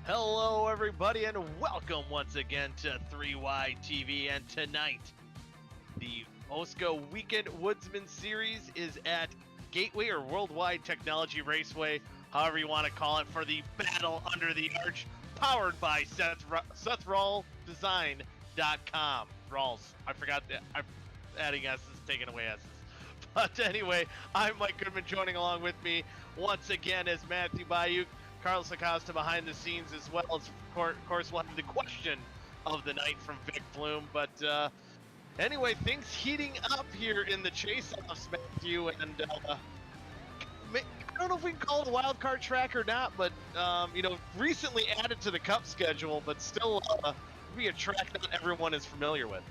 Hello, everybody, and welcome once again to 3Y TV. And tonight, the OSCA Weekend Woodsmen Series is at Gateway or Worldwide Technology Raceway, however you want to call it, for the Battle Under the Arch, powered by SethRallDesign.com. Rawls, I forgot that. I'm adding S's, taking away S's. But anyway, I'm Mike Goodman. Joining along with me once again is Matthew Bayuk, Carlos Acosta behind the scenes, as well as, of course, we'll have the question of the night from Vic Bloom. But anyway, things heating up here in the chase-offs, Matthew, and I don't know if we can call it a wild card track or not, but recently added to the Cup schedule, but still be a track not everyone is familiar with.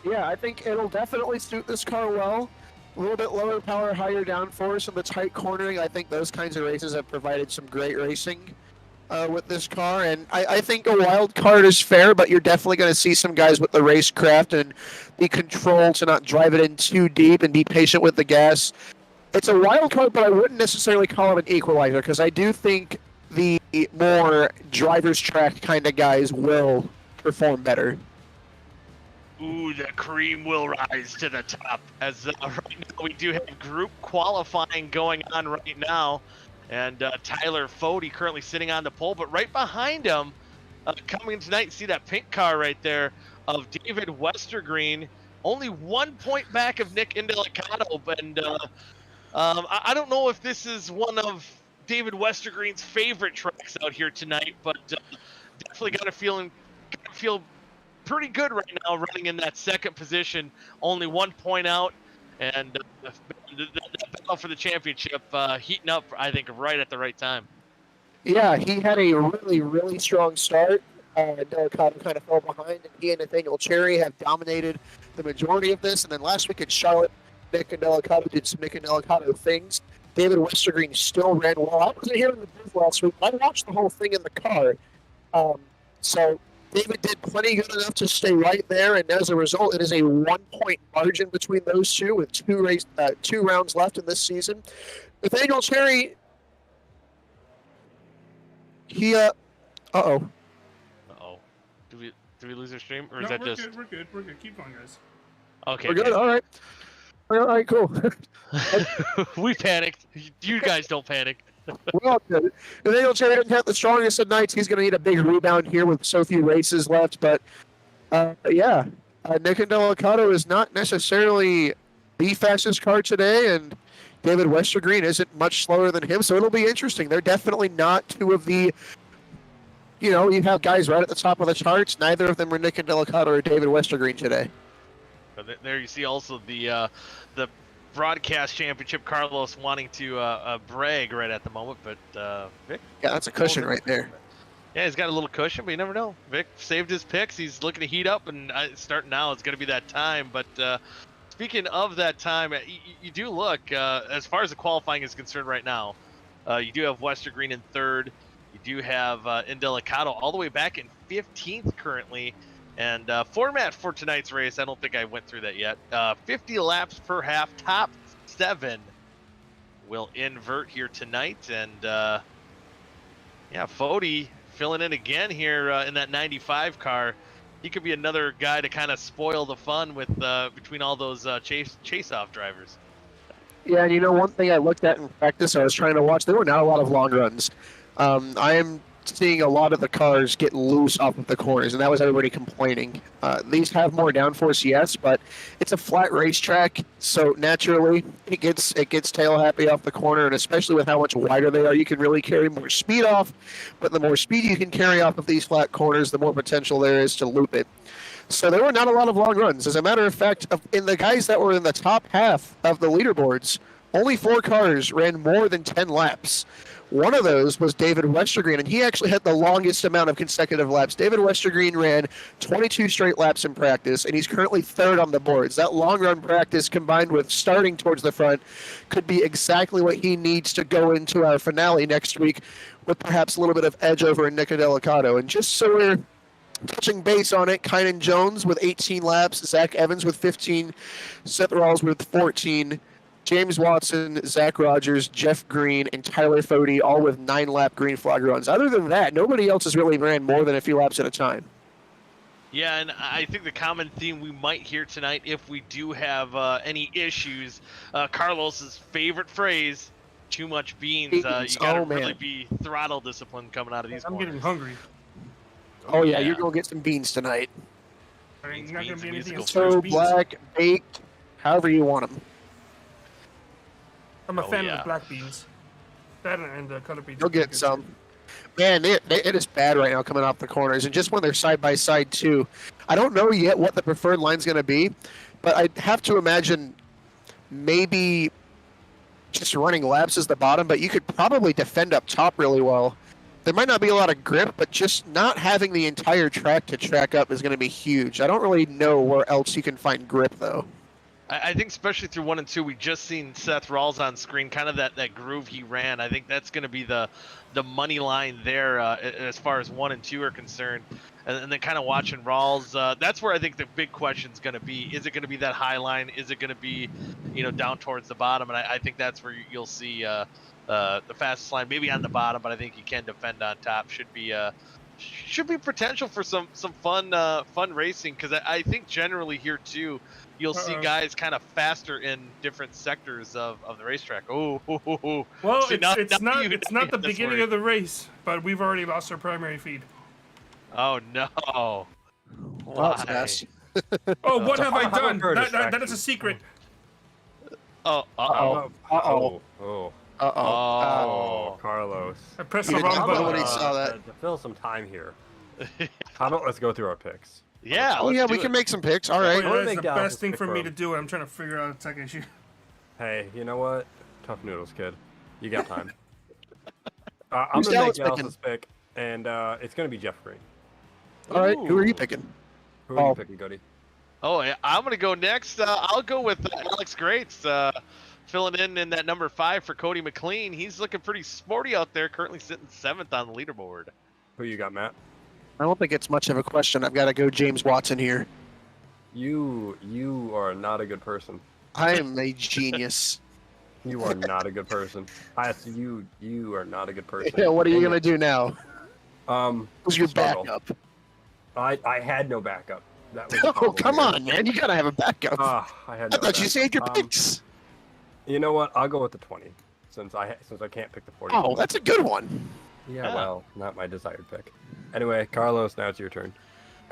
Yeah, I think it'll definitely suit this car well. A little bit lower power, higher downforce, and the tight cornering. I think those kinds of races have provided some great racing with this car. And I think a wild card is fair, but you're definitely going to see some guys with the racecraft and be controlled to not drive it in too deep and be patient with the gas. It's a wild card, but I wouldn't necessarily call it an equalizer because I do think the more driver's track kind of guys will perform better. Ooh, the cream will rise to the top, as right now we do have group qualifying going on right now, and Tyler Fode currently sitting on the pole, but right behind him, coming tonight, see that pink car right there of David Westergreen, only 1 point back of Nick Indelicato, and I don't know if this is one of David Westergreen's favorite tracks out here tonight, but definitely got to feel pretty good right now, running in that second position, only 1 point out, and the battle for the championship heating up, I think, right at the right time. Yeah, he had a really, really strong start. Delicato kind of fell behind, and he and Nathaniel Cherry have dominated the majority of this. And then last week in Charlotte, Nick and Delicato did some Nick and Delicato things. David Westergreen still ran well. I wasn't here in the booth last week. I watched the whole thing in the car. So David did plenty good enough to stay right there, and as a result, it is a 1 point margin between those two with two rounds left in this season. Nathaniel Cherry, he uh-oh. Did we lose our stream, or No, is that we're just? good. We're good. Keep going, guys. Okay, We're good. All right, cool. We panicked. You guys don't panic. Well, Nathaniel Cherry didn't have the strongest of nights. He's going to need a big rebound here with so few races left. But Nick Indelicato is not necessarily the fastest car today, and David Westergreen isn't much slower than him. So it'll be interesting. They're definitely not two of the, you have guys right at the top of the charts. Neither of them are Nick Indelicato or David Westergreen today. There you see also the broadcast championship, Carlos wanting to brag right at the moment, but Vic? Yeah, that's a cushion right there. Yeah, he's got a little cushion, but you never know. Vic saved his picks. He's looking to heat up, and starting now, it's going to be that time. But speaking of that time, you do look, as far as the qualifying is concerned right now, you do have Westergreen in third. You do have Indelicato all the way back in 15th currently. And format for tonight's race, I don't think I went through that yet. 50 laps per half, top 7 will invert here tonight. And Fode filling in again here in that 95 car. He could be another guy to kind of spoil the fun with between all those chase-off drivers. Yeah, and one thing I looked at in practice, I was trying to watch, there were not a lot of long runs. I am seeing a lot of the cars get loose off of the corners, and that was everybody complaining. These have more downforce, yes, but it's a flat racetrack, so naturally it gets tail happy off the corner, and especially with how much wider they are, you can really carry more speed off. But the more speed you can carry off of these flat corners, the more potential there is to loop it. So there were not a lot of long runs. As a matter of fact, in the guys that were in the top half of the leaderboards, only 4 cars ran more than 10 laps. One of those was David Westergreen, and he actually had the longest amount of consecutive laps. David Westergreen ran 22 straight laps in practice, and he's currently third on the boards. That long run practice combined with starting towards the front could be exactly what he needs to go into our finale next week with perhaps a little bit of edge over Nick Indelicato. And just so we're touching base on it, Kynan Jones with 18 laps, Zach Evans with 15, Seth Rawls with 14, James Watson, Zach Rogers, Jeff Green, and Tyler Fode, all with 9-lap green flag runs. Other than that, nobody else has really ran more than a few laps at a time. Yeah, and I think the common theme we might hear tonight, if we do have any issues, Carlos's favorite phrase, too much beans. You gotta really be throttle discipline coming out of these corners. I'm getting hungry. Oh yeah, you're gonna get some beans tonight. There's not gonna be anything else. So black, baked, however you want them. I'm a fan of the black beans. That and the color beans. You'll get some. Man, it is bad right now coming off the corners, and just when they're side by side too. I don't know yet what the preferred line's going to be, but I have to imagine maybe just running laps as the bottom, but you could probably defend up top really well. There might not be a lot of grip, but just not having the entire track to track up is going to be huge. I don't really know where else you can find grip, though. I think especially through 1 and 2, we just seen Seth Rawls on screen, kind of that groove he ran. I think that's going to be the money line there as far as 1 and 2 are concerned. And then kind of watching Rawls, that's where I think the big question is going to be. Is it going to be that high line? Is it going to be, down towards the bottom? And I think that's where you'll see the fastest line, maybe on the bottom, but I think you can defend on top. Should be potential for some fun racing, because I think generally here too, you'll see guys kind of faster in different sectors of the racetrack. Well, see, it's not the beginning of the race, but we've already lost our primary feed. Oh no! Why? Oh, what have I done? That is a secret. Oh, Carlos. I pressed the wrong button. Nobody saw that. To fill some time here, how about let's go through our picks? Yeah. We can make some picks. All right. That's the best thing for me to do. I'm trying to figure out a tech issue. Hey, you know what? Tough noodles, kid. You got time. I'm gonna make Dallas's pick, and it's gonna be Jeff Green. All right. Who are you picking? Who are you picking, Cody? Oh, yeah, I'm gonna go next. I'll go with Alex Grates, filling in that number 5 for Cody McLean. He's looking pretty sporty out there, currently sitting 7th on the leaderboard. Who you got, Matt? I don't think it's much of a question. I've got to go James Watson here. You are not a good person. I am a genius. You are not a good person. You are not a good person. Yeah, what are you gonna do now? Who's your struggle. backup? I had no backup. That was Oh, come on, man! You gotta have a backup. I thought you saved your picks. You know what? I'll go with the 20, since I can't pick the 40. Oh, that's a good one. Yeah, well, not my desired pick. Anyway, Carlos, now it's your turn.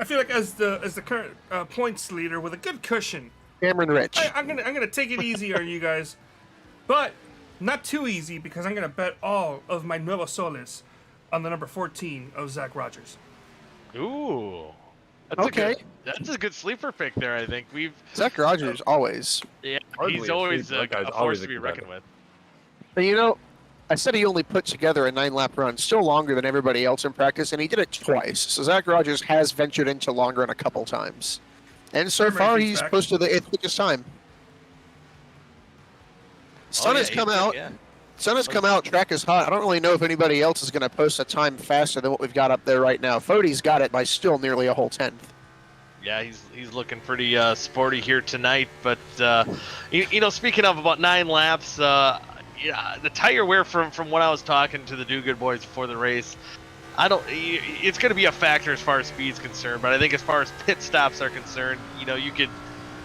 I feel like as the current points leader with a good cushion, Cameron Rich. I'm gonna take it easy on you guys, but not too easy, because I'm gonna bet all of my Nuevo Soles on the number 14 of Zach Rogers. Ooh. That's a good sleeper pick there, I think. Zach Rogers always. Yeah, he's always a force to be reckoned with. But I said he only put together a 9-lap run, still longer than everybody else in practice, and he did it twice. So Zach Rogers has ventured into long run a couple times. And so far, he's close to the quickest time. Sun has come out. Sun has come out. Track is hot. I don't really know if anybody else is going to post a time faster than what we've got up there right now. Fode's got it by still nearly a whole 10th. Yeah, he's looking pretty sporty here tonight. But speaking of about 9 laps, the tire wear from when I was talking to the Do Good boys before the race, it's going to be a factor as far as speed's concerned. But I think as far as pit stops are concerned, you could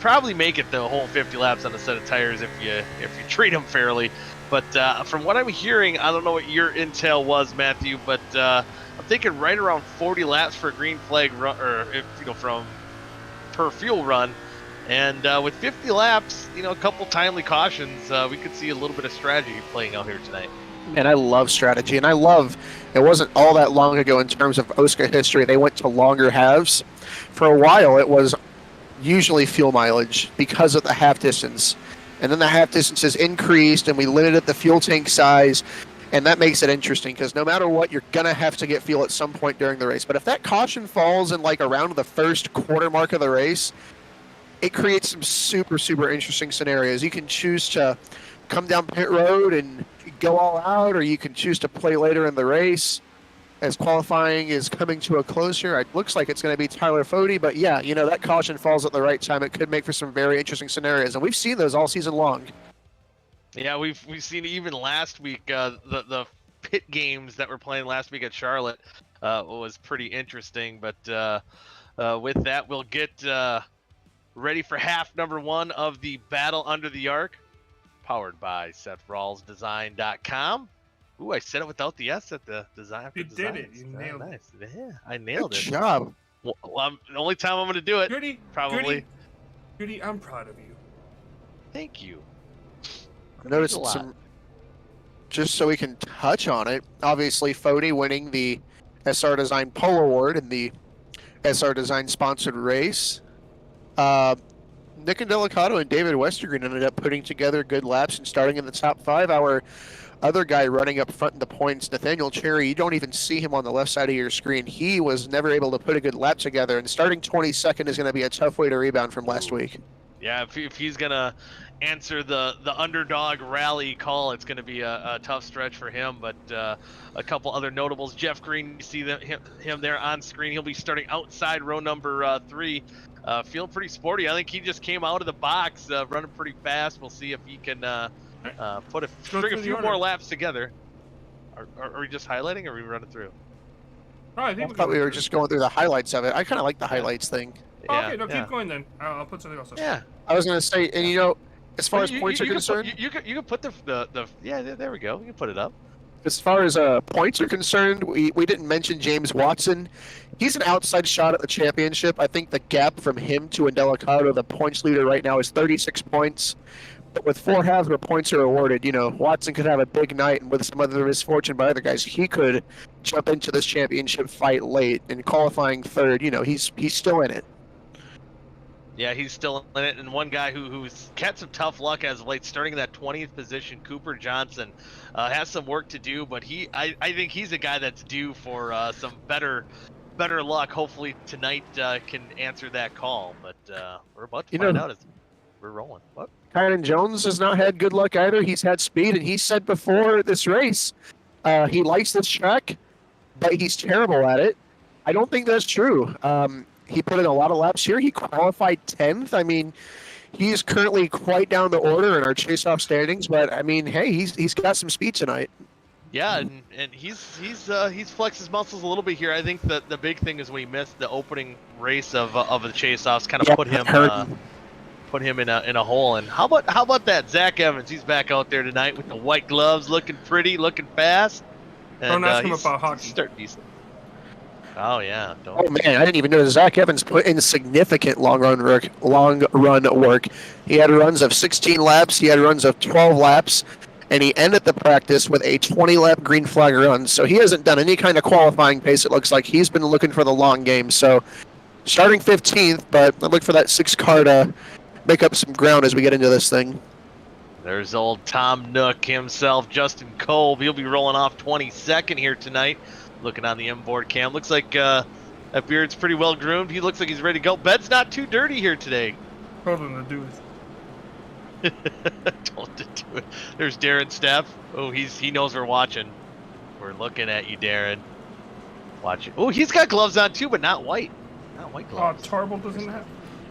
probably make it the whole 50 laps on a set of tires if you treat them fairly. But from what I'm hearing, I don't know what your intel was, Matthew, but I'm thinking right around 40 laps for a green flag run, or from per fuel run. And with 50 laps, a couple timely cautions, we could see a little bit of strategy playing out here tonight. And I love strategy, and I love it wasn't all that long ago in terms of OSCA history. They went to longer halves. For a while, it was usually fuel mileage because of the half distance. And then the half distances increased, and we limited the fuel tank size, and that makes it interesting because no matter what, you're going to have to get fuel at some point during the race. But if that caution falls in around the first quarter mark of the race, it creates some super, super interesting scenarios. You can choose to come down pit road and go all out, or you can choose to play later in the race as qualifying is coming to a close here. It looks like it's going to be Tyler Fode, but yeah, that caution falls at the right time. It could make for some very interesting scenarios, and we've seen those all season long. Yeah, we've seen even last week the pit games that were playing last week at Charlotte was pretty interesting. But with that, we'll get ready for half number 1 of the Battle Under the Arc, powered by SethRawlsDesign.com. Ooh, I said it without the S at the design. You did it. You nailed it. Nice. Yeah, I nailed Good it. job. Well, the only time I'm going to do it. Goody, probably. Goody, I'm proud of you. Thank you. I noticed some, just so we can touch on it, obviously Fody winning the SR Design Pole Award in the SR Design sponsored race. Nick Indelicato and David Westergreen ended up putting together good laps and starting in the top 5. Our other guy running up front in the points, Nathaniel Cherry, you don't even see him on the left side of your screen. He was never able to put a good lap together, and starting 22nd is going to be a tough way to rebound from last week. Yeah, if he's going to answer the underdog rally call, it's going to be a tough stretch for him. But a couple other notables. Jeff Green, you see him there on screen. He'll be starting outside row number 3. Feeling pretty sporty. I think he just came out of the box running pretty fast. We'll see if he can string a few more laps together. Are we just highlighting, or are we running through? Oh, I thought we were just going through the highlights of it. I kind of like the highlights thing. Oh, okay, no, keep going then. I'll put something else up. Yeah. I was going to say, and as far as points are concerned... You can put yeah, there we go. You can put it up. As far as points are concerned, we didn't mention James Watson. He's an outside shot at the championship. I think the gap from him to Indelicato, the points leader right now, is 36 points. But with 4 halves where points are awarded, Watson could have a big night, and with some other misfortune by other guys, he could jump into this championship fight late and qualifying third. He's still in it. Yeah, he's still in it. And one guy who's had some tough luck as of late, starting in that 20th position, Cooper Johnson, has some work to do, but I think he's a guy that's due for some better luck. Hopefully tonight can answer that call. But we're about to find out as we're rolling. What? Kyron Jones has not had good luck either. He's had speed, and he said before this race he likes this track, but he's terrible at it. I don't think that's true. He put in a lot of laps here. He qualified 10th. I mean, he's currently quite down the order in our chase-off standings, but I mean, hey, he's got some speed tonight. Yeah, and he's flexed his muscles a little bit here. I think the big thing is when he missed the opening race of the chase-offs, kind of put him in a hole. And how about that Zach Evans? He's back out there tonight with the white gloves, looking pretty, looking fast. And, don't ask him about hockey. Start decent. Oh yeah. Oh man, I didn't even know Zach Evans put in significant long run work. He had runs of 16 laps. He had runs of 12 laps, and he ended the practice with a 20-lap green flag run. So he hasn't done any kind of qualifying pace. It looks like he's been looking for the long game. So starting 15th, but I look for that 6 car to make up some ground as we get into this thing. There's old Tom Nook himself, Justin Kolb. He'll be rolling off 22nd here tonight. Looking on the inboard cam, looks like that beard's pretty well groomed. He looks like he's ready to go. Bed's not too dirty here today. Told him to do it. Told him to do it. There's Darren Steff. Oh, he knows we're watching. We're looking at you, Darren. Watching. Oh, he's got gloves on too, but not white. Not white gloves. Oh, Tarble doesn't have.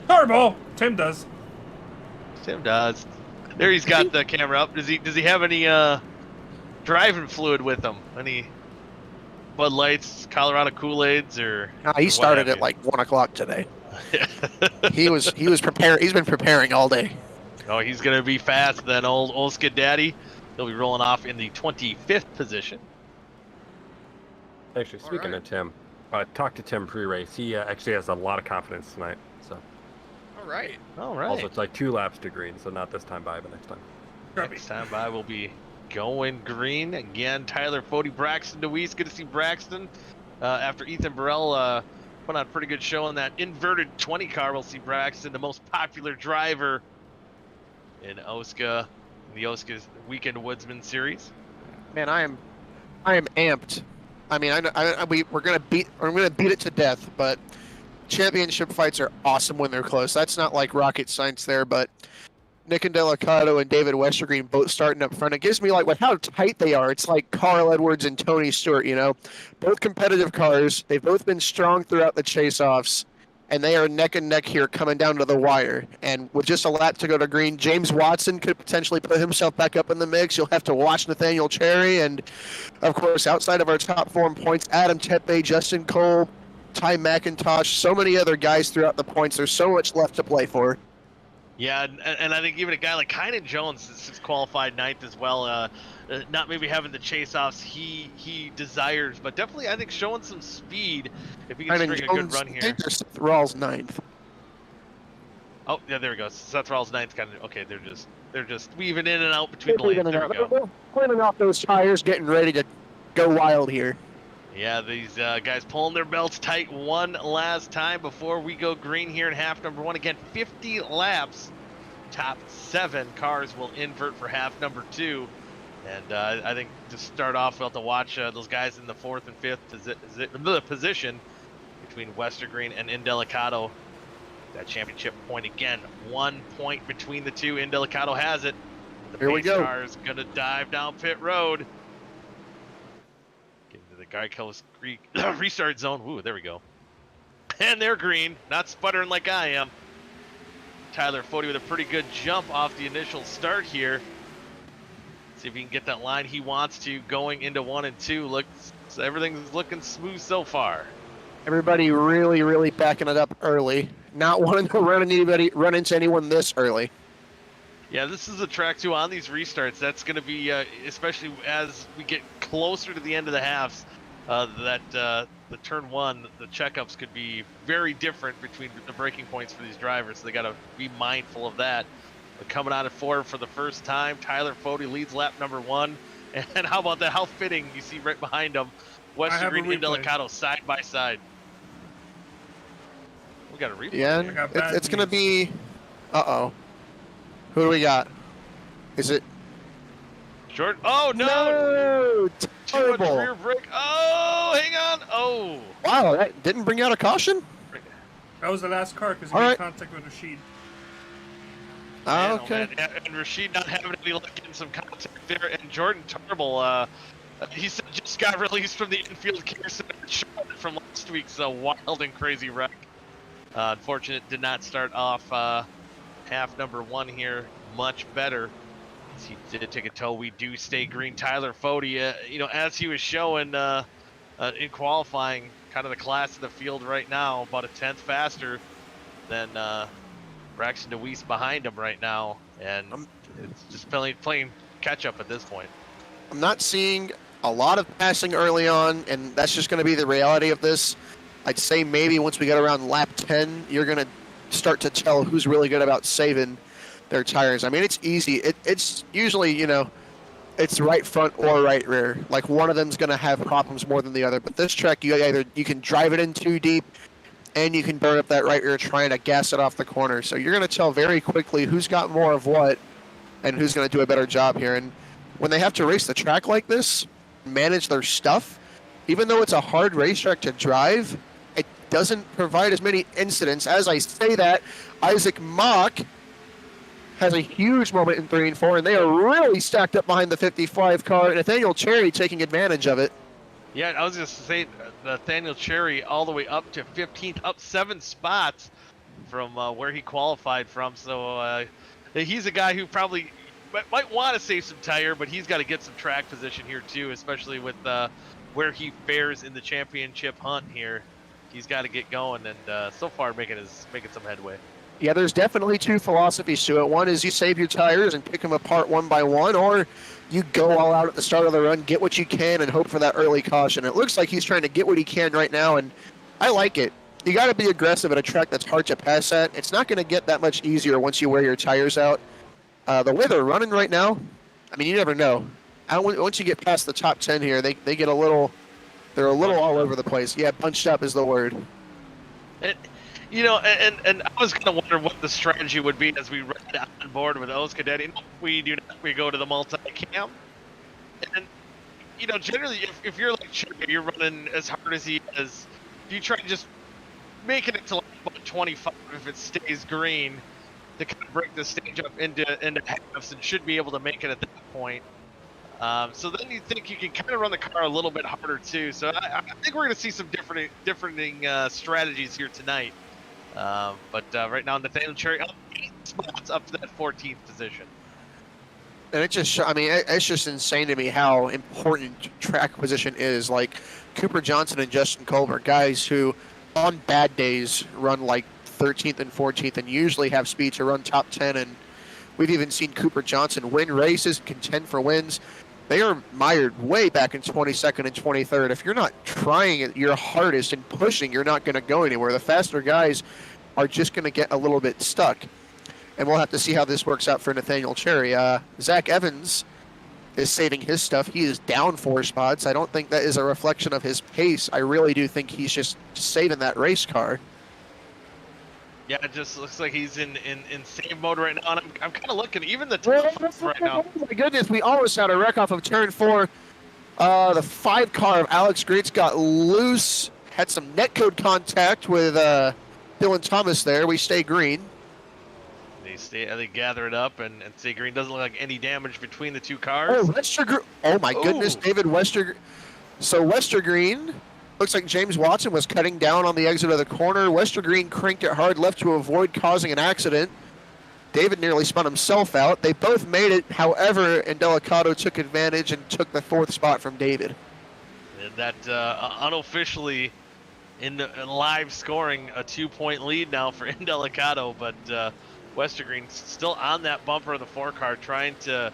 Tarble. Tim does. Tim does. There, he's got the camera up. Does he have any driving fluid with him? Any Bud Lights, Colorado Kool-Aids, or? No, he started at like 1 o'clock today. he was preparing. He's been preparing all day. Oh, he's gonna be fast then, old OSCA Daddy. He'll be rolling off in the 25th position. Actually, speaking of Tim, I talked to Tim pre-race. He actually has a lot of confidence tonight. So. All right. Also, it's like 2 laps to green, so not this time by, but next time. Next time by will be going green again. Tyler Fody, Braxton DeWeese. Good to see Braxton after Ethan Burrell put on a pretty good show on that inverted 20 car. We'll see Braxton, the most popular driver in OSCA, the OSCA Weekend Woodsmen Series. Man, I am amped. I mean, we're gonna beat it to death, but championship fights are awesome when they're close. That's not like rocket science there, but Nick Indelicato and David Westergreen both starting up front. It gives me like with how tight they are. It's like Carl Edwards and Tony Stewart, Both competitive cars. They've both been strong throughout the chase-offs. and they are neck and neck here coming down to the wire. And with just a lap to go to green, James Watson could potentially put himself back up in the mix. You'll have to watch Nathaniel Cherry, and of course, outside of our top 4 in points, Adam Tepe, Justin Cole, Ty McIntosh, so many other guys throughout the points. There's so much left to play for. Yeah, and I think even a guy like Kynan Jones is qualified 9th as well. Not maybe having the chase-offs he desires, but definitely I think showing some speed if he can string a good run here. Seth Rawls 9th. Oh, yeah, there we go. Seth Rawls 9th kind of, okay, they're just weaving in and out between the lanes. There we go. They're cleaning off those tires, getting ready to go wild here. Yeah, these guys pulling their belts tight one last time before we go green here in half number 1. Again, 50 laps. Top 7 cars will invert for half number 2. And I think to start off, we'll have to watch those guys in the 4th and 5th position between Westergreen and Indelicato. That championship point again, 1 point between the two. Indelicato has it. The Here we go. car is going to dive down pit road. Get into the Geico restart zone. Ooh, there we go. And they're green, not sputtering like I am. Tyler Foti with a pretty good jump off the initial start here. See if he can get that line he wants to going into 1 and 2. Everything's looking smooth so far. Everybody really backing it up early. Not wanting to run into anyone this early. Yeah, this is a track too on these restarts. That's going to be, especially as we get closer to the end of the halves, the turn 1, the checkups could be very different between the braking points for these drivers. So they got to be mindful of that. But coming out of 4 for the first time, Tyler Foti leads lap number 1. And how about that? How fitting, you see right behind him, Westergreen and Indelicato side by side. We got a replay. Yeah, it's going to be... Uh-oh. Who do we got? Is it... Jordan? Oh, no! No! Terrible. Rear brake. Oh, hang on. Oh. Wow, that didn't bring out a caution? That was the last car because he made contact with Rashid. Okay. And Rashid not having any luck getting some contact there. And Jordan Tarbell, he said just got released from the infield care center from last week's wild and crazy wreck. Unfortunate, did not start off half number 1 here much better. He did take a tow. We do stay green. Tyler Foti, as he was showing in qualifying, kind of the class of the field right now, about a 10th faster than Braxton DeWeese behind him right now, and it's just playing catch up at this point. I'm not seeing a lot of passing early on, and that's just going to be the reality of this. I'd say maybe once we get around lap 10, you're going to start to tell who's really good about saving their tires. I mean, it's easy. It's usually, it's right front or right rear. Like, one of them's going to have problems more than the other. But this track, you can drive it in too deep, and you can burn up that right rear trying to gas it off the corner. So you're going to tell very quickly who's got more of what and who's going to do a better job here. And when they have to race the track like this, manage their stuff, even though it's a hard racetrack to drive, it doesn't provide as many incidents. As I say that, Isaac Mock has a huge moment in 3 and 4, and they are really stacked up behind the 55 car. Nathaniel Cherry taking advantage of it. Yeah, I was just to say Nathaniel Cherry all the way up to 15th, up 7 spots from where he qualified from. So he's a guy who probably might want to save some tire, but he's got to get some track position here too, especially with where he fares in the championship hunt here. He's got to get going, and so far making some headway. Yeah, there's definitely 2 philosophies to it. One is you save your tires and pick them apart one by one, or you go all out at the start of the run, get what you can, and hope for that early caution. It looks like he's trying to get what he can right now, and I like it. You got to be aggressive at a track that's hard to pass at. It's not going to get that much easier once you wear your tires out. The way they're running right now, I mean, you never know. Once you get past the top 10 here, they get a little, they're a little all over the place. Yeah, bunched up is the word. And I was going to wonder what the strategy would be as we ride on board with OSCA Daddy. We do not. We go to the multi-cam. And, generally, if you're like Cherry, you're running as hard as he is, you try to just make it to like about 25 if it stays green to kind of break the stage up into halves and should be able to make it at that point. So then you think you can kind of run the car a little bit harder too. So I think we're going to see some differing strategies here tonight. But right now, Nathaniel Cherry up 8 spots up to that 14th position. And it just, I mean, it's just insane to me how important track position is. Like Cooper Johnson and Justin Colbert, guys who on bad days run like 13th and 14th and usually have speed to run top 10. And we've even seen Cooper Johnson win races, contend for wins. They are mired way back in 22nd and 23rd. If you're not trying your hardest and pushing, you're not going to go anywhere. The faster guys are just going to get a little bit stuck. And we'll have to see how this works out for Nathaniel Cherry. Zach Evans is saving his stuff. He is down 4 spots. I don't think that is a reflection of his pace. I really do think he's just saving that race car. Yeah, it just looks like he's in save mode right now. And I'm kind of looking, even the top right now. Oh my goodness, we almost had a wreck off of turn 4. The 5 car of Alex Greets got loose. Had some netcode contact with Dylan Thomas there. We stay green. They gather it up and stay green. Doesn't look like any damage between the 2 cars. Oh my goodness, David Westergreen. So Westergreen, looks like James Watson was cutting down on the exit of the corner. Westergreen cranked it hard left to avoid causing an accident. David nearly spun himself out. They both made it. However, Indelicato took advantage and took the 4th spot from David. And that unofficially in live scoring a 2-point lead now for Indelicato, but Westergreen's still on that bumper of the 4 car, trying to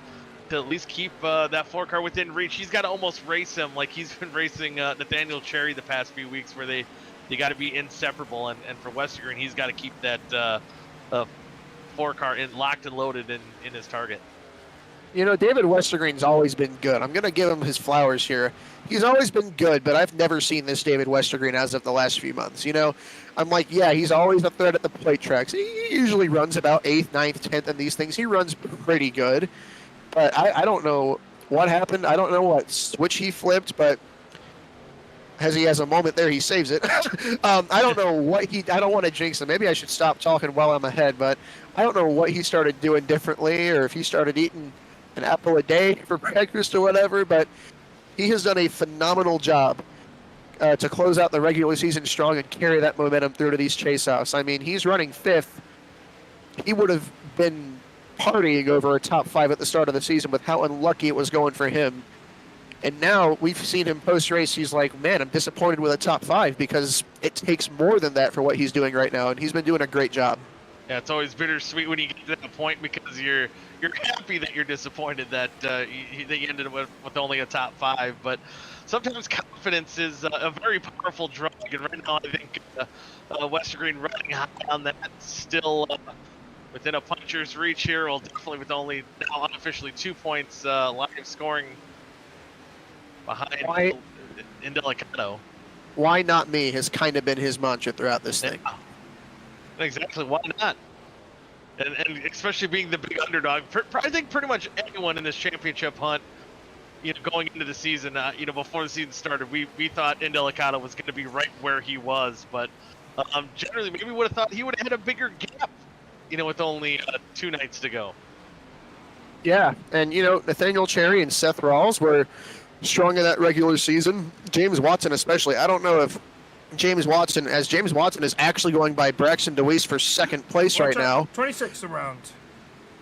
at least keep that 4 car within reach. He's got to almost race him like he's been racing Nathaniel Cherry the past few weeks, where they got to be inseparable. And for Westergreen, he's got to keep that 4 car locked and loaded in his target. You know, David Westergreen's always been good. I'm going to give him his flowers here. He's always been good, but I've never seen this David Westergreen as of the last few months. You know, I'm like, yeah, he's always a threat at the plate tracks. He usually runs about 8th, 9th, 10th in these things. He runs pretty good. But I don't know what happened. I don't know what switch he flipped, but as he has a moment there, he saves it. I don't know what I don't want to jinx him. Maybe I should stop talking while I'm ahead, but I don't know what he started doing differently, or if he started eating an apple a day for breakfast or whatever, but he has done a phenomenal job to close out the regular season strong and carry that momentum through to these chase-offs. I mean, he's running 5th. He would have been partying over a top 5 at the start of the season with how unlucky it was going for him. And now we've seen him post-race. He's like, man, I'm disappointed with a top 5 because it takes more than that for what he's doing right now, and he's been doing a great job. Yeah, it's always bittersweet when you get to that point, because you're happy that you're disappointed that you ended with only a top 5. But sometimes confidence is a very powerful drug, and right now I think Westergreen running high on that, still within a puncher's reach here. Well, definitely with only now unofficially 2 points live scoring behind Indelicato. Why not me has kind of been his mantra throughout this thing. Exactly, why not? And especially being the big underdog. I think pretty much anyone in this championship hunt, you know, going into the season, you know, before the season started, we thought Indelicato was going to be right where he was, but generally maybe would have thought he would have had a bigger gap, you know, with only 2 nights to go. Yeah, and you know, Nathaniel Cherry and Seth Rawls were strong in that regular season. James Watson especially. I don't know if James Watson is actually going by Braxton DeWeese for 2nd place right now. 26th round.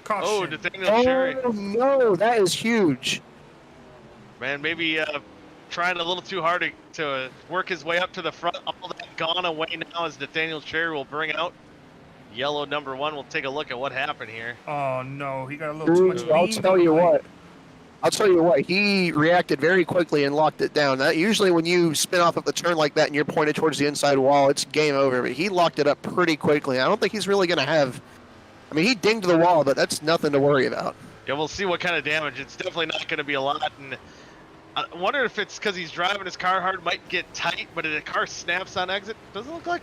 Caution. Oh, Nathaniel Cherry. Oh no, that is huge. Man, maybe trying a little too hard to work his way up to the front. All that gone away now as Nathaniel Cherry will bring out yellow number 1. We'll take a look at what happened here. Oh no, he got a little too much. I'll tell you what, he reacted very quickly and locked it down. That usually when you spin off of the turn like that and you're pointed towards the inside wall, it's game over. But he locked it up pretty quickly. I don't think he's really going to have... I mean, he dinged the wall, but that's nothing to worry about. Yeah, we'll see what kind of damage. It's definitely not going to be a lot. And I wonder if it's because he's driving his car hard, might get tight, but if the car snaps on exit, doesn't look like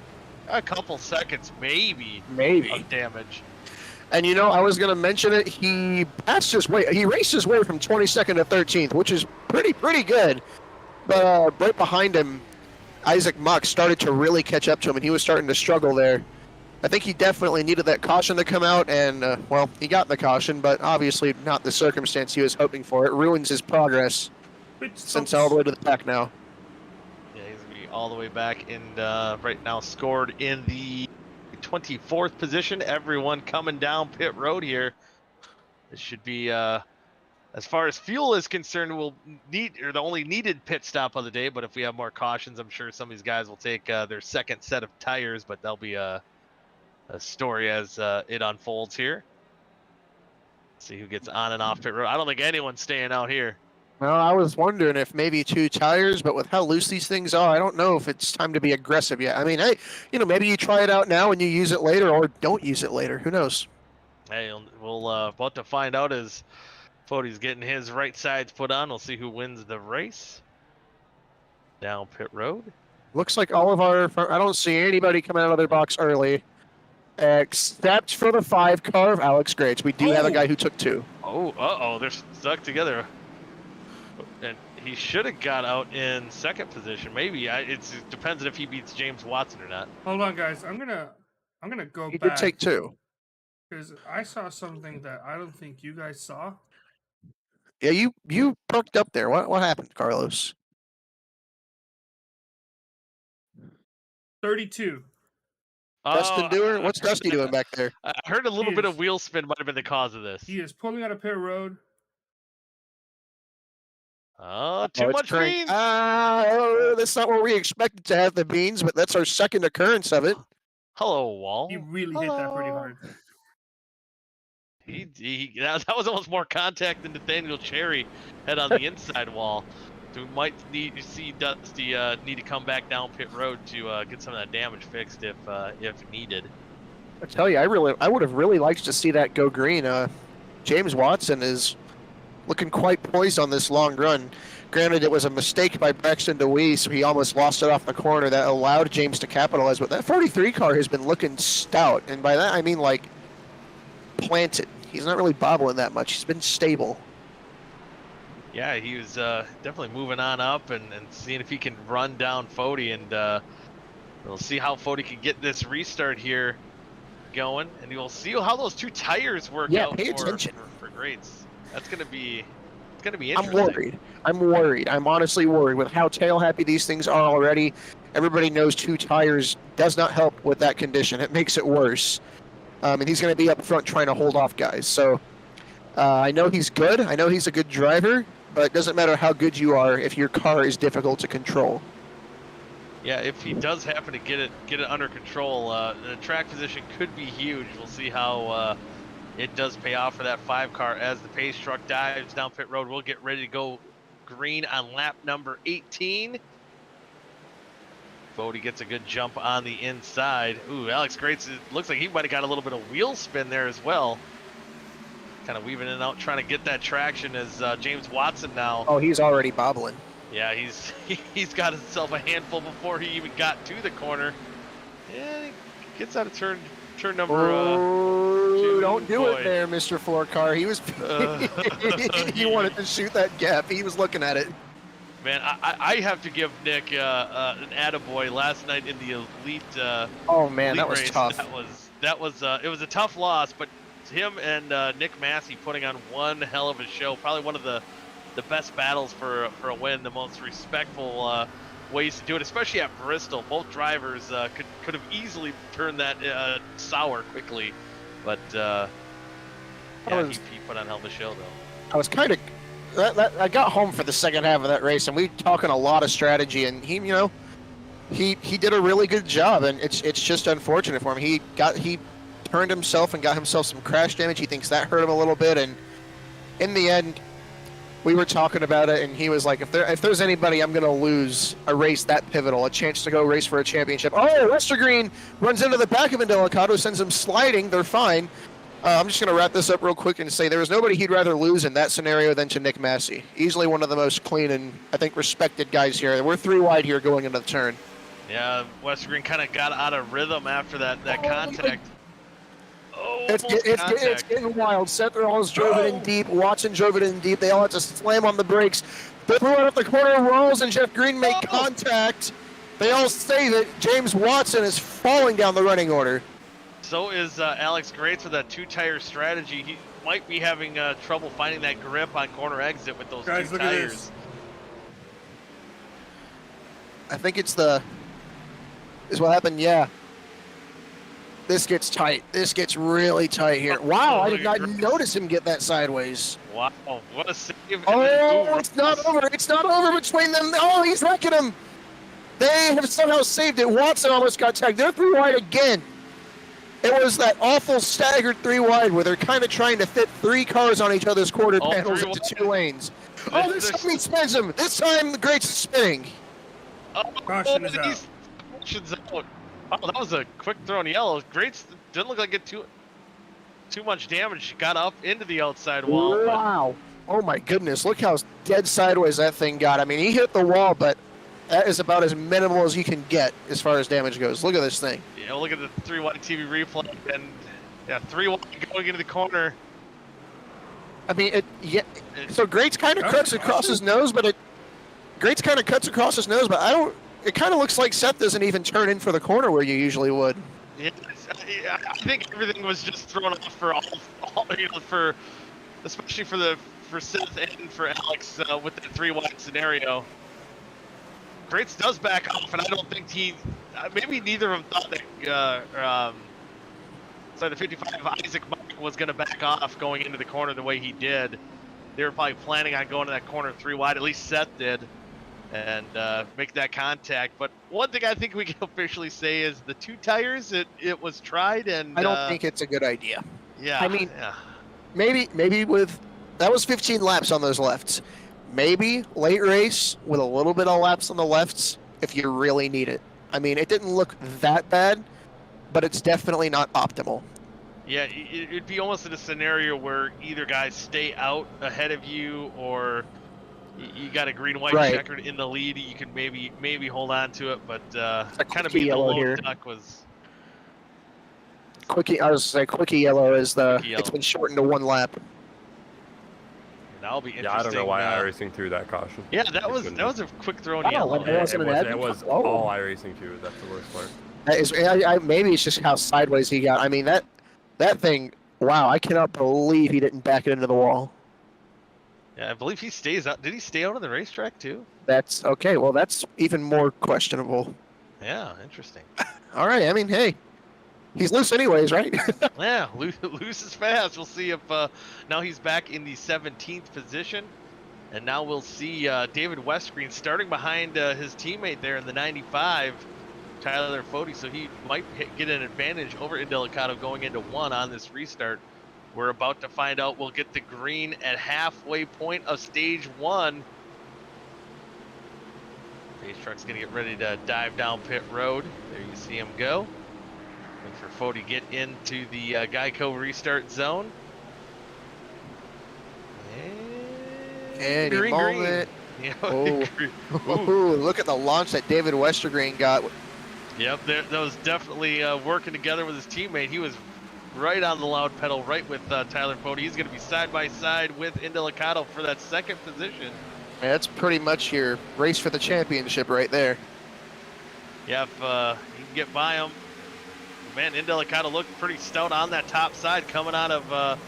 a couple seconds, maybe of damage. And you know, I was going to mention it. He raced his way from 22nd to 13th, which is pretty good. But right behind him, Isaac Muck started to really catch up to him, and he was starting to struggle there. I think he definitely needed that caution to come out, and well, he got the caution, but obviously not the circumstance he was hoping for. It ruins his progress since all the way to the back now. Yeah, he's going to be all the way back, and right now scored in the 24th position. Everyone coming down pit road here. This should be, as far as fuel is concerned, we'll need, or the only needed pit stop of the day. But if we have more cautions, I'm sure some of these guys will take their second set of tires. But that'll be a story as it unfolds here. See who gets on and off pit road. I don't think anyone's staying out here. Well, I was wondering if maybe 2 tires, but with how loose these things are, I don't know if it's time to be aggressive yet. I mean, hey, maybe you try it out now and you use it later, or don't use it later. Who knows? Hey, we'll about to find out as Fody's getting his right sides put on. We'll see who wins the race. Down pit road. Looks like all of our... I don't see anybody coming out of their box early, except for the 5 car of Alex Grates. We do have a guy who took 2. Oh, they're stuck together. And he should have got out in second position. Maybe it depends on if he beats James Watson or not. Hold on, guys. I'm gonna go He back. did take 2. Because I saw something that I don't think you guys saw. Yeah, you perked up there. What happened, Carlos? 32. Dustin Dewar? What's Dusty doing back there? I heard a little bit of wheel spin might have been the cause of this. He is pulling out a pit road. Too much beans. That's not what we expected to have the beans, but that's our second occurrence of it. Hello, Wall. He really hit that pretty hard. That was almost more contact than Nathaniel Cherry had on the inside wall. So we might need to see Dusty need to come back down pit road to get some of that damage fixed if needed. I tell you, I would have really liked to see that go green. James Watson is looking quite poised on this long run. Granted, it was a mistake by Braxton DeWeese, so he almost lost it off the corner. That allowed James to capitalize, but that 43 car has been looking stout, and by that I mean like planted. He's not really bobbling that much. He's been stable. Yeah, he was definitely moving on up and seeing if he can run down Fody, and we'll see how Fody can get this restart here going, and we'll see how those 2 tires work out pay attention. For Grates. It's gonna be interesting. I'm worried. I'm honestly worried with how tail happy these things are already. Everybody knows 2 tires does not help with that condition. It makes it worse. And he's going to be up front trying to hold off guys. So I know he's good. I know he's a good driver, but it doesn't matter how good you are if your car is difficult to control. Yeah, if he does happen to get it under control, the track position could be huge. We'll see how it does pay off for that 5 car as the pace truck dives down pit road. We'll get ready to go green on lap number 18. Fody gets a good jump on the inside. Ooh, Alex Grates, it looks like he might have got a little bit of wheel spin there as well. Kind of weaving in and out, trying to get that traction as James Watson now. Oh, he's already bobbling. Yeah, he's got himself a handful before he even got to the corner. And he gets out of turn number two. Don't do it there, Mr. Floor Car. He was he wanted to shoot that gap. He was looking at it. Man, I have to give Nick an attaboy last night in the elite. Oh man, elite that was race. tough. That was it was a tough loss, but him and Nick Massey putting on one hell of a show. Probably one of the best battles for a win. The most respectful ways to do it, especially at Bristol. Both drivers could have easily turned that sour quickly, but he put on hell of a show though. I was kind of. I got home for the second half of that race, and we talking a lot of strategy, and he did a really good job, and it's just unfortunate for him. He turned himself and got himself some crash damage. He thinks that hurt him a little bit, and in the end, we were talking about it, and he was like, if there's anybody I'm gonna lose a race that pivotal, a chance to go race for a championship. Oh, Westergreen runs into the back of Indelicato, sends him sliding. They're fine. I'm just going to wrap this up real quick and say there was nobody he'd rather lose in that scenario than to Nick Massey. Easily one of the most clean and, I think, respected guys here. We're 3 wide here going into the turn. Yeah, Westergreen kind of got out of rhythm after that contact. It's getting wild. Seth Rollins drove it in deep. Watson drove it in deep. They all had to slam on the brakes. They threw it up the corner. Rolls and Jeff Green make contact. They all say that James Watson is falling down the running order. So is Alex Grates with that 2-tire strategy. He might be having trouble finding that grip on corner exit with those 2 tires. Look at this. I think is what happened, yeah. This gets tight. This gets really tight here. Wow, I did not notice him get that sideways. Wow, what a save. Oh, it's not over. It's not over between them. Oh, he's wrecking him. They have somehow saved it. Watson almost got tagged. They're 3 wide again. It was that awful staggered 3 wide where they're kind of trying to fit 3 cars on each other's quarter panels into 2 lanes. Oh, this time he spins him. This time the Greats is spinning. Caution is out. Caution's out. Oh, that was a quick thrown yellow. Greats didn't look like it too much damage. Got up into the outside wall. Wow. Oh my goodness. Look how dead sideways that thing got. I mean, he hit the wall, but that is about as minimal as you can get as far as damage goes. Look at this thing. Yeah, look at the 3 wide TV replay, and yeah, 3 wide going into the corner. I mean, so Greats kind of cuts across his nose, but Greats kind of cuts across his nose, but I don't. It kind of looks like Seth doesn't even turn in for the corner where you usually would. Yeah, I think everything was just thrown off for all especially for Seth and for Alex with the 3 wide scenario. Greats does back off, and I don't think maybe neither of them thought that the 55 Isaac Mike was going to back off going into the corner the way he did. They were probably planning on going to that corner 3 wide, at least Seth did, and make that contact. But one thing I think we can officially say is the 2 tires, it was tried, and I don't think it's a good idea. Yeah, I mean, yeah. maybe with that was 15 laps on those lefts. Maybe late race with a little bit of laps on the lefts if you really need it. I mean, it didn't look that bad, but it's definitely not optimal. Yeah, it'd be almost in a scenario where either guys stay out ahead of you, or you got a green-white checkered in the lead. You can maybe hold on to it, but kind of being the low duck was. Quickie, I was say quickie yellow is it's been shortened to 1 lap. That'll be interesting. Yeah, I don't know why iRacing threw that caution. Yeah, that was a quick thrown yellow. It was all iRacing too. That's the worst part. That is, maybe it's just how sideways he got. I mean that thing. Wow, I cannot believe he didn't back it into the wall. Yeah, I believe he stays out. Did he stay out on the racetrack too? That's okay. Well, that's even more questionable. Yeah, interesting. All right. I mean, hey, he's loose anyways, right? Yeah, loose is fast. We'll see if now he's back in the 17th position, and now we'll see David Westgreen starting behind his teammate there in the 95, Tyler Fode. So he might get an advantage over Indelicato going into 1 on this restart. We're about to find out. We'll get the green at halfway point of stage 1. Pace truck's gonna get ready to dive down pit road. There you see him go. And for Fode get into the Geico restart zone. And green. Yeah, Ooh, look at the launch that David Westergreen got. Yep, that was definitely working together with his teammate. He was right on the loud pedal, right with Tyler Fode. He's going to be side by side with Indelicato for that 2nd position. Yeah, that's pretty much your race for the championship right there. Yeah, if you can get by him. Man, Indelicato looked pretty stout on that top side coming out of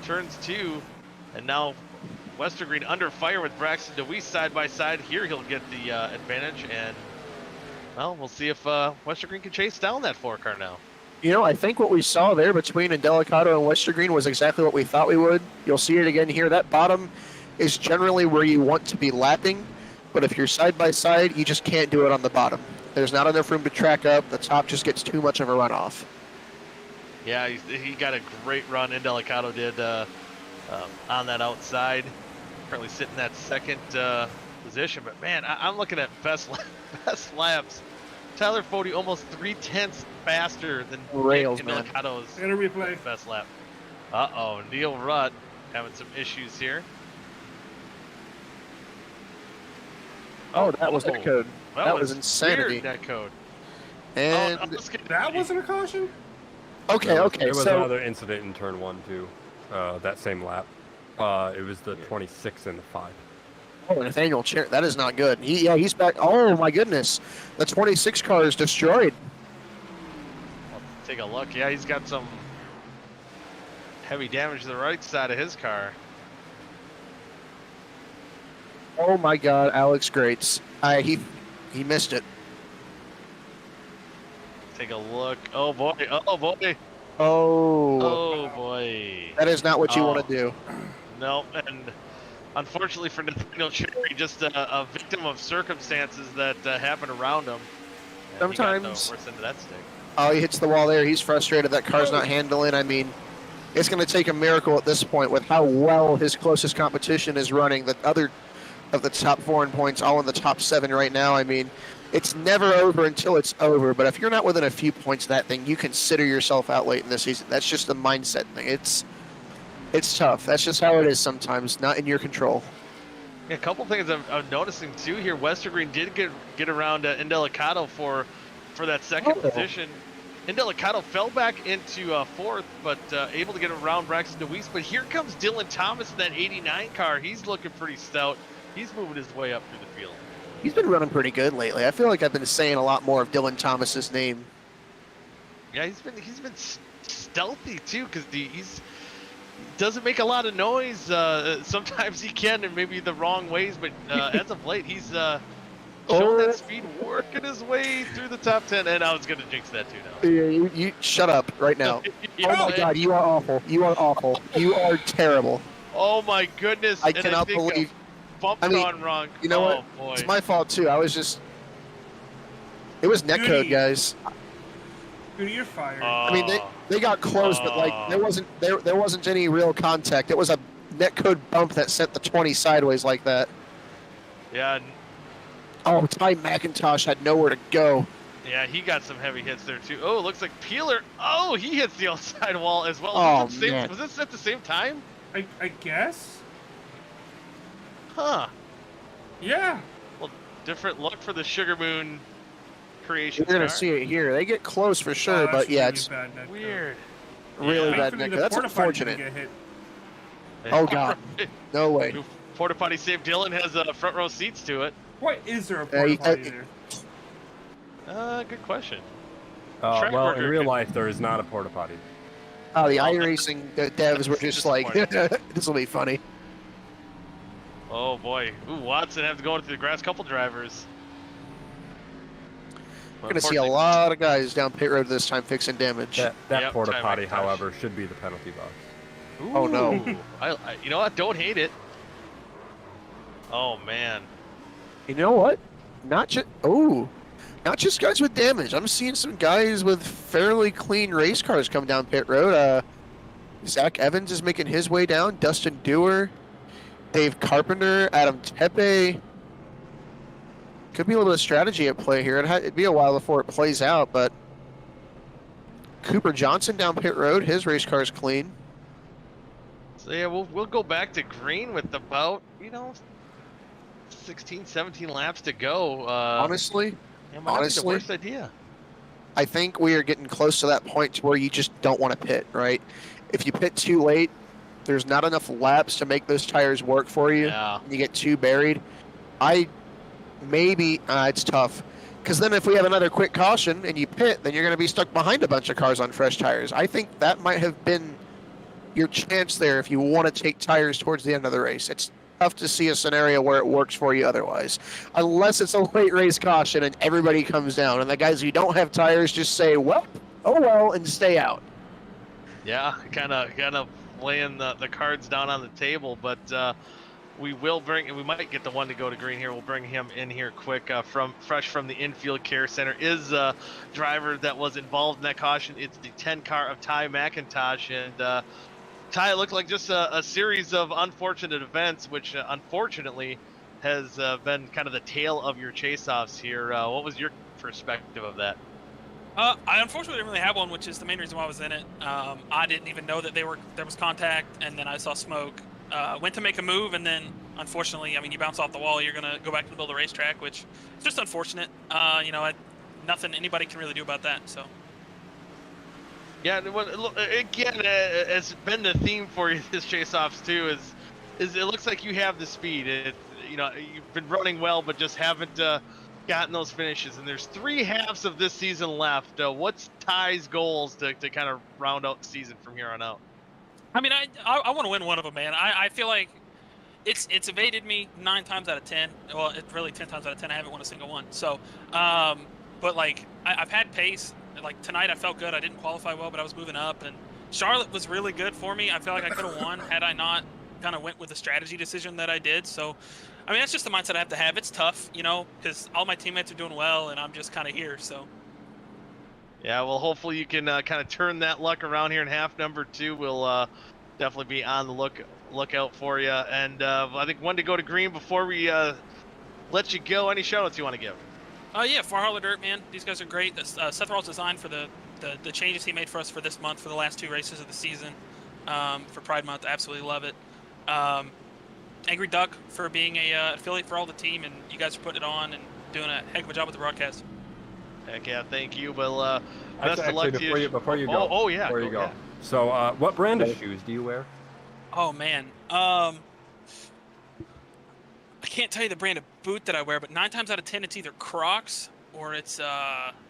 turns 2. And now Westergreen under fire with Braxton DeWeese side by side. Here he'll get the advantage. And, well, we'll see if Westergreen can chase down that 4-car now. You know, I think what we saw there between Indelicato and Westergreen was exactly what we thought we would. You'll see it again here. That bottom is generally where you want to be lapping. But if you're side by side, you just can't do it on the bottom. There's not enough room to track up. The top just gets too much of a runoff. Yeah, he got a great run. Indelicato did on that outside. Currently sitting in that 2nd position. But, man, I'm looking at best laps. Tyler Fode almost 3/10 faster than Indelicato's best lap. Uh-oh, Neil Rutt having some issues here. Oh, that was net code. That was insanity. Net code. And that wasn't a caution? Okay. There was another incident in turn 1 too. That same lap. It was the 26 and the 5. Oh, Nathaniel Chair, that is not good. He's back. Oh my goodness, the 26 car is destroyed. Let's take a look. Yeah, he's got some heavy damage to the right side of his car. Oh my God, Alex Greats. He missed it. take a look. Oh boy. Oh boy. Oh, Oh boy. that is not what you want Oh. to do. No, and unfortunately for Nathaniel Cherry, just a victim of circumstances that happened around him. And he got the Sometimes. worst end of that stick. Oh, he hits the wall there. He's frustrated. That car's not handling. I mean, it's going to take a miracle at this point with how well his closest competition is running. The other of the top 4 in points, all in the top 7 right now. I mean, it's never over until it's over. But if you're not within a few points of that thing, you consider yourself out late in the season. That's just a mindset thing. It's tough. That's just how it is sometimes. Not in your control. Yeah, a couple things I'm noticing too here. Westergreen did get around Indelicato for that second position. Indelicato fell back into 4th, but able to get around Braxton DeWeese. But here comes Dylan Thomas in that 89 car. He's looking pretty stout. He's moving his way up through the field. He's been running pretty good lately. I feel like I've been saying a lot more of Dylan Thomas's name. Yeah, he's been stealthy too, because he's doesn't make a lot of noise. Sometimes he can, and maybe the wrong ways. But as of late, he's showing that speed, working his way through the top 10. And I was gonna jinx that too now. You shut up right now. Yeah, oh my God, you are awful. You are awful. You are terrible. Oh my goodness! I cannot believe. Bumped on wrong. You know what? Boy. It's my fault too. I was just. It was netcode, guys. Dude, you're fired. I mean, they got close, but like there wasn't any real contact. It was a netcode bump that sent the 20 sideways like that. Yeah. Oh, Ty McIntosh had nowhere to go. Yeah, he got some heavy hits there too. Oh, it looks like Peeler. Oh, he hits the outside wall as well. Oh, man. Was this at the same time? I guess. Huh. Yeah. Well, different luck for the Sugar Moon creation. You're gonna see it here. They get close for sure, but really yeah, it's weird. really bad Thankfully, netcode. the That's porta potty didn't unfortunate. get hit. Oh God, no way. Porta potty save. Dylan has front row seats to it. Why is there a porta potty there? Good question. Well, in real life, there is not a porta potty. Oh, the iRacing devs were just like, this will be funny. Oh boy. Ooh, Watson have to go into the grass. Couple drivers. We're gonna see a lot of guys down pit road this time fixing damage. That porta potty, however, should be the penalty box. Ooh, oh no! I you know what? Don't hate it. Oh man. You know what? Not just guys with damage. I'm seeing some guys with fairly clean race cars come down pit road. Zach Evans is making his way down. Dustin Dewar, Dave Carpenter, Adam Tepe. Could be a little bit of strategy at play here. It'd be a while before it plays out, but Cooper Johnson down pit road. His race car's clean. So yeah, we'll go back to green with about 16, 17 laps to go. Honestly, yeah, might not be the worst idea. I think we are getting close to that point to where you just don't want to pit, right? If you pit too late, there's not enough laps to make those tires work for you. Yeah. You get too buried. It's tough. Because then if we have another quick caution and you pit, then you're going to be stuck behind a bunch of cars on fresh tires. I think that might have been your chance there if you want to take tires towards the end of the race. It's tough to see a scenario where it works for you otherwise. Unless it's a late race caution and everybody comes down. And the guys who don't have tires just say, well, oh well, and stay out. Yeah, kind of laying the cards down on the table, but we might get the one to go to green here. We'll bring him in here quick fresh from the infield care center. Is a driver that was involved in that caution. It's the 10 car of Ty McIntosh, and Ty, it looked like just a series of unfortunate events, which unfortunately has been kind of the tale of your chase-offs here. What was your perspective of that? I unfortunately didn't really have one, which is the main reason why I was in it. I didn't even know that there was contact, and then I saw smoke. Went to make a move, and then unfortunately, I mean, you bounce off the wall, you're gonna go back to build a racetrack, which is just unfortunate. Nothing anybody can really do about that. So. Yeah, again, it's been the theme for this chase-offs too. Is it looks like you have the speed. You've been running well, but just haven't gotten those finishes. And there's 3 halves of this season left. What's Ty's goals to kind of round out the season from here on out? I mean, I want to win one of them, man. I feel like it's evaded me 9 times out of 10. Well, it's really 10 times out of 10. I haven't won a single one. So, but like I've had pace. like tonight I felt good. I didn't qualify well, but I was moving up, and Charlotte was really good for me. I feel like I could have won had I not kind of went with the strategy decision that I did. So, I mean, that's just the mindset I have to have. It's tough, you know, because all my teammates are doing well, and I'm just kind of here. So. Yeah, well, hopefully you can kind of turn that luck around here in half number 2. We'll definitely be on the lookout for you. And I think one to go to green before we let you go. Any shout outs you want to give? Yeah, Far Hauler Dirt, man. These guys are great. Seth Rawls designed for the changes he made for us for this month, for the last 2 races of the season, for Pride Month. Absolutely love it. Angry Duck for being a affiliate for all the team, and you guys are putting it on and doing a heck of a job with the broadcast. Heck yeah, thank you. Well, best of luck to you. Before you go. Yeah. Before you go. Yeah. So, what brand of shoes do you wear? Oh man, I can't tell you the brand of boot that I wear, but 9 times out of 10, it's either Crocs or it's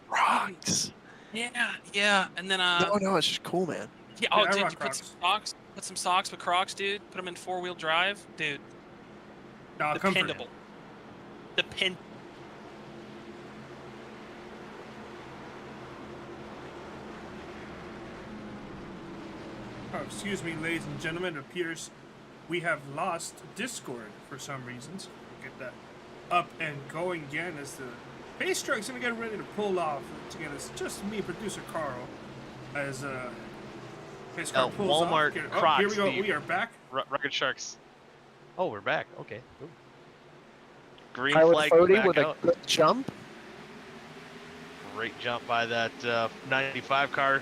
Crocs. Yeah, and then No, it's just cool, man. Yeah, I dude, rock you Crocs. put some socks with Crocs, dude. Put them in 4-wheel drive, dude. No, Dependable. Oh, excuse me, ladies and gentlemen. It appears we have lost Discord for some reasons. Get that up and going again as the pace truck's gonna get ready to pull off. Once again, it's just me, producer Carl, as pace car pulls Walmart off. Here Crocs, we go. We are back. Record Sharks. Oh, we're back. Okay. Ooh. Green Tyler flag Fody back with out. a good jump. Great jump by that 95 car.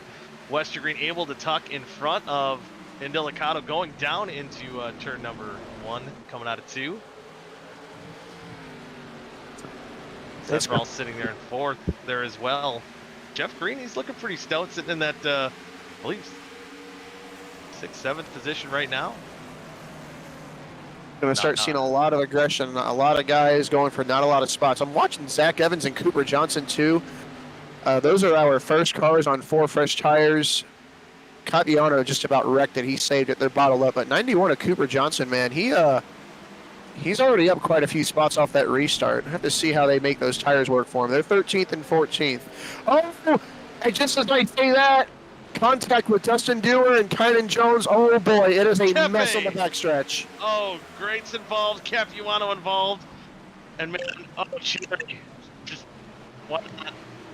Wester Green able to tuck in front of Indelicato, going down into turn number 1, coming out of 2. Seth Rawls sitting there in 4th there as well. Jeff Green, he's looking pretty stout, sitting in that, I believe, 6th, 7th position right now. Going to start seeing a lot of aggression, a lot of guys going for not a lot of spots. I'm watching Zach Evans and Cooper Johnson too. Those are our first cars on 4 fresh tires. Catiano just about wrecked it. He saved it. They're bottled up. But 91 of Cooper Johnson, man, he's already up quite a few spots off that restart. I have to see how they make those tires work for him. They're 13th and 14th. Oh, and just as I say that, contact with Dustin Dewar and Kynan Jones. Oh boy, it is a mess on the backstretch. Oh, Great's involved, Capuano involved, and man, oh, Cherry, just what?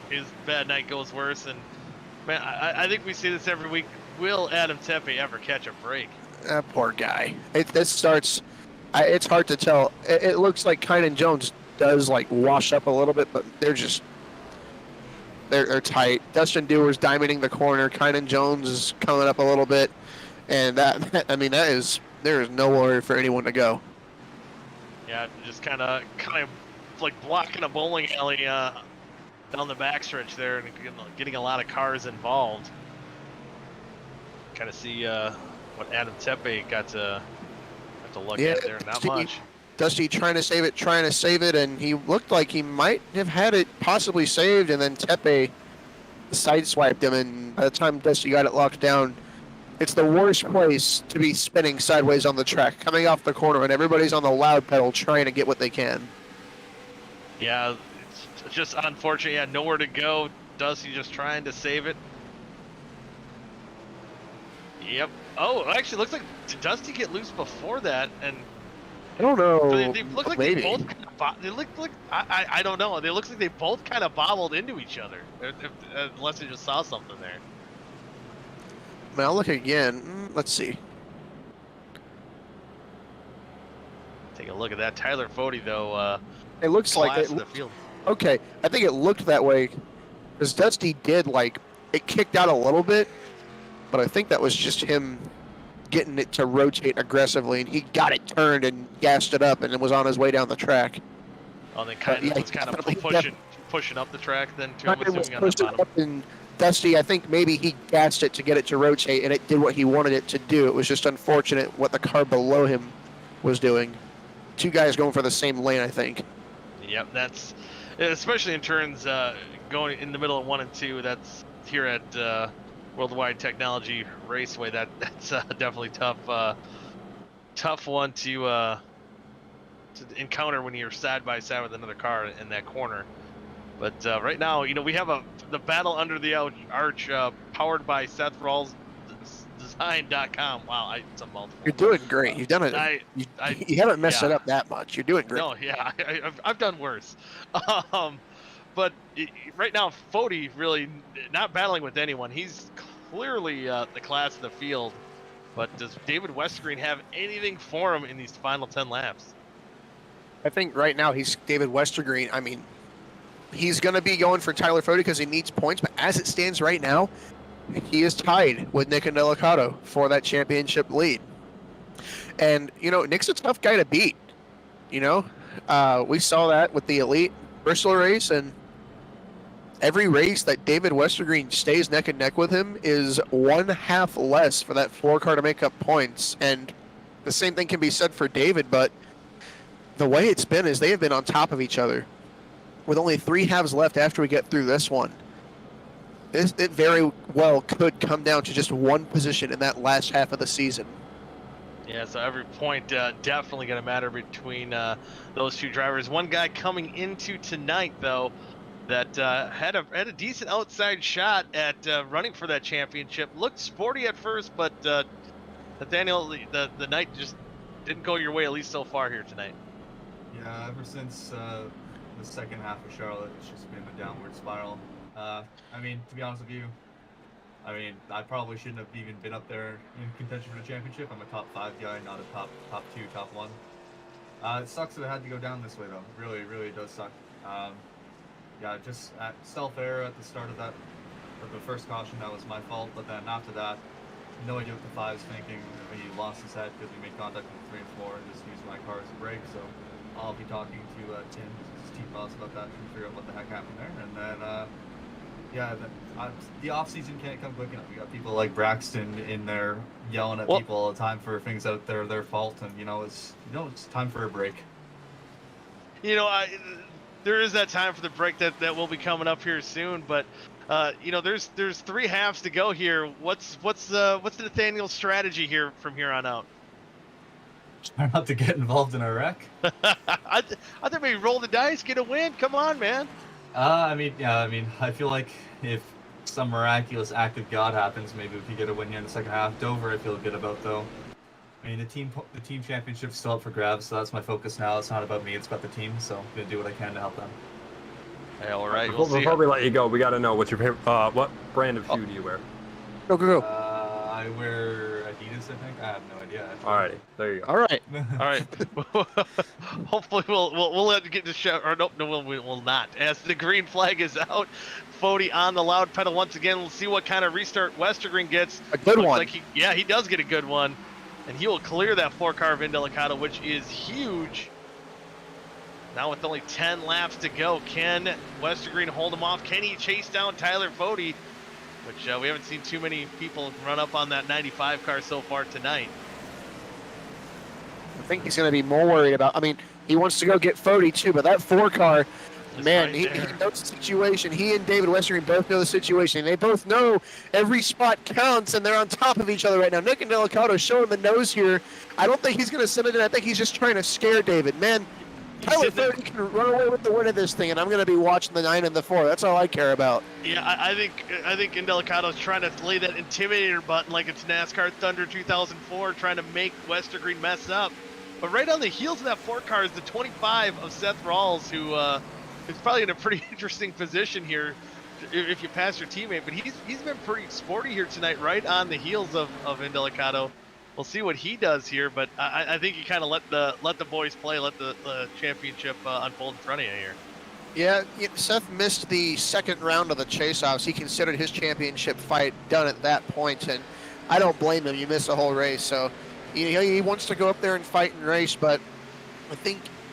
His bad night goes worse, and man, I think we see this every week. Will Adam Tepe ever catch a break? That poor guy. This starts. It's hard to tell. It looks like Kynan Jones does like wash up a little bit, but they're tight. Dustin Dewar's diamonding the corner. Kynan Jones is coming up a little bit, and there is nowhere for anyone to go. Yeah, just kind of like blocking a bowling alley down the backstretch there, and getting a lot of cars involved. Kind of see what Adam Tepe got to look at there. Not much. Dusty trying to save it, and he looked like he might have had it possibly saved, and then Tepe sideswiped him, and by the time Dusty got it locked down, it's the worst place to be spinning sideways on the track, coming off the corner, and everybody's on the loud pedal trying to get what they can. Yeah, it's just unfortunate. Yeah, nowhere to go. Dusty just trying to save it. Yep. Oh, actually, looks like did Dusty get loose before that? And I don't know. They look like maybe. they both. They look like I don't know. They looks like they both kind of bobbled into each other, unless they just saw something there. I mean, I'll look again. Let's see. Take a look at that. Tyler Fody, though. It looks like it. The field. Okay, I think it looked that way because Dusty did it kicked out a little bit, but I think that was just him getting it to rotate aggressively, and he got it turned and gassed it up, and it was on his way down the track. Oh, then was kind of pushing up the track then too. Was pushing up, and Dusty, I think maybe he gassed it to get it to rotate, and it did what he wanted it to do. It was just unfortunate what the car below him was doing. 2 guys going for the same lane, I think. Yep, that's especially in turns going in the middle of 1 and 2. That's here at Worldwide Technology Raceway. That's definitely tough one to encounter when you're side by side with another car in that corner. But right now, we have a the battle under the arch, powered by Seth Rawls Design.com. Wow, it's a mouthful. You're doing great. You've done it. You haven't messed it up that much. You're doing great. No, yeah, I've done worse. But right now, Fody really not battling with anyone. He's clearly the class of the field. But does David Westergreen have anything for him in these final 10 laps? I think right now he's David Westergreen. I mean, he's going to be going for Tyler Fody because he needs points. But as it stands right now, he is tied with Nick Indelicato for that championship lead. And, you know, Nick's a tough guy to beat. You know, we saw that with the Elite Bristol race, and every race that David Westergreen stays neck and neck with him is 1/2 less for that 4-car to make up points. And the same thing can be said for David, but the way it's been is they have been on top of each other with only 3 halves left after we get through this one. It very well could come down to just one position in that last half of the season. Yeah, so every point definitely going to matter between those two drivers. One guy coming into tonight, though, that had a decent outside shot at running for that championship. Looked sporty at first, but Nathaniel, the night just didn't go your way, at least so far here tonight. Yeah, ever since the second half of Charlotte, it's just been a downward spiral. I mean, to be honest with you, I probably shouldn't have even been up there in contention for the championship. I'm a top 5 guy, not a top 2, top 1. It sucks that it had to go down this way, though. Really, really does suck. Yeah, just at self-error at the start of the first caution, that was my fault. But then after that, no idea what the 5's thinking. He lost his head because we made contact with 3 and 4 and just used my car as a brake. So I'll be talking to Tim, his team boss, about that and figure out what the heck happened there. And then, yeah, the off-season can't come quick enough. We got people like Braxton in there yelling at people all the time for things that are their fault, and it's time for a break. There is that time for the break that will be coming up here soon, but there's 3 halves to go here. What's the Nathaniel's strategy here from here on out? Try not to get involved in a wreck. I think maybe roll the dice, get a win. Come on, man. I feel like if some miraculous act of God happens, maybe we could get a win here in the second half. Dover, I feel good about, though. I mean, the team championship's still up for grabs, so that's my focus now. It's not about me; it's about the team. So I'm gonna do what I can to help them. Hey, all right. Before we let you go, we gotta know what's your favorite. What brand of shoe do you wear? Go. I wear Adidas, I think. I have no idea. Actually. All right, there you go. All right. Hopefully we'll let you get the show. Or no, we'll not. As the green flag is out, Fody on the loud pedal once again. We'll see what kind of restart Westergreen gets. A good one. Like he does get a good one, and he will clear that 4-car of Indelicato, which is huge. Now with only 10 laps to go, can Westergreen hold him off? Can he chase down Tyler Fody? Which we haven't seen too many people run up on that 95 car so far tonight. I think he's going to be more worried about. I mean, he wants to go get Fody too, but that 4-car, man, he knows the situation. He and David Westergreen both know the situation. They both know every spot counts, and they're on top of each other right now. Nick Indelicato showing the nose here. I don't think he's going to send it in. I think he's just trying to scare David. Man, Tyler Fody can run away with the win of this thing, and I'm going to be watching the 9 and the 4. That's all I care about. Yeah, I think Indelicato's trying to play that intimidator button like it's NASCAR Thunder 2004, trying to make Westergreen mess up. But right on the heels of that 4-car is the 25 of Seth Rawls, who is probably in a pretty interesting position here if you pass your teammate. But he's been pretty sporty here tonight, right on the heels of Indelicato. We'll see what he does here, but I think you kind of let the boys play, let the championship unfold in front of you here. Yeah, Seth missed the second round of the chase-offs. He considered his championship fight done at that point, and I don't blame him. You missed the whole race, so he wants to go up there and fight and race, but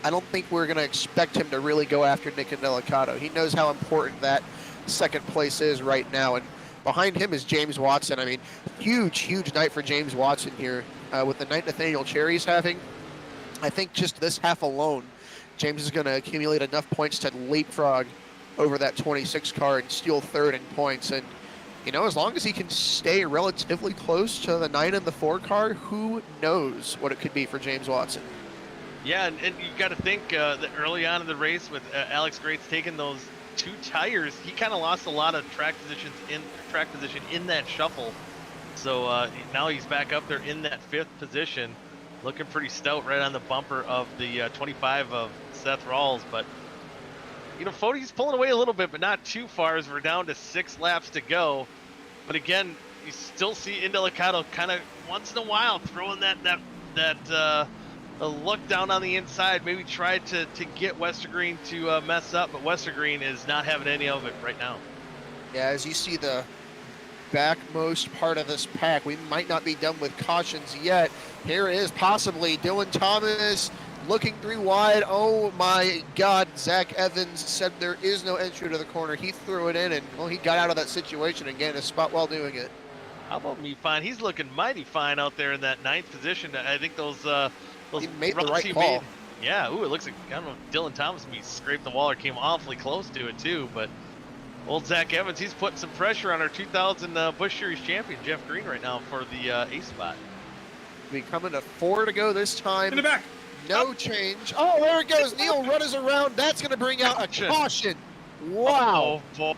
I don't think we're going to expect him to really go after Nick Indelicato. He knows how important that second place is right now, and behind him is James Watson. I mean, huge night for James Watson here. With the night Nathaniel Cherry's having, I think just this half alone, James is going to accumulate enough points to leapfrog over that 26 car and steal third in points. And, as long as he can stay relatively close to the 9 and the 4 car, who knows what it could be for James Watson. Yeah, and you got to think that early on in the race with Alex Grates taking those 2 tires. He kind of lost a lot of track position in that shuffle. So now he's back up there in that 5th position, looking pretty stout right on the bumper of the 25 of Seth Rawls. But Fode's pulling away a little bit, but not too far as we're down to 6 laps to go. But again, you still see Indelicato kind of once in a while throwing that look down on the inside, maybe tried to get Westergreen to mess up, but Westergreen is not having any of it right now. Yeah, as you see the backmost part of this pack, we might not be done with cautions yet. Here is possibly Dylan Thomas looking 3 wide. Oh my God, Zach Evans said there is no entry to the corner. He threw it in, and well, he got out of that situation and gained a spot while doing it. How about me fine? He's looking mighty fine out there in that 9th position. I think those he made the right he call. Made, yeah, ooh, it looks like, I don't know if Dylan Thomas maybe scraped the wall or came awfully close to it too, but old Zach Evans, he's putting some pressure on our 2000 Busch Series champion, Jeff Green, right now for the ace spot. We coming to 4 to go this time. In the back. No change. Oh, there it goes. Neil runs around. That's going to bring out a caution. Wow. Oh, boy.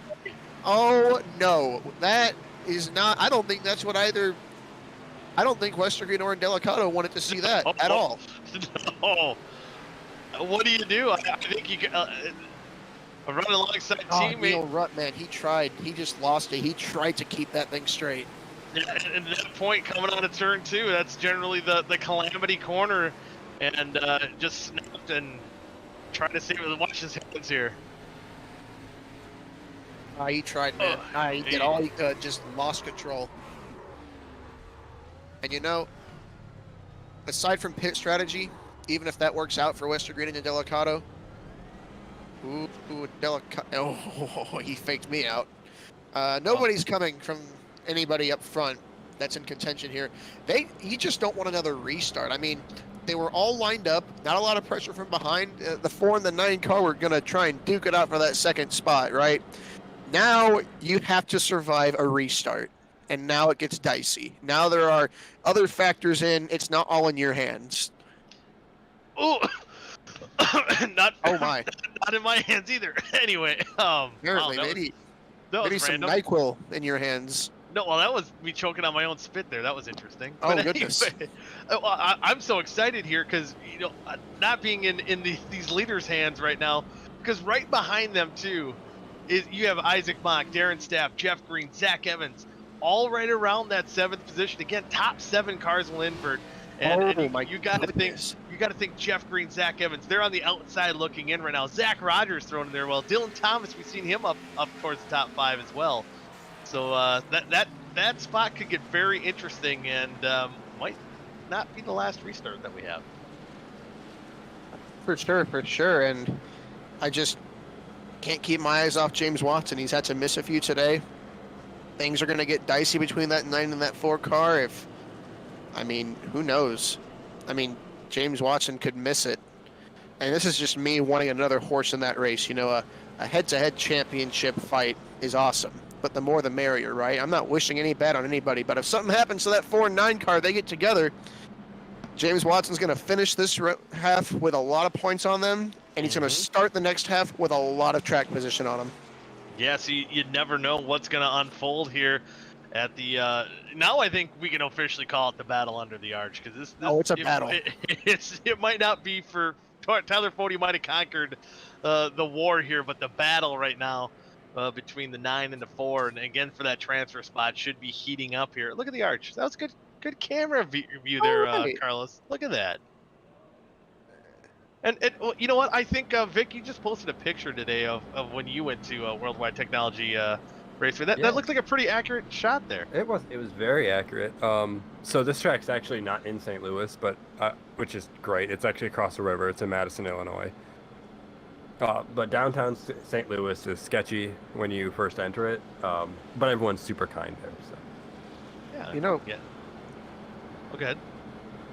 Oh, no. That is not, I don't think that's what either, I don't think Westergreen or Indelicato wanted to see that at all. No. What do you do? I think you can, run alongside teammate. Neil Rutt, man, he tried. He just lost it. He tried to keep that thing straight. Yeah, and that point coming out of turn 2, that's generally the calamity corner, and just snapped and trying to save it. Watch his hands here. He tried, man. He did all he could, just lost control. And aside from pit strategy, even if that works out for Westergreen and Indelicato, oh, he faked me out. Nobody's coming from anybody up front that's in contention here. You just don't want another restart. I mean, they were all lined up, not a lot of pressure from behind. The 4 and the 9 car were going to try and duke it out for that 2nd spot, right? Now you have to survive a restart, and now it gets dicey. Now there are other factors in. It's not all in your hands. Oh, not oh my, not in my hands either. Anyway, apparently maybe some NyQuil in your hands. No, well, that was me choking on my own spit there. That was interesting. Oh, but goodness. Anyway, I'm so excited here because, not being in these leaders' hands right now, because right behind them, too, you have Isaac Mock, Darren Staff, Jeff Green, Zach Evans, all right around that 7th position. Again, top 7 cars will invert. And you got to think Jeff Green, Zach Evans. They're on the outside looking in right now. Zach Rogers thrown in there well. Dylan Thomas, we've seen him up towards the top 5 as well. So that spot could get very interesting and might not be the last restart that we have. For sure. And I just can't keep my eyes off James Watson. He's had to miss a few today. Things are going to get dicey between that 9 and that 4 car. Who knows? James Watson could miss it. And this is just me wanting another horse in that race. A head-to-head championship fight is awesome. But the more the merrier, right? I'm not wishing any bad on anybody, but if something happens to that 4 and 9 car, they get together, James Watson's going to finish this half with a lot of points on them, and he's going to start the next half with a lot of track position on him. Yeah, so you never know what's going to unfold here at the now I think we can officially call it the battle under the arch, because this it's a battle. It might not be for Tyler Fode might have conquered the war here, but the battle right now between the 9 and the 4, and again for that transfer spot, should be heating up here. Look at the arch. That was good camera view there, right. Carlos. Look at that. And well, you know what? I think Vic, you just posted a picture today of when you went to Worldwide Technology race. That looked like a pretty accurate shot there. It was very accurate. So this track's actually not in St. Louis, but which is great. It's actually across the river. It's in Madison, Illinois. But downtown St. Louis is sketchy when you first enter it, but everyone's super kind there. So. Yeah. Yeah. Okay.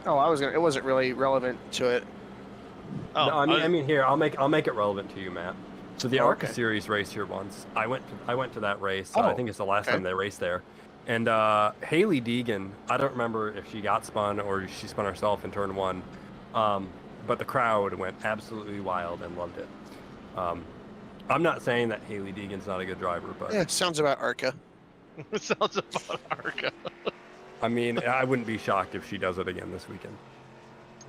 Oh, it wasn't really relevant to it. Oh, no, I mean, here I'll make it relevant to you, Matt. So the ARCA Series raced here once. I went to that race. I think it's the last time they raced there. And Haley Deegan, I don't remember if she got spun or she spun herself in turn 1, but the crowd went absolutely wild and loved it. I'm not saying that Haley Deegan's not a good driver, but Yeah, sounds about Arca. Sounds about Arca. I mean, I wouldn't be shocked if she does it again this weekend.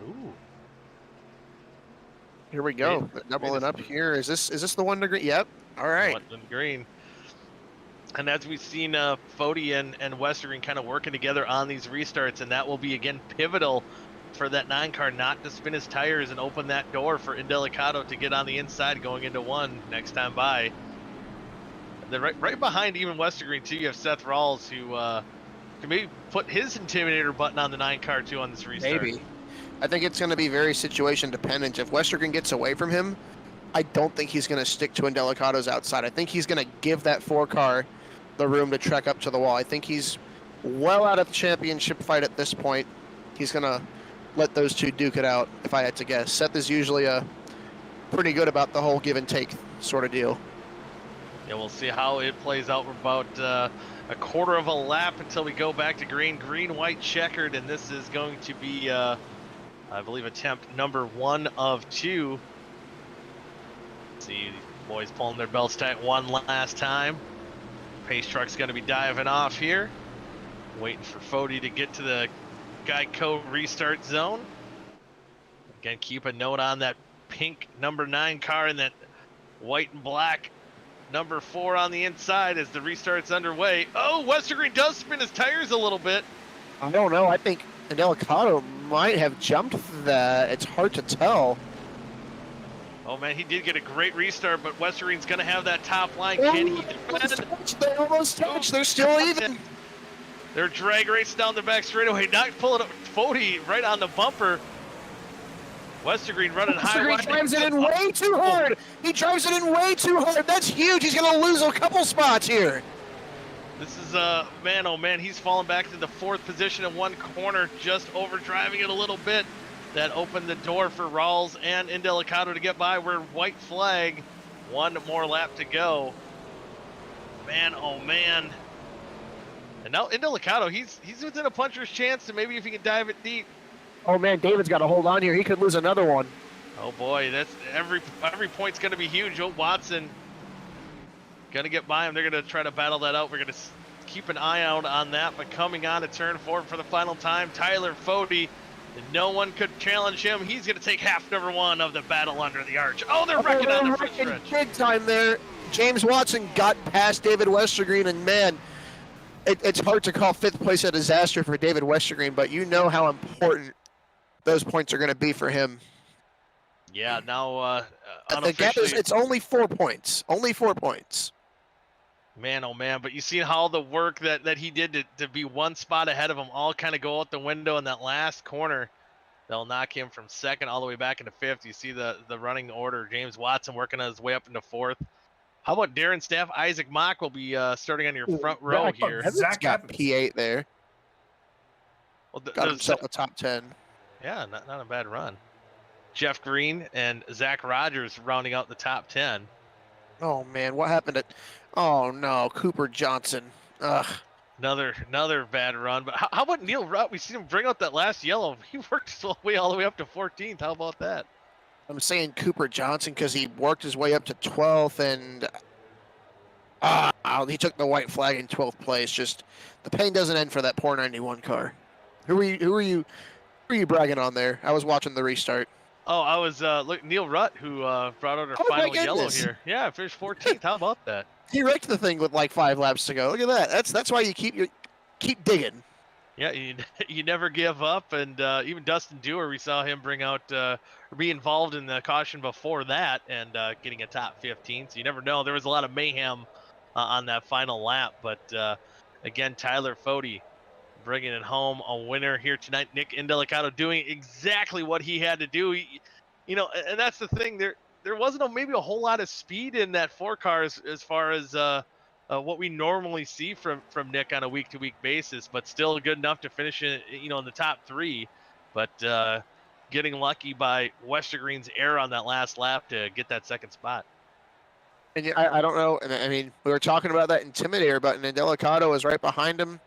Ooh. Here we go. Wait, Doubling wait a up here. Is this the one degree? Yep. All right. London Green. And as we've seen Fody and Westergreen kind of working together on these restarts, and that will be, again, pivotal for that 9 car not to spin his tires and open that door for Indelicato to get on the inside going into 1 next time by. Then right behind even Westergreen, too, you have Seth Rawls, who can maybe put his Intimidator button on the 9 car, too, on this restart. Maybe. I think it's going to be very situation dependent. If Westergreen gets away from him, I don't think he's going to stick to Indelicato's outside. I think he's going to give that 4 car the room to trek up to the wall. I think he's well out of the championship fight at this point. He's going to let those 2 duke it out, if I had to guess. Seth is usually pretty good about the whole give and take sort of deal. Yeah, we'll see how it plays out. We're about a quarter of a lap until we go back to green, white, checkered, and this is going to be, I believe, attempt number 1 of 2. See, boys pulling their belts tight one last time. Pace truck's going to be diving off here. Waiting for Fody to get to the Geico restart zone. Again, keep a note on that pink number 9 car and that white and black number 4 on the inside as the restart's underway. Oh, Westergreen does spin his tires a little bit. I don't know. I think Indelicato might have jumped that. It's hard to tell. Oh man, he did get a great restart, but Westergreen's going to have that top line. Can he defend? They almost touched. They're still even. They're drag race down the back straightaway. Not pulling up Fody right on the bumper. Westergreen running high. Westergreen drives it in way too hard. He drives it in way too hard. That's huge. He's going to lose a couple spots here. This is, man, oh man, he's falling back to the 4th position in 1 corner, just overdriving it a little bit. That opened the door for Rawls and Indelicato to get by. We're white flag. 1 more lap to go. Man, oh man. And now Indelicato, he's within a puncher's chance, and maybe if he can dive it deep. Oh man, David's got to hold on here. He could lose another one. Oh boy, that's every point's going to be huge. Oh, Watson going to get by him. They're going to try to battle that out. We're going to keep an eye out on that. But coming on to turn 4 for the final time, Tyler Fody. No one could challenge him. He's going to take half number 1 of the battle under the arch. Oh, they're wrecking on the front stretch. Big time there. James Watson got past David Westergreen, and man, it's hard to call 5th place a disaster for David Westergreen, but you know how important those points are going to be for him. Yeah, now The gap is, it's only 4 points. Only 4 points. Man, oh man, but you see how the work that he did to be 1 spot ahead of him all kind of go out the window in that last corner. They'll knock him from 2nd all the way back into 5th. You see the running order. James Watson working his way up into 4th. How about Darren Staff? Isaac Mock will be starting on your front row here. Zach got P8 there. Well, got himself a top 10. Yeah, not a bad run. Jeff Green and Zach Rogers rounding out the top 10. Oh man, what happened at? Oh no, Cooper Johnson. Ugh. Another bad run. But how about Neil Rutt? We see him bring out that last yellow. He worked his way all the way up to 14th. How about that? I'm saying Cooper Johnson because he worked his way up to 12th and he took the white flag in 12th place. Just the pain doesn't end for that poor 91 car. Who are you bragging on there? I was watching the restart. Oh, I was look Neil Rutt who brought out our final yellow here. Yeah, finished 14th. How about that? He wrecked the thing with like 5 laps to go. Look at that. That's why you keep digging. Yeah, you never give up, and even Dustin Dewar, we saw him bring out or be involved in the caution before that, and getting a top 15. So you never know. There was a lot of mayhem on that final lap, but again, Tyler Fody bringing it home, a winner here tonight. Nick Indelicato doing exactly what he had to do. And that's the thing. There wasn't maybe a whole lot of speed in that 4 car as far as what we normally see from Nick on a week-to-week basis, but still good enough to finish in the top 3. But getting lucky by Westergreen's error on that last lap to get that 2nd spot. And I don't know. And I mean, we were talking about that Intimidator button, and Indelicato was right behind him.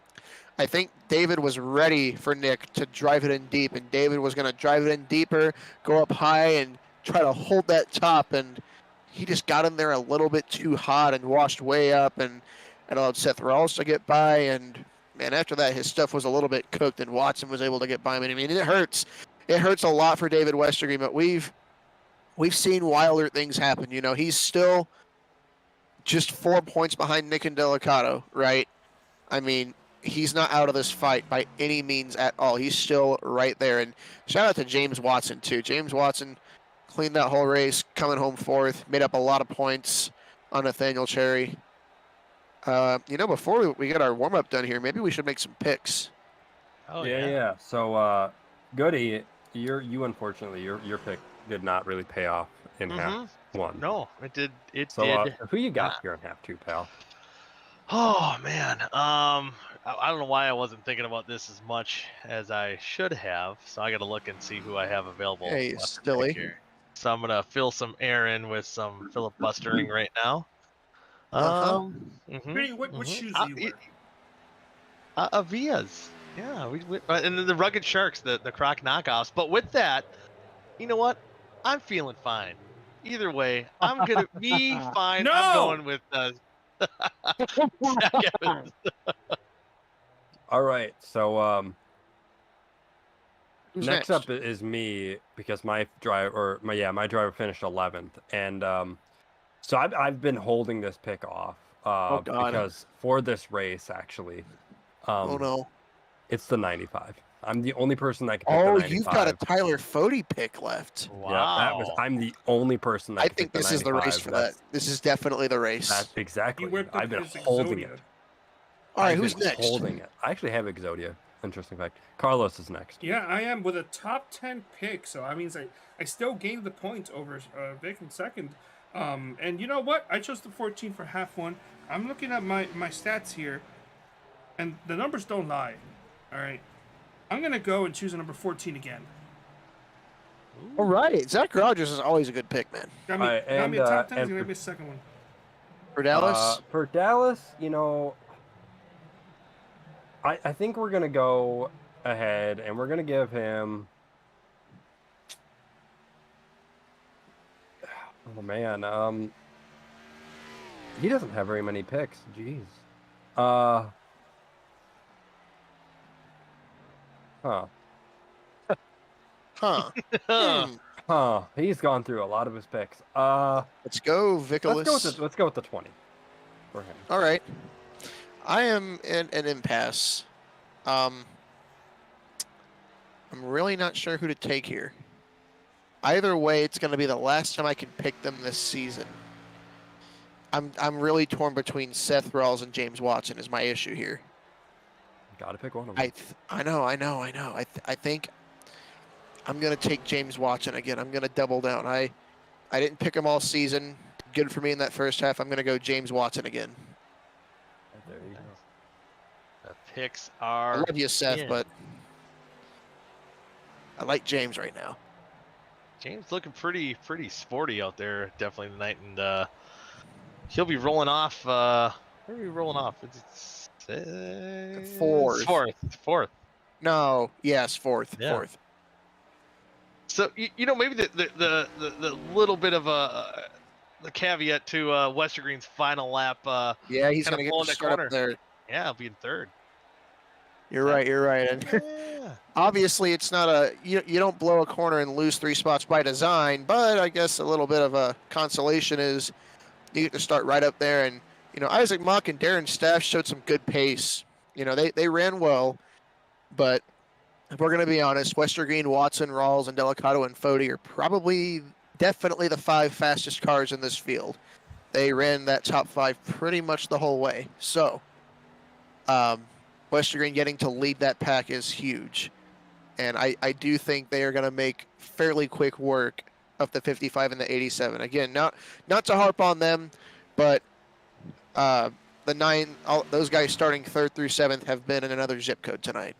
I think David was ready for Nick to drive it in deep, and David was going to drive it in deeper, go up high, and try to hold that top. And he just got in there a little bit too hot and washed way up and allowed Seth Rawls to get by. And man, after that, his stuff was a little bit cooked, and Watson was able to get by him. I mean, it hurts. It hurts a lot for David Westergreen, but we've seen wilder things happen. You know, he's still just 4 points behind Nick and Delicato, right? I mean, he's not out of this fight by any means at all. He's still right there. And shout out to James Watson, too. James Watson cleaned that whole race, coming home fourth, made up a lot of points on Nathaniel Cherry. You know, before we get our warm-up done here, maybe we should make some picks. Oh, yeah. So, Goody, you unfortunately, your pick did not really pay off in half one. No, it did. It So, did. who you got here in half two, pal? Oh man, I don't know why I wasn't thinking about this as much as I should have. So I got to look and see who I have available. Hey, left to pick Stilly. here. So I'm gonna fill some air in with some filibustering right now. Pretty, what shoes do you wear? Avias. Yeah, we and then the Rugged Sharks, the Croc knockoffs. But with that, you know what? I'm feeling fine. Either way, I'm gonna be fine. No! I'm going with Zach Evans. All right. So, Who's next up is me because my driver finished 11th, and so I've been holding this pick off God. because for this race actually, Oh, no. it's the 95. I'm the only person that can pick the Oh, 95. you've got a Tyler Fode pick left. Wow. Yeah, I'm the only person that I can think pick this the is the 95. race for that. This is definitely the race. That's exactly. You whipped I've up been his holding Exodia. it. All right, I've who's been next? Holding it. I actually have Exodia. Interesting fact. Carlos is next. Yeah, I am with a top 10 pick, so that means I still gained the points over Vic in second. And you know what? I chose the 14 for half one. I'm looking at my stats here, and the numbers don't lie. All right. I'm going to go and choose a number 14 again. All right. Zach Rogers is always a good pick, man. Got me, All right, got me a top 10. He's and going to be a second one. For Dallas? For Dallas, you know, I think we're gonna go ahead and we're gonna give him. Oh man, he doesn't have very many picks. Jeez. Huh. Huh. Huh. He's gone through a lot of his picks. Let's go, Vicolas. Let's go with the 20 for him. All right. I am in an impasse. I'm really not sure who to take here. Either way, it's going to be the last time I can pick them this season. I'm really torn between Seth Rawls and James Watson is my issue here. Gotta pick one of them. I know. I think I'm going to take James Watson again. I'm going to double down. I didn't pick him all season. Good for me in that first half. I'm going to go James Watson again. There you go. The picks I are. love you, Seth, in. but I like James right now. James looking pretty sporty out there, definitely tonight, and he'll be rolling off. Where are we rolling off? It's fourth. No, yes, fourth. Yeah. Fourth. So you know, maybe the little bit of the caveat to Westergreen's final lap. Yeah, he's kinda going to get pulling the that start up corner. there. Yeah, I'll be in third. You're right. And Yeah. obviously, it's not a you don't blow a corner and lose 3 spots by design, but I guess a little bit of a consolation is you get to start right up there. And you know, Isaac Mock and Darren Staff showed some good pace. You know, they ran well, but if we're going to be honest, Westergreen, Watson, Rawls, and Delicato and Fode are definitely the 5 fastest cars in this field. They ran that top 5 pretty much the whole way. So, Westergreen getting to lead that pack is huge. And I do think they are going to make fairly quick work of the 55 and the 87. Again, not to harp on them, but the 9, those guys starting 3rd through 7th have been in another zip code tonight.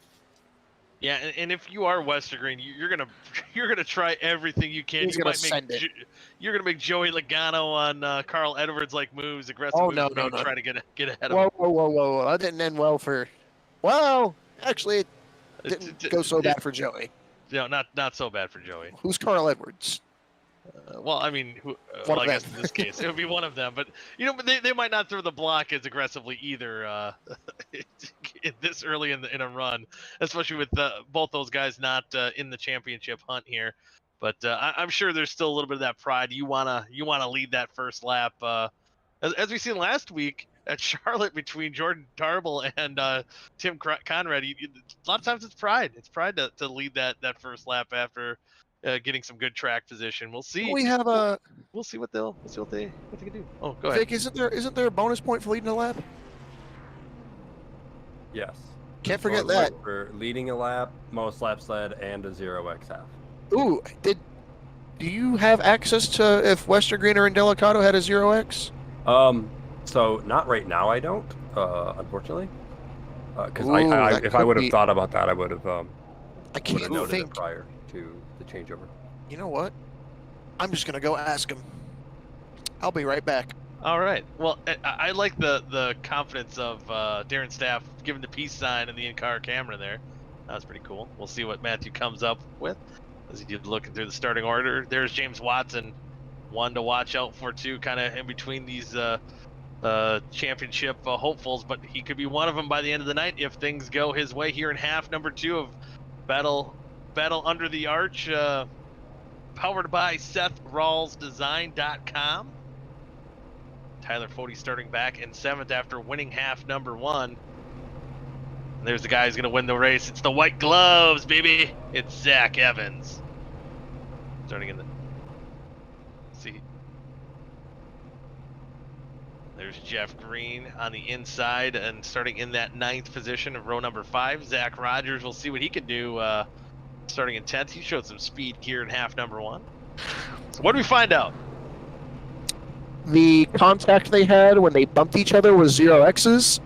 Yeah, and if you are Westergreen, you're gonna try everything you can. He's gonna send it. You're gonna make Joey Logano on Carl Edwards like moves, aggressive Oh, moves, no. try to get ahead of him. Whoa. That didn't end well for... Well, actually, it didn't go so bad for Joey. No, not so bad for Joey. Who's Carl Edwards? Well, I mean, One of I guess them. in this case it would be one of them, but but they might not throw the block as aggressively either this early in a run, especially with both those guys not in the championship hunt here. But I'm sure there's still a little bit of that pride. You wanna lead that first lap, as we seen last week at Charlotte between Jordan Tarble and Tim Conrad. A lot of times it's pride. It's pride to lead that first lap after getting some good track position. We'll see. We have a We'll see what they can do. Oh, go ahead. Vic. Isn't there a bonus point for leading a lap? Yes. Can't forget Bonus that. point for leading a lap, most laps led, and a 0x half. Ooh, do you have access to if Western Green or Indelicato had a 0x? So not right now. I don't, unfortunately. Because Ooh, if I would have thought about that, I would have I would can't have noted think. it prior to the changeover. You know what? I'm just gonna go ask him. I'll be right back. All right. Well, I like the confidence of Darren Staff giving the peace sign and the in-car camera there. That was pretty cool. We'll see what Matthew comes up with as he did looking through the starting order. There's James Watson, one to watch out for too, kind of in between these championship hopefuls, but he could be one of them by the end of the night if things go his way here in half number 2 of Battle Under the Arch, powered by SethRawlsDesign.com. Tyler Fode starting back in 7th after winning half number 1. And there's the guy who's going to win the race. It's the white gloves, baby. It's Zach Evans. Starting in the... Let's see. There's Jeff Green on the inside and starting in that 9th position of row number 5. Zach Rogers, we'll see what he can do starting in 10th. He showed some speed here in half number 1. So what do we find out? The contact they had when they bumped each other was 0x's.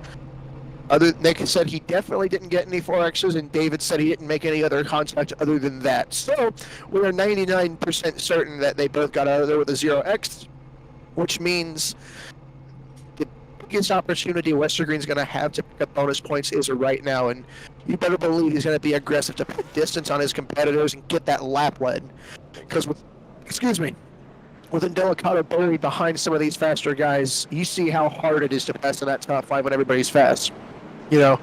Nick said he definitely didn't get any 4x's, and David said he didn't make any other contact other than that. So we are 99% certain that they both got out of there with a 0x, which means the biggest opportunity Western Green's going to have to pick up bonus points is right now, and you better believe he's going to be aggressive to put distance on his competitors and get that lap lead. Because with Indelicato buried behind some of these faster guys, you see how hard it is to pass in that top 5 when everybody's fast. You know,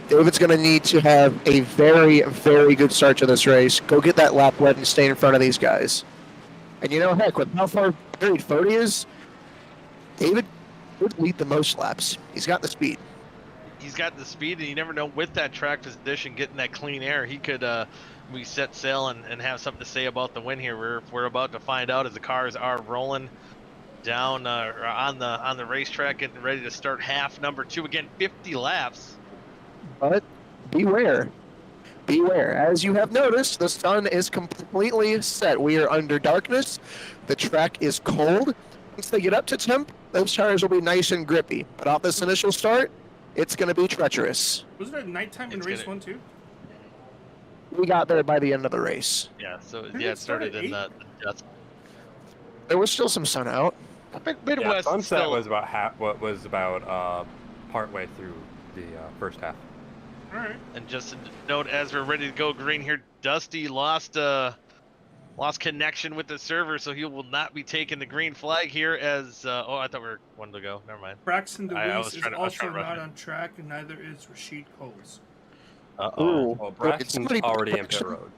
David's going to need to have a very, very good start to this race. Go get that lap lead and stay in front of these guys. And you know, heck, with how far buried Fode is, David would lead the most laps. He's got the speed. He's got the speed, and you never know, with that track position, getting that clean air, he could we set sail and have something to say about the win here. We're about to find out as the cars are rolling down on the racetrack, getting ready to start half number 2. Again, 50 laps. But beware. As you have noticed, the sun is completely set. We are under darkness. The track is cold. Once they get up to temp, those tires will be nice and grippy. But off this initial start, it's going to be treacherous. Wasn't it nighttime in race 1 too? We got there by the end of the race. Yeah, so Didn't yeah, it it start started at in the dusk. There was still some sun out. Midwest Yeah, sunset still, was about partway through the first half. All right. and just a note as we're ready to go green here, Dusty lost connection with the server, so he will not be taking the green flag here as I thought we were one to go. Never mind. Braxton DeWeese is I was also trying to rush not it. on track, and neither is Rashid Coles. Ooh. Well, Braxton's somebody pick already in pit Braxton? road.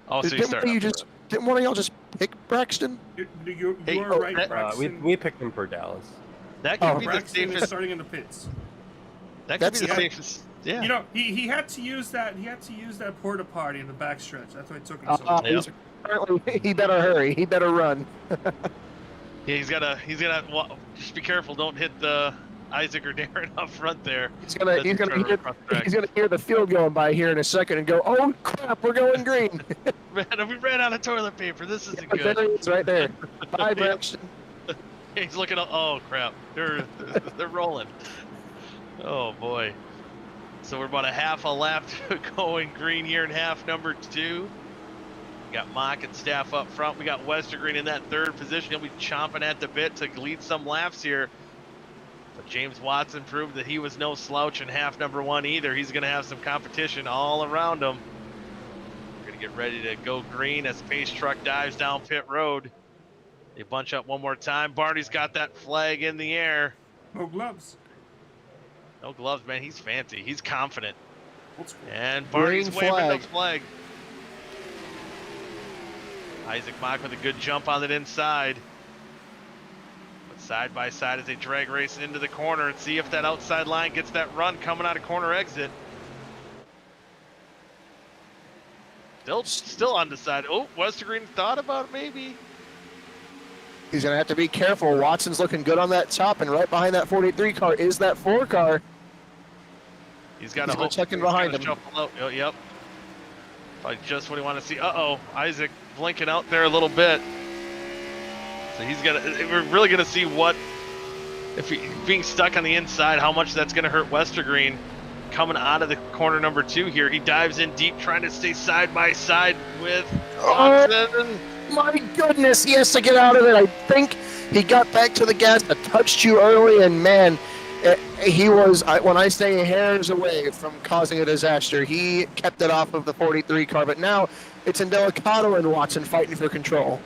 Oh, so you Didn't started. one of y'all just pick Braxton? You Hey, are right, that- Braxton. We picked him for Dallas. That could Oh, be the Braxton is safest. starting in the pits. That could be the That's- safest. Yeah. You know, he had to use that. He had to use that porta potty in the backstretch. That's why it took him so long. Yep. Apparently, he better hurry. He better run. Yeah, he's gotta just be careful. Don't hit the Isaac or Darren up front there. He's gonna That's hear the field going by here in a second and go, "Oh crap, we're going green." Man, we ran out of toilet paper. This isn't But there good. he is, right there. Bye, Braxton. He's looking at. Oh crap! They're rolling. Oh boy. So we're about a half a lap to going green here in half number 2. We got Mock and Staff up front. We got Western Green in that 3rd position. He'll be chomping at the bit to lead some laps here. But James Watson proved that he was no slouch in half number 1 either. He's going to have some competition all around him. We're going to get ready to go green as the pace truck dives down pit road. They bunch up one more time. Barney's got that flag in the air. No gloves. No gloves, man. He's fancy. He's confident. Old school. And Barney's Green waving flag. the flag. Isaac Mock with a good jump on that inside. But side by side as they drag race into the corner and see if that outside line gets that run coming out of corner exit. Still undecided. Oh, Westergreen thought about it maybe. He's going to have to be careful. Watson's looking good on that top, and right behind that 43 car is that 4 car. He's got He's to check in behind him. Shuffle out. Oh, yep. Probably just what he wanted to see. Uh-oh, Isaac blinking out there a little bit. So he's got to, we're really going to see what, if he, being stuck on the inside, how much that's going to hurt Westergreen coming out of the corner number 2 here. He dives in deep, trying to stay side by side with Watson. My goodness, he has to get out of it. I think he got back to the gas, but touched you early, and man, he was, when I say hairs away from causing a disaster, he kept it off of the 43 car, but now it's Indelicato and Watson fighting for control.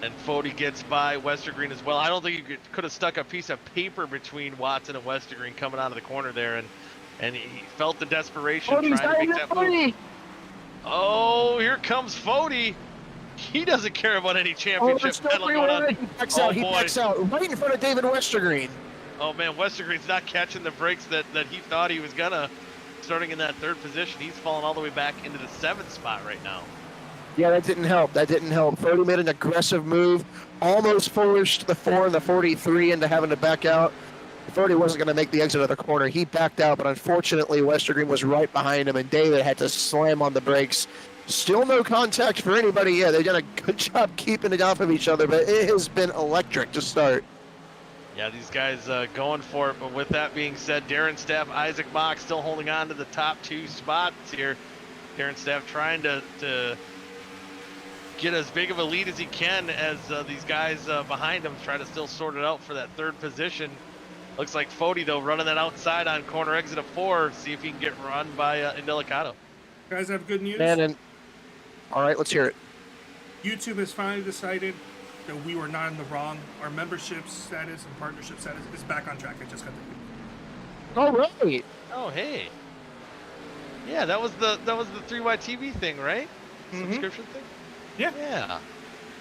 And Fody gets by Westergreen as well. I don't think you could have stuck a piece of paper between Watson and Westergreen coming out of the corner there, and he felt the desperation trying to make that move. Oh, here comes Fody. He doesn't care about any championship medal going on. He backs out right in front of David Westergreen. Oh man, Westergreen's not catching the brakes that he thought he was gonna. Starting in that 3rd position, he's fallen all the way back into the 7th spot right now. Yeah, that didn't help. Fody made an aggressive move, almost forced the 4 and the 43 into having to back out. Fody wasn't going to make the exit of the corner. He backed out, but unfortunately, Westergreen was right behind him, and David had to slam on the brakes. Still no contact for anybody yet. They've done a good job keeping it off of each other, but it has been electric to start. Yeah, these guys going for it, but with that being said, Darren Staff, Isaac Mock still holding on to the top 2 spots here. Darren Staff trying to get as big of a lead as he can as these guys behind him try to still sort it out for that 3rd position. Looks like Fody, though, running that outside on corner exit of 4. See if he can get run by Indelicato. Guys, have good news. All right, let's hear it. YouTube has finally decided that we were not in the wrong. Our membership status and partnership status is back on track. I just got the news. All right. Oh, hey. Yeah, that was the 3YTV thing, right? Subscription thing? Yeah. Yeah.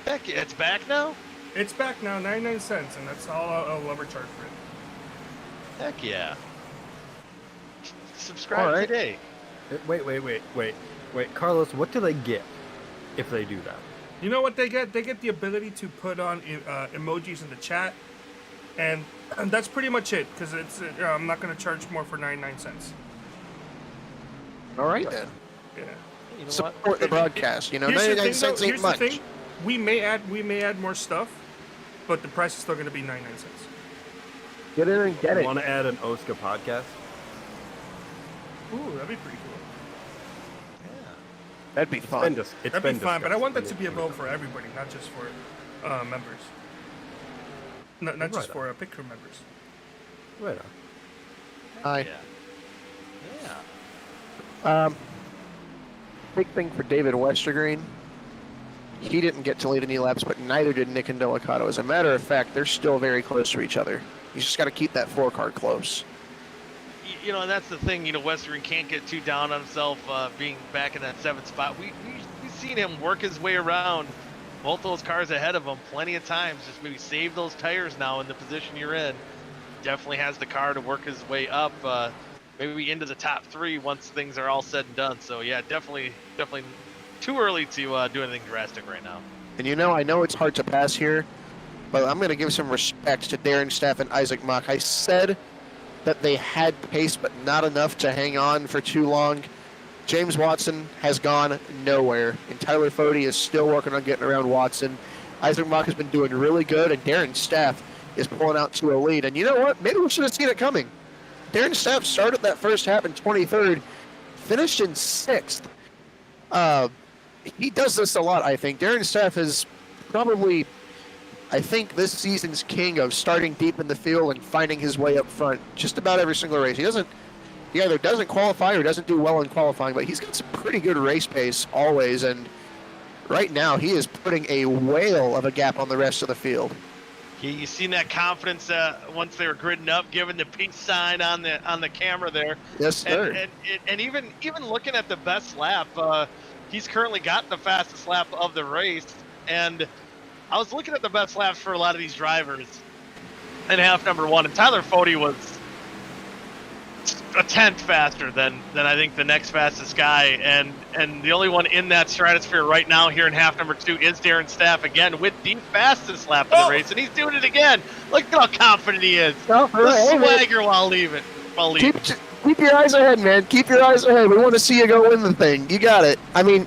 Heck, it's back now? It's back now, 99 cents, and that's all I'll ever charge for it. Heck yeah. Subscribe today. Wait, Carlos, what do they get if they do that? You know what they get? They get the ability to put on emojis in the chat, and that's pretty much it, because it's I'm not going to charge more for 99 cents. All right, then. Yeah. You know Support what? the broadcast. You know, Here's 99 cents ain't here's much. the thing. We may add more stuff, but the price is still going to be 99 cents. Get in and get it. Want to add an OSCA podcast? Ooh, that'd be pretty cool. That'd be fun. That'd be fun, but I want that to be available for everybody, not just for members. Not just for pit crew members. Right on. Hi. Yeah. Big thing for David Westergreen. He didn't get to lead any laps, but neither did Nick Indelicato. As a matter of fact, they're still very close to each other. He's just got to keep that 4 car close. You know, and that's the thing. You know, Westergreen can't get too down on himself being back in that 7th spot. We've seen him work his way around both those cars ahead of him plenty of times. Just maybe save those tires now in the position you're in. Definitely has the car to work his way up, maybe into the top 3 once things are all said and done. So yeah, definitely too early to do anything drastic right now. And you know, I know it's hard to pass here, but I'm going to give some respect to Darren Staff and Isaac Mock. I said that they had pace, but not enough to hang on for too long. James Watson has gone nowhere, and Tyler Fody is still working on getting around Watson. Isaac Mock has been doing really good, and Darren Staff is pulling out to a lead. And you know what? Maybe we should have seen it coming. Darren Staff started that first half in 23rd, finished in 6th. He does this a lot, I think. Darren Staff is probably, I think, this season's king of starting deep in the field and finding his way up front just about every single race. He he either doesn't qualify or doesn't do well in qualifying, but he's got some pretty good race pace always, and right now he is putting a whale of a gap on the rest of the field. Yeah, you seen that confidence once they were gridding up, giving the peace sign on the camera there. Yes, sir. And even looking at the best lap, he's currently got the fastest lap of the race. And I was looking at the best laps for a lot of these drivers in half number one, and Tyler Fode was a tenth faster than I think the next fastest guy, and the only one in that stratosphere right now here in half number two is Darren Staff again with the fastest lap of the race, and he's doing it again. Look at how confident he is. The swagger while leaving. Keep your eyes ahead, man. Keep your eyes ahead. We want to see you go win the thing. You got it. I mean,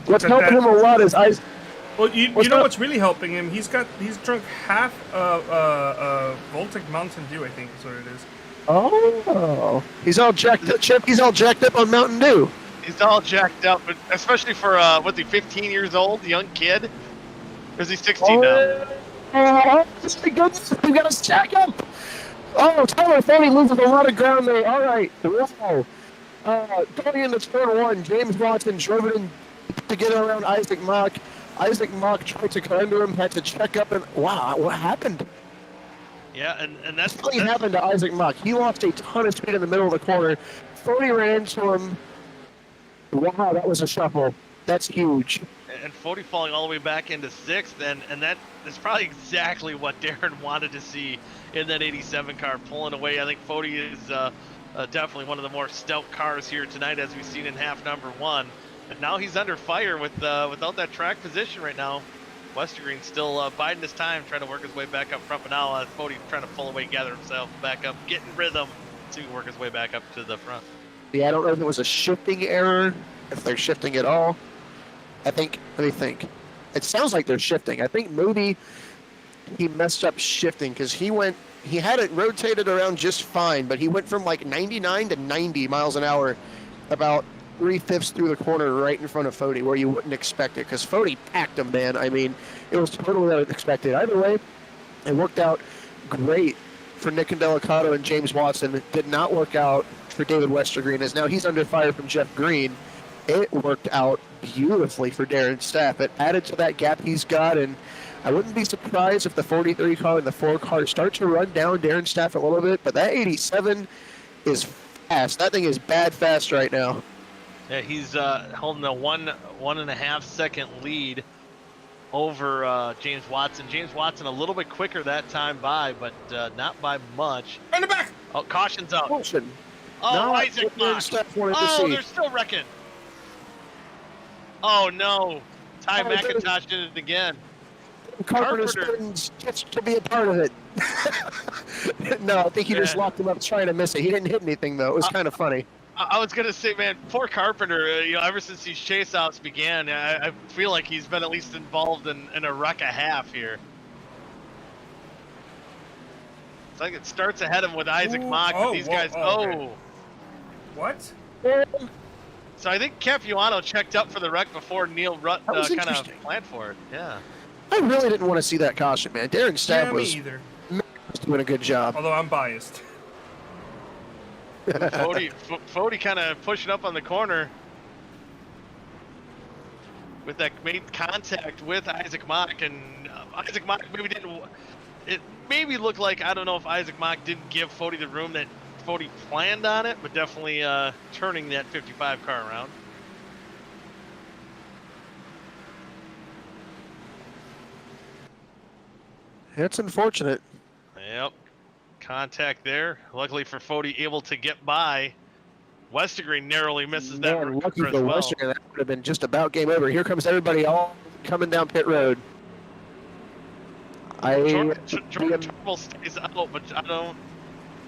what's helping him a lot is eyes. Well, you know what's really helping him? He's drunk half Voltic Mountain Dew, I think is what it is. Oh, he's all jacked up, Chip. He's all jacked up on Mountain Dew. He's all jacked up, but especially for what's he, 15 years old, young kid? Or is he 16 now? Just the goodness, we got to jack up. Oh, Tyler Fode loses a lot of ground there. All right, wow. Going into turn one, James Watson drove it in to get around Isaac Mock. Isaac Mock tried to come under him, had to check up, and wow, what happened? Yeah, and that's what happened to Isaac Mock. He lost a ton of speed in the middle of the corner. Fode ran into him. Wow, that was a shuffle. That's huge. And Fode falling all the way back into sixth, and that is probably exactly what Darren wanted to see in that 87 car, pulling away. I think Fode is definitely one of the more stout cars here tonight, as we've seen in half number one. And now he's under fire with without that track position right now. Westergreen still biding his time, trying to work his way back up front, but now Fode trying to pull away, gather himself back up, get in rhythm, so he can work his way back up to the front. Yeah, I don't know if it was a shifting error, if they're shifting at all. Let me think. It sounds like they're shifting. I think maybe he messed up shifting because he had it rotated around just fine, but he went from like 99 to 90 miles an hour about 3/5 through the corner right in front of Fode, where you wouldn't expect it, because Fode packed him, man. I mean, it was totally unexpected. Either way, it worked out great for Nick Delicato and James Watson. It did not work out for David Westergreen, as now he's under fire from Jeff Green. It worked out beautifully for Darren Staff. It added to that gap he's got, and I wouldn't be surprised if the 43 car and the 4 car start to run down Darren Staff a little bit, but that 87 is fast. That thing is bad fast right now. Yeah, he's holding a 1.5 second lead over James Watson. James Watson a little bit quicker that time by, but not by much. In the back! Oh, caution's out. Caution. Oh, No, Isaac Mock. Oh, they're still wrecking. Oh, no. Ty McIntosh did it again. Carpenter gets to be a part of it. No, I think he just locked him up trying to miss it. He didn't hit anything, though. It was kind of funny. I was going to say, man, poor Carpenter, ever since these chase-outs began, I feel like he's been at least involved in a wreck and a half here. It's like it starts ahead of him with Isaac Mock, but these guys, okay. What? So I think Capuano checked up for the wreck before Neil Rutt kind of planned for it. Yeah. I really didn't want to see that caution, man. Darren Staff was doing a good job. Although I'm biased. Fode kind of pushing up on the corner with that made contact with Isaac Mock, and Isaac Mock maybe didn't. It maybe looked like, I don't know if Isaac Mock didn't give Fode the room that Fode planned on it, but definitely turning that 55 car around. It's unfortunate. Yep. Contact there. Luckily for Fode, able to get by. Westergreen narrowly misses that. Lucky for Westergreen, that would have been just about game over. Here comes everybody all coming down pit road. Jordan Turnbull stays out, but I don't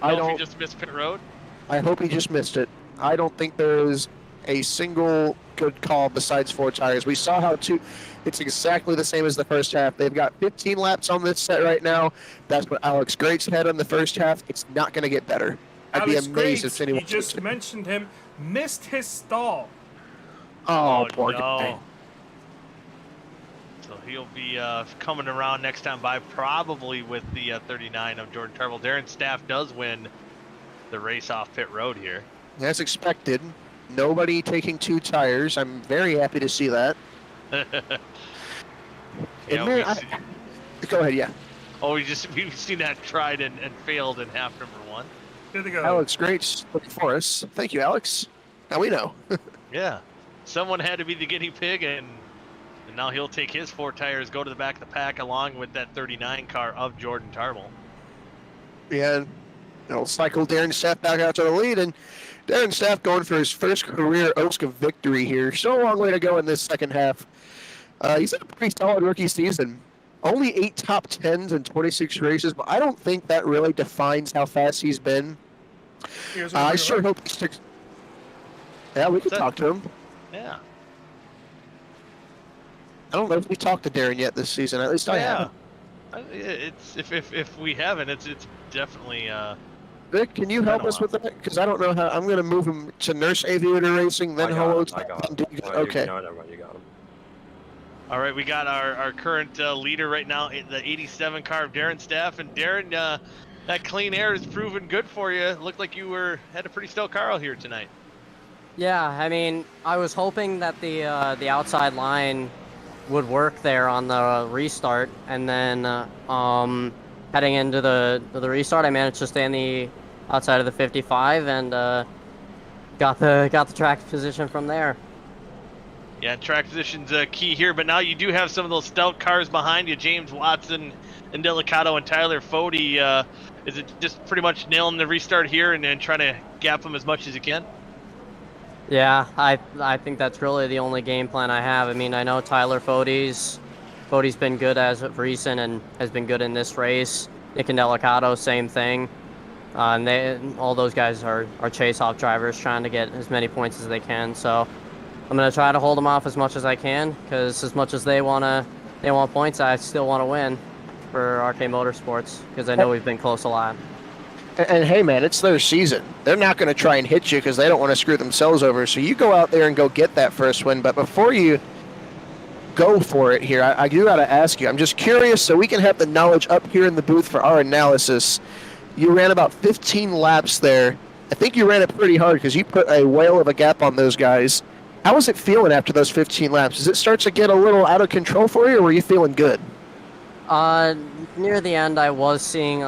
know if he just missed pit road. I hope he just missed it. I don't think there is a single good call besides 4 tires. We saw how it's exactly the same as the first half. They've got 15 laps on this set right now. That's what Alex Grates had on the first half. It's not going to get better. I'd be amazed if anyone. You just mentioned him, missed his stall. Oh, poor guy. So he'll be coming around next time by, probably with the 39 of Jordan Turnbull. Darren Staff does win the race off pit road here. As expected, nobody taking 2 tires. I'm very happy to see that. Yeah, And man, go ahead, yeah. we've seen that tried and failed in half number 1. Good to go. Alex, great looking for us. Thank you, Alex. Now we know. Yeah, someone had to be the guinea pig, and now he'll take his 4 tires, go to the back of the pack along with that 39 car of Jordan Tarbell. Yeah, it'll cycle Darren Staff back out to the lead, and Darren Staff going for his first career OSCA victory here. Still a long way to go in this second half. He's had a pretty solid rookie season. Only 8 top 10s in 26 races, but I don't think that really defines how fast he's been. I sure hope he sticks. Yeah, we can talk to him. Yeah. I don't know if we talked to Darren yet this season. At least I haven't. It's if we haven't, it's definitely. Vic, can you help us with that? Because I don't know how. I'm going to move him to Nurse Aviator Racing, then Hello. Okay. No, never mind, you got him. All right, we got our current leader right now, the 87 car of Darren Staff, and Darren, that clean air has proven good for you. It looked like you had a pretty stout car out here tonight. Yeah, I mean, I was hoping that the outside line would work there on the restart, and then heading into the restart, I managed to stay on the outside of the 55 and got the track position from there. Yeah, track position's key here, but now you do have some of those stout cars behind you, James Watson and Delicato and Tyler Fody. Is it just pretty much nailing the restart here and trying to gap them as much as you can? Yeah, I think that's really the only game plan I have. I mean, I know Tyler Fody's been good as of recent and has been good in this race. Nick and Delicato, same thing. And all those guys are chase-off drivers trying to get as many points as they can. So I'm going to try to hold them off as much as I can, because as much as they want points, I still want to win for RK Motorsports, because I know we've been close a lot. And hey, man, it's their season. They're not going to try and hit you because they don't want to screw themselves over. So you go out there and go get that first win. But before you go for it here, I do got to ask you. I'm just curious, so we can have the knowledge up here in the booth for our analysis. You ran about 15 laps there. I think you ran it pretty hard because you put a whale of a gap on those guys. How was it feeling after those 15 laps? Does it start to get a little out of control for you, or were you feeling good? Near the end, I was seeing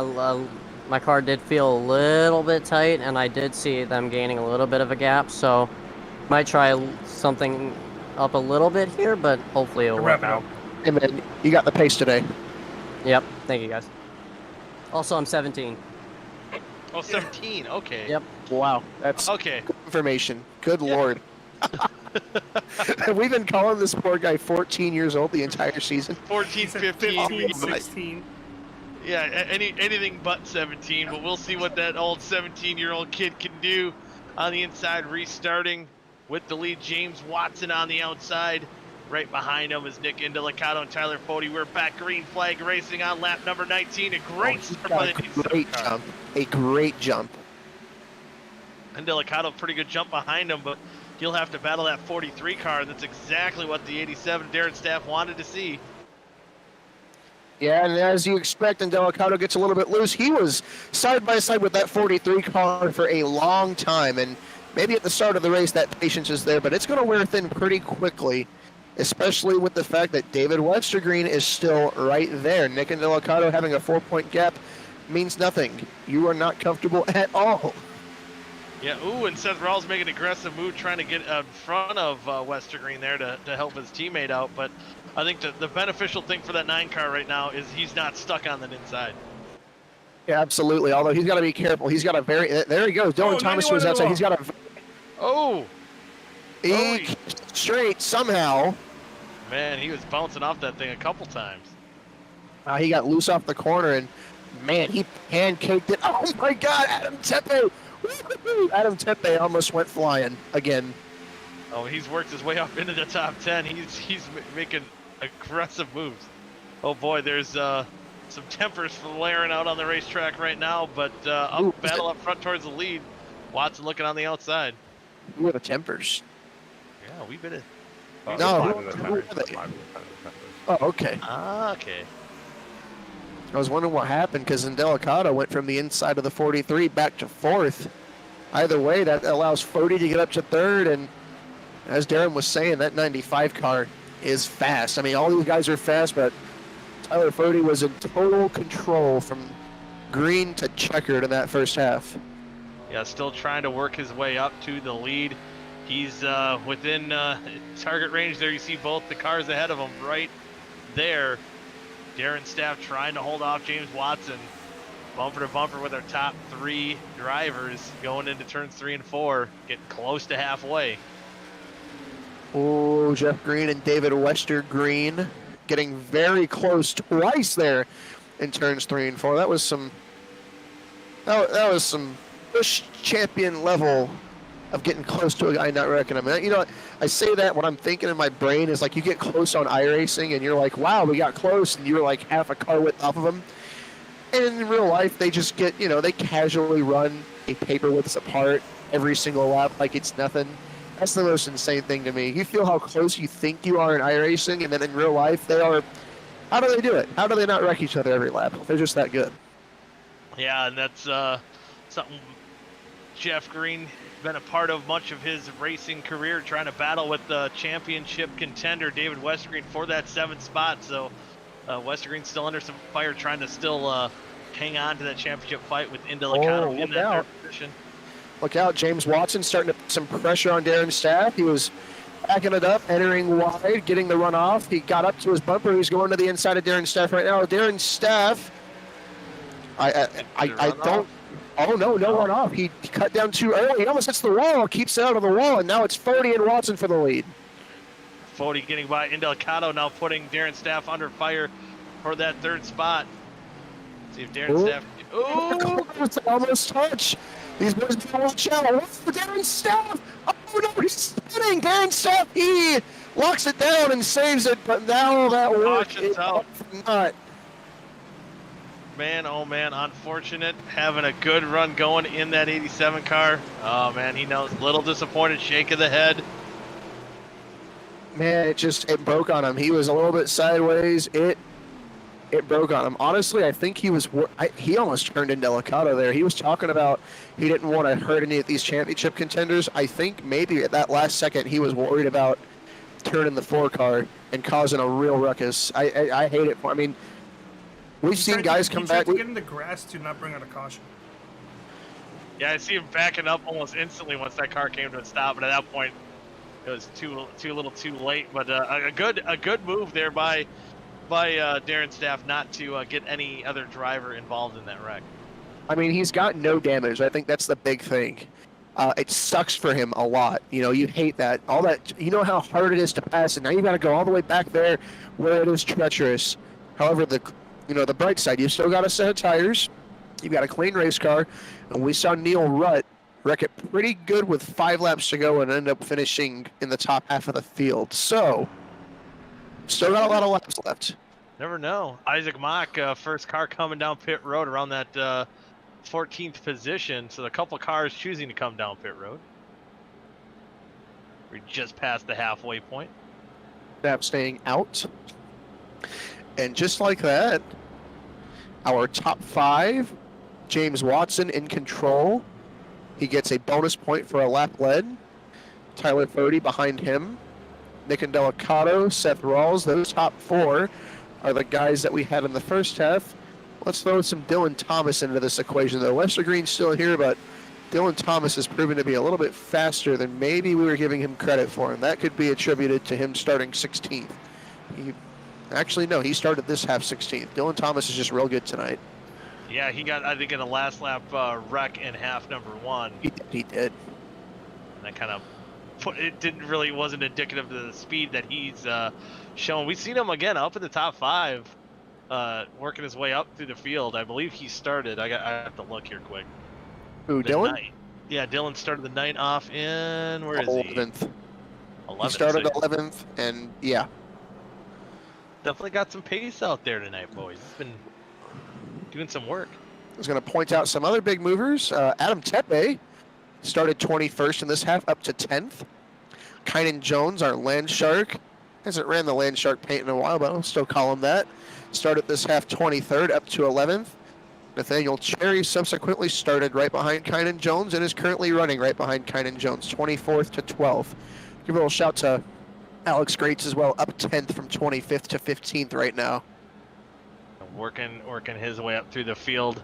my car did feel a little bit tight, and I did see them gaining a little bit of a gap, so might try something up a little bit here, but hopefully it'll work out. Hey, man, you got the pace today. Yep, thank you, guys. Also, I'm 17. Oh, 17, okay. Yep. Wow, that's okay. Good information. Good Lord. We've been calling this poor guy 14 years old the entire season. 14, 15, 16. Yeah, anything but 17, but we'll see what that old 17-year-old kid can do on the inside, restarting with the lead. James Watson on the outside. Right behind him is Nick Indelicato and Tyler Fody. We're back green flag racing on lap number 19. A great start by the great jump. A great jump. Indelicato, pretty good jump behind him, but he'll have to battle that 43 car. That's exactly what the 87 Darren Staff wanted to see. Yeah, and as you expect, Indelicato gets a little bit loose. He was side by side with that 43 car for a long time, and maybe at the start of the race that patience is there, but it's going to wear thin pretty quickly, especially with the fact that David Westergreen is still right there. Nick Indelicato having a 4-point gap means nothing. You are not comfortable at all. Yeah, ooh, and Seth Rawls making an aggressive move trying to get in front of Westergreen there to help his teammate out, but I think the beneficial thing for that 9 car right now is he's not stuck on that inside. Yeah, absolutely, although he's got to be careful. He's got a very... There he goes. Dylan Thomas was outside. He's got a... Oh! Straight somehow. Man, he was bouncing off that thing a couple times. He got loose off the corner, and man, he pancaked it. Oh my God, Adam Tepe! Adam Tepe almost went flying again. Oh, he's worked his way up into the top 10. He's making aggressive moves. Oh boy, there's some tempers flaring out on the racetrack right now, but battle up front towards the lead. Watson looking on the outside. Who are the tempers? Yeah, we bit it. Oh, okay. Okay. I was wondering what happened because Indelicato went from the inside of the 43 back to 4th. either way, that allows Fody to get up to third. And as Darren was saying, that 95 car is fast. I mean, all these guys are fast, but Tyler Fody was in total control from green to checkered in that first half. Yeah, still trying to work his way up to the lead. He's within target range there. You see both the cars ahead of him right there. Darren Staff trying to hold off James Watson. Bumper to bumper with our top 3 drivers going into turns 3 and 4. Getting close to halfway. Oh, Jeff Green and David Wester Green getting very close twice there in turns 3 and 4. That was some Busch champion level of getting close to a guy not wrecking him. You know, I say that what I'm thinking in my brain is like you get close on iRacing and you're like, wow, we got close, and you're like half a car width off of them. And in real life, they just get, you know, they casually run a paper widths apart every single lap like it's nothing. That's the most insane thing to me. You feel how close you think you are in iRacing, and then in real life, they are. How do they do it? How do they not wreck each other every lap? They're just that good. Yeah, and that's something Jeff Green been a part of much of his racing career, trying to battle with the championship contender David Westergreen for that 7th spot. So Westergreen's still under some fire, trying to still hang on to that championship fight with Indelicado in that 3rd position. Look out, James Watson starting to put some pressure on Darren Staff. He was backing it up, entering wide, getting the run off. He got up to his bumper. He's going to the inside of Darren Staff right now. Darren Staff, I don't. Oh, no run off. He cut down too early. He almost hits the wall, keeps it out of the wall, and now it's Fody and Watson for the lead. Fody getting by Indelicado, now putting Darren Staff under fire for that 3rd spot. See if Darren Staff. Ooh! Almost touch. These boys need to watch out. What's for Darren Staff? Oh, no, he's spinning. Darren Staff, he locks it down and saves it, but now that work is not. Man, oh man, unfortunate. Having a good run going in that 87 car. Oh man, he knows. Little disappointed, shake of the head. Man, it broke on him. He was a little bit sideways. It broke on him. Honestly, I think he almost turned Indelicado there. He was talking about he didn't want to hurt any of these championship contenders. I think maybe at that last second he was worried about turning the 4 car and causing a real ruckus. I hate it. I mean, we've seen guys come back. He tried to get in the grass to not bring out a caution. Yeah, I see him backing up almost instantly once that car came to a stop, but at that point it was too little too late. But a good move there by Darren Staff not to get any other driver involved in that wreck. I mean, he's got no damage. I think that's the big thing. It sucks for him a lot. You know, you hate that. All that. You know how hard it is to pass, and now you got to go all the way back there where it is treacherous. However, the bright side, you've still got a set of tires. You've got a clean race car, and we saw Neil Rutt wreck it pretty good with 5 laps to go and end up finishing in the top half of the field. So, still got a lot of laps left. Never know. Isaac Mock, first car coming down pit road around that 14th position. So a couple cars choosing to come down pit road. We're just past the halfway point. Staff staying out. And just like that, our top 5, James Watson in control. He gets a bonus point for a lap led. Tyler Fody behind him. Nick Indelicado, Seth Rawls, those top 4 are the guys that we had in the first half. Let's throw some Dylan Thomas into this equation, though. Lester Green's still here, but Dylan Thomas has proven to be a little bit faster than maybe we were giving him credit for, and that could be attributed to him starting 16th. Actually, no, he started this half 16th. Dylan Thomas is just real good tonight. Yeah, he got, I think, in a last lap wreck in half number 1. He did. And that kind of wasn't indicative of the speed that he's shown. We've seen him again up in the top 5, working his way up through the field. I believe he started. I have to look here quick. Who, Dylan? Yeah, Dylan started the night off in, where is he? 11th. 11th. He started 11th, and yeah. Definitely got some pace out there tonight, boys. He's been doing some work. I was going to point out some other big movers. Adam Tepe started 21st in this half, up to 10th. Kynan Jones, our Land Shark, hasn't ran the Land Shark paint in a while, but I'll still call him that. Started this half 23rd, up to 11th. Nathaniel Cherry subsequently started right behind Kynan Jones and is currently running right behind Kynan Jones, 24th to 12th. Give a little shout to Alex Grates as well, up 10th from 25th to 15th right now. Working his way up through the field,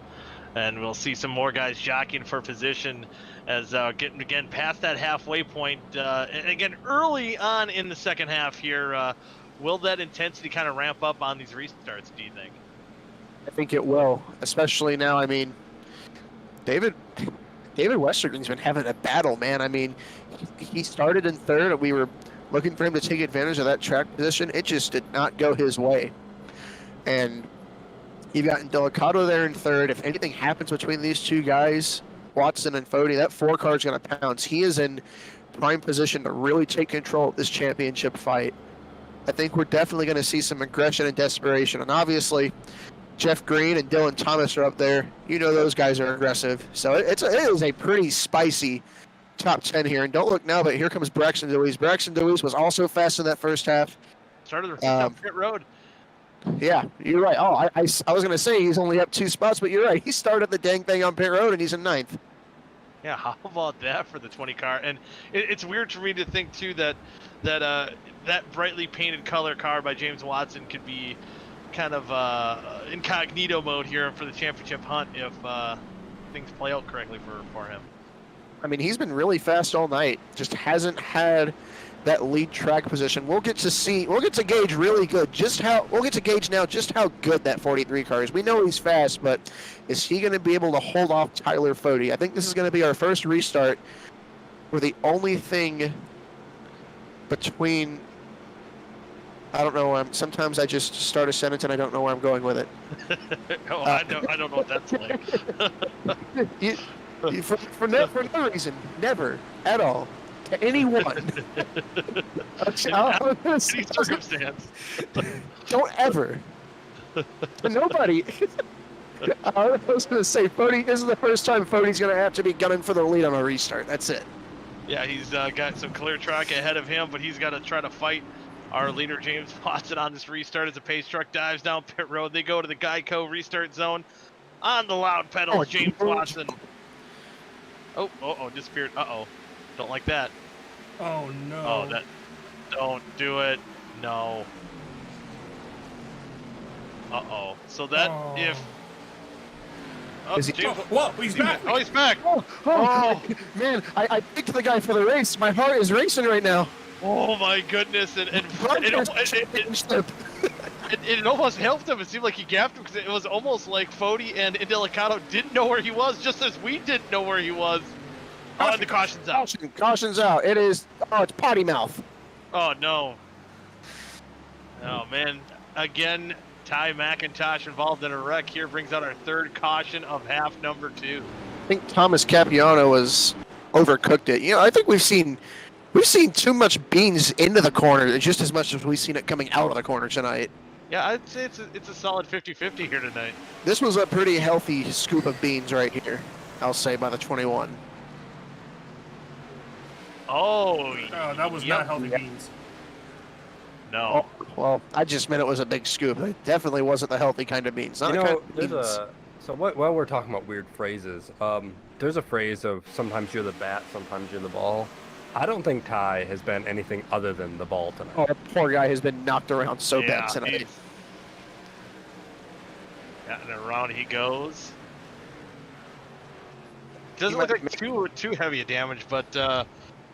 and we'll see some more guys jockeying for position as getting again past that halfway point. And again, early on in the second half here, will that intensity kind of ramp up on these restarts, do you think? I think it will, especially now. I mean, David Westergren's been having a battle, man. I mean, he started in third, and we were looking for him to take advantage of that track position. It just did not go his way. And you've got Delicato there in third. If anything happens between these two guys, Watson and Fody, that 4 car is going to pounce. He is in prime position to really take control of this championship fight. I think we're definitely going to see some aggression and desperation. And obviously, Jeff Green and Dylan Thomas are up there. You know those guys are aggressive. So it is a pretty spicy top 10 here. And don't look now, but here comes Braxton Deweese. Braxton Deweese was also fast in that first half. Started the race on pit road. Yeah, you're right. Oh, I was going to say he's only up 2 spots, but you're right. He started the dang thing on pit road, and he's in 9th. Yeah, how about that for the 20 car? And it's weird for me to think, too, that brightly painted color car by James Watson could be kind of incognito mode here for the championship hunt if things play out correctly for him. I mean, he's been really fast all night. Just hasn't had that lead track position. We'll get to gauge really good just how good that 43 car is. We know he's fast, but is he going to be able to hold off Tyler Fody? I think this is going to be our first restart where the only thing between, I don't know, sometimes I just start a sentence and I don't know where I'm going with it. I don't know what that's like. For no reason, never at all, to anyone. Any circumstance. Don't ever. To nobody. I was going to say, Fody, this is the first time Fody's going to have to be gunning for the lead on a restart. That's it. Yeah, he's got some clear track ahead of him, but he's got to try to fight our leader, James Watson, on this restart as the pace truck dives down pit road. They go to the Geico restart zone on the loud pedals. James Watson. Oh, disappeared. Uh-oh. Don't like that. Oh, no. Oh, don't do it. No. Uh-oh. So that, if... Oh, Is he... James, whoa, he's back. Oh, he's back. Oh. Man, I picked the guy for the race. My heart is racing right now. Oh, my goodness. And it almost helped him. It seemed like he gapped him because it was almost like Fody and Delicato didn't know where he was, just as we didn't know where he was. Oh, and the caution's out. Caution's out. It's potty mouth. Oh, no. Oh, man. Again, Ty McIntosh involved in a wreck here brings out our 3rd caution of half number 2. I think Thomas Capiano has overcooked it. I think we've seen too much beans into the corner just as much as we've seen it coming out of the corner tonight. Yeah, I'd say it's a solid 50-50 here tonight. This was a pretty healthy scoop of beans right here, I'll say, by the 21. Oh, that was not healthy beans. No. Oh, well, I just meant it was a big scoop. It definitely wasn't the healthy kind of beans. Not So while we're talking about weird phrases, there's a phrase of sometimes you're the bat, sometimes you're the ball. I don't think Ty has been anything other than the ball tonight. Oh, the poor guy has been knocked around so bad tonight. Yeah, and around he goes. Doesn't look like too heavy a damage, but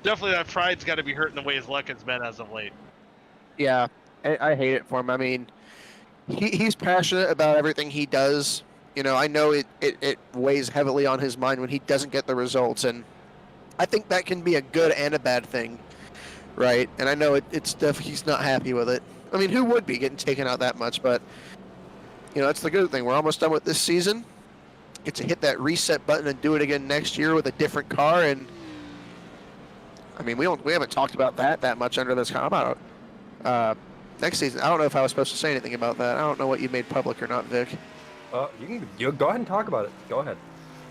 definitely that pride's got to be hurting the way his luck has been as of late. Yeah, I hate it for him. I mean, he's passionate about everything he does. I know it weighs heavily on his mind when he doesn't get the results, and I think that can be a good and a bad thing, right? And I know he's not happy with it. I mean, who would be getting taken out that much? But that's the good thing. We're almost done with this season. Get to hit that reset button and do it again next year with a different car. And I mean, we haven't talked about that much under this comment. Next season, I don't know if I was supposed to say anything about that. I don't know what you made public or not, Vic. You go ahead and talk about it. Go ahead.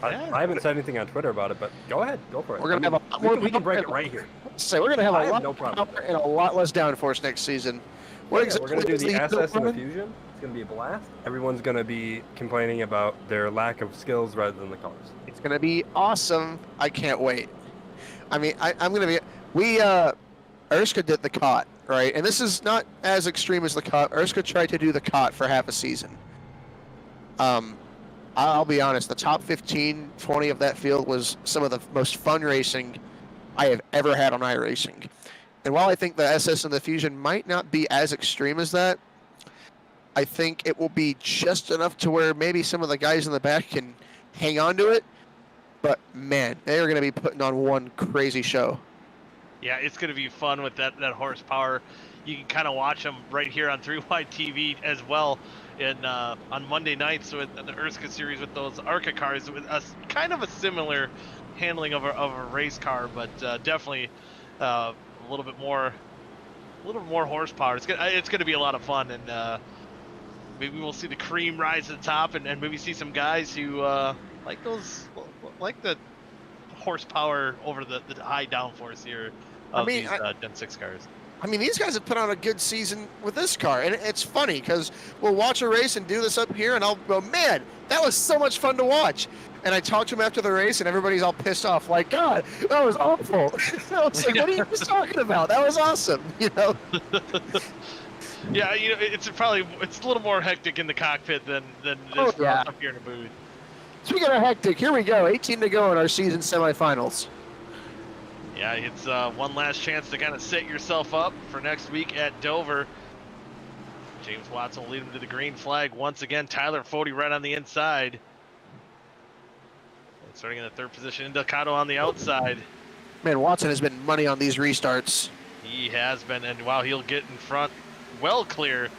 I haven't said anything on Twitter about it, but go ahead, go for it. We're gonna have we can break it right here. So we're gonna have a lot no problem and a lot less downforce next season. What Yeah, we're gonna do is the SS and the run? Fusion. It's gonna be a blast. Everyone's gonna be complaining about their lack of skills rather than the cars. It's gonna be awesome. I can't wait. I mean, I'm gonna be. Urska did the cot, right? And this is not as extreme as the cot. Urska tried to do the cot for half a season. I'll be honest, the top 15, 20 of that field was some of the most fun racing I have ever had on iRacing. And while I think the SS and the Fusion might not be as extreme as that, I think it will be just enough to where maybe some of the guys in the back can hang on to it. But man, they are going to be putting on one crazy show. Yeah, it's going to be fun with that horsepower. You can kind of watch them right here on 3Y TV as well on Monday nights with the OSCA series with those ARCA cars with kind of a similar handling of a race car, but definitely a little bit more horsepower. It's gonna be a lot of fun, and maybe we'll see the cream rise to the top, and maybe see some guys who like the horsepower over the high downforce here of these Gen 6 cars. I mean, these guys have put on a good season with this car, and it's funny because we'll watch a race and do this up here, and I'll go, man, that was so much fun to watch. And I talk to them after the race, and everybody's all pissed off, like, God, that was awful. I was like, what are you just talking about? That was awesome, you know? Yeah, you know, it's a little more hectic in the cockpit than this up here in the booth. Speaking of hectic, here we go. 18 to go in our season semifinals. Yeah, it's one last chance to kind of set yourself up for next week at Dover. James Watson will lead him to the green flag once again. Tyler Fode right on the inside. And starting in the third position, Indelicato on the outside. Man, Watson has been money on these restarts. He has been, and while he'll get in front, well clear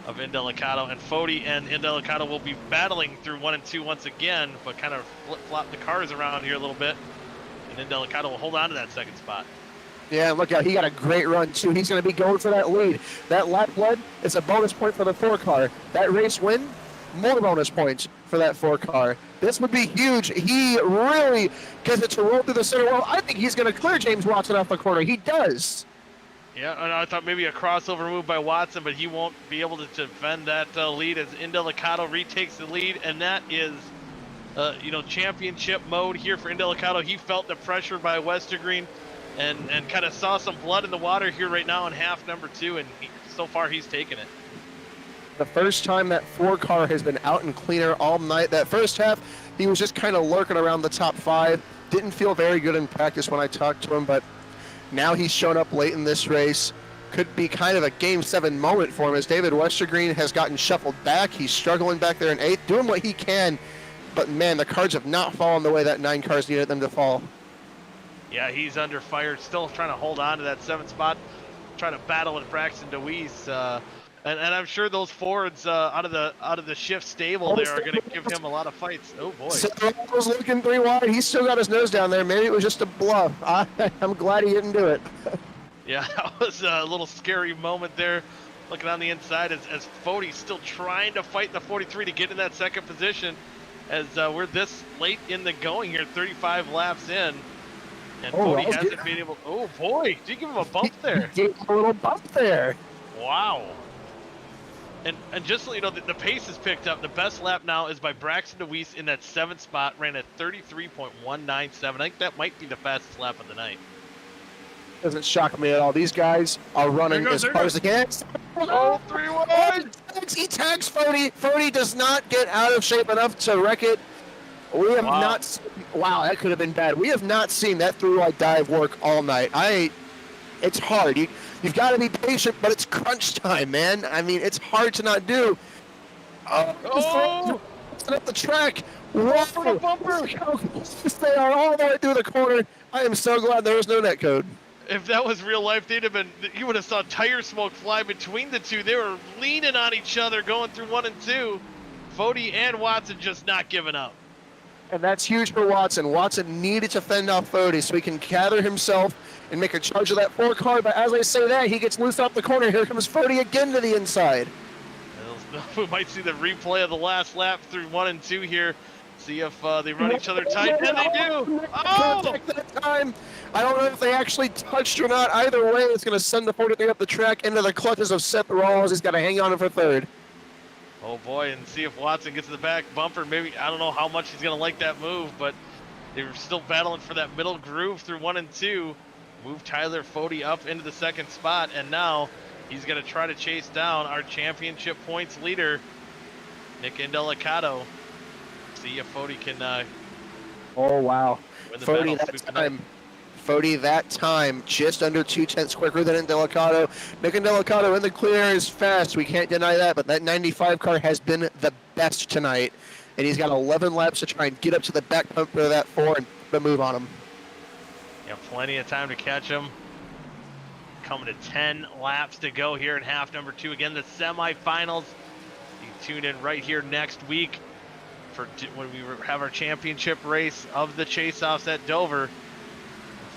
of Indelicato, and Fode and Indelicato will be battling through 1 and 2 once again, but kind of flip-flop the cars around here a little bit. And Indelicato will hold on to that second spot. Yeah, look out. He got a great run, too. He's going to be going for that lead. That lap lead is a bonus point for the 4 car. That race win, more bonus points for that 4 car. This would be huge. He really gets it to roll through the center. Well, I think he's going to clear James Watson off the corner. He does. Yeah, and I thought maybe a crossover move by Watson, but he won't be able to defend that lead as Indelicato retakes the lead, and that is championship mode here for Indelicato. He felt the pressure by Westergreen and kind of saw some blood in the water here right now in half number 2, and so far he's taken it. The first time that 4 car has been out and cleaner all night. That first half, he was just kind of lurking around the top 5. Didn't feel very good in practice when I talked to him, but now he's shown up late in this race. Could be kind of a Game 7 moment for him as David Westergreen has gotten shuffled back. He's struggling back there in 8th, doing what he can. But, man, the cards have not fallen the way that 9 cars needed them to fall. Yeah, he's under fire, still trying to hold on to that 7th spot, trying to battle with Braxton DeWeese. And I'm sure those Fords out of the shift stable there are going to give him a lot of fights. Oh, boy. Was looking 3 wide. He's still got his nose down there. Maybe it was just a bluff. I'm glad he didn't do it. Yeah, that was a little scary moment there. Looking on the inside as Fode's still trying to fight the 43 to get in that second position. As we're this late in the going here, 35 laps in. And Fode hasn't been able... Oh, boy. Did you give him a bump there? He gave him a little bump there. Wow. And just so you know, the pace is picked up. The best lap now is by Braxton DeWeese in that 7th spot. Ran at 33.197. I think that might be the fastest lap of the night. Doesn't shock me at all. These guys are running as far as they can. Oh, 3 wide. He tags Fode. Fode does not get out of shape enough to wreck it. We have not seen, wow, that could have been bad. We have not seen that 3-wide dive work all night. It's hard. You've got to be patient, but it's crunch time, man. I mean, it's hard to not do. Up the track. Whoa, bumper. They are all the way through the corner. I am so glad there was no net code. If that was real life, you would have saw tire smoke fly between the two. They were leaning on each other going through 1 and 2. Fode and Watson just not giving up. And that's huge for Watson. Watson needed to fend off Fode so he can gather himself and make a charge of that 4 car. But as I say that, he gets loose off the corner. Here comes Fode again to the inside. We might see the replay of the last lap through 1 and 2 here. see if they run each other tight. And they do! Oh! Contact that time. I don't know if they actually touched or not. Either way, it's going to send the 40 up the track into the clutches of Seth Rawls. He's got to hang on for third. Oh boy, and see if Watson gets to the back bumper. Maybe, I don't know how much he's going to like that move, but they're still battling for that middle groove through 1 and 2. Move Tyler Fode up into the second spot, and now he's going to try to chase down our championship points leader, Nick Indelicato. See if Fode can Oh, wow. win the Fode battle. Fode that time just under 2/10 quicker than Indelicato. Nick Indelicato in the clear is fast. We can't deny that, but that 95 car has been the best tonight. And he's got 11 laps to try and get up to the back bumper of that 4 and put a move on him. Yeah, plenty of time to catch him. Coming to 10 laps to go here in half number 2. Again, the semifinals. You tune in right here next week for when we have our championship race of the chase-offs at Dover.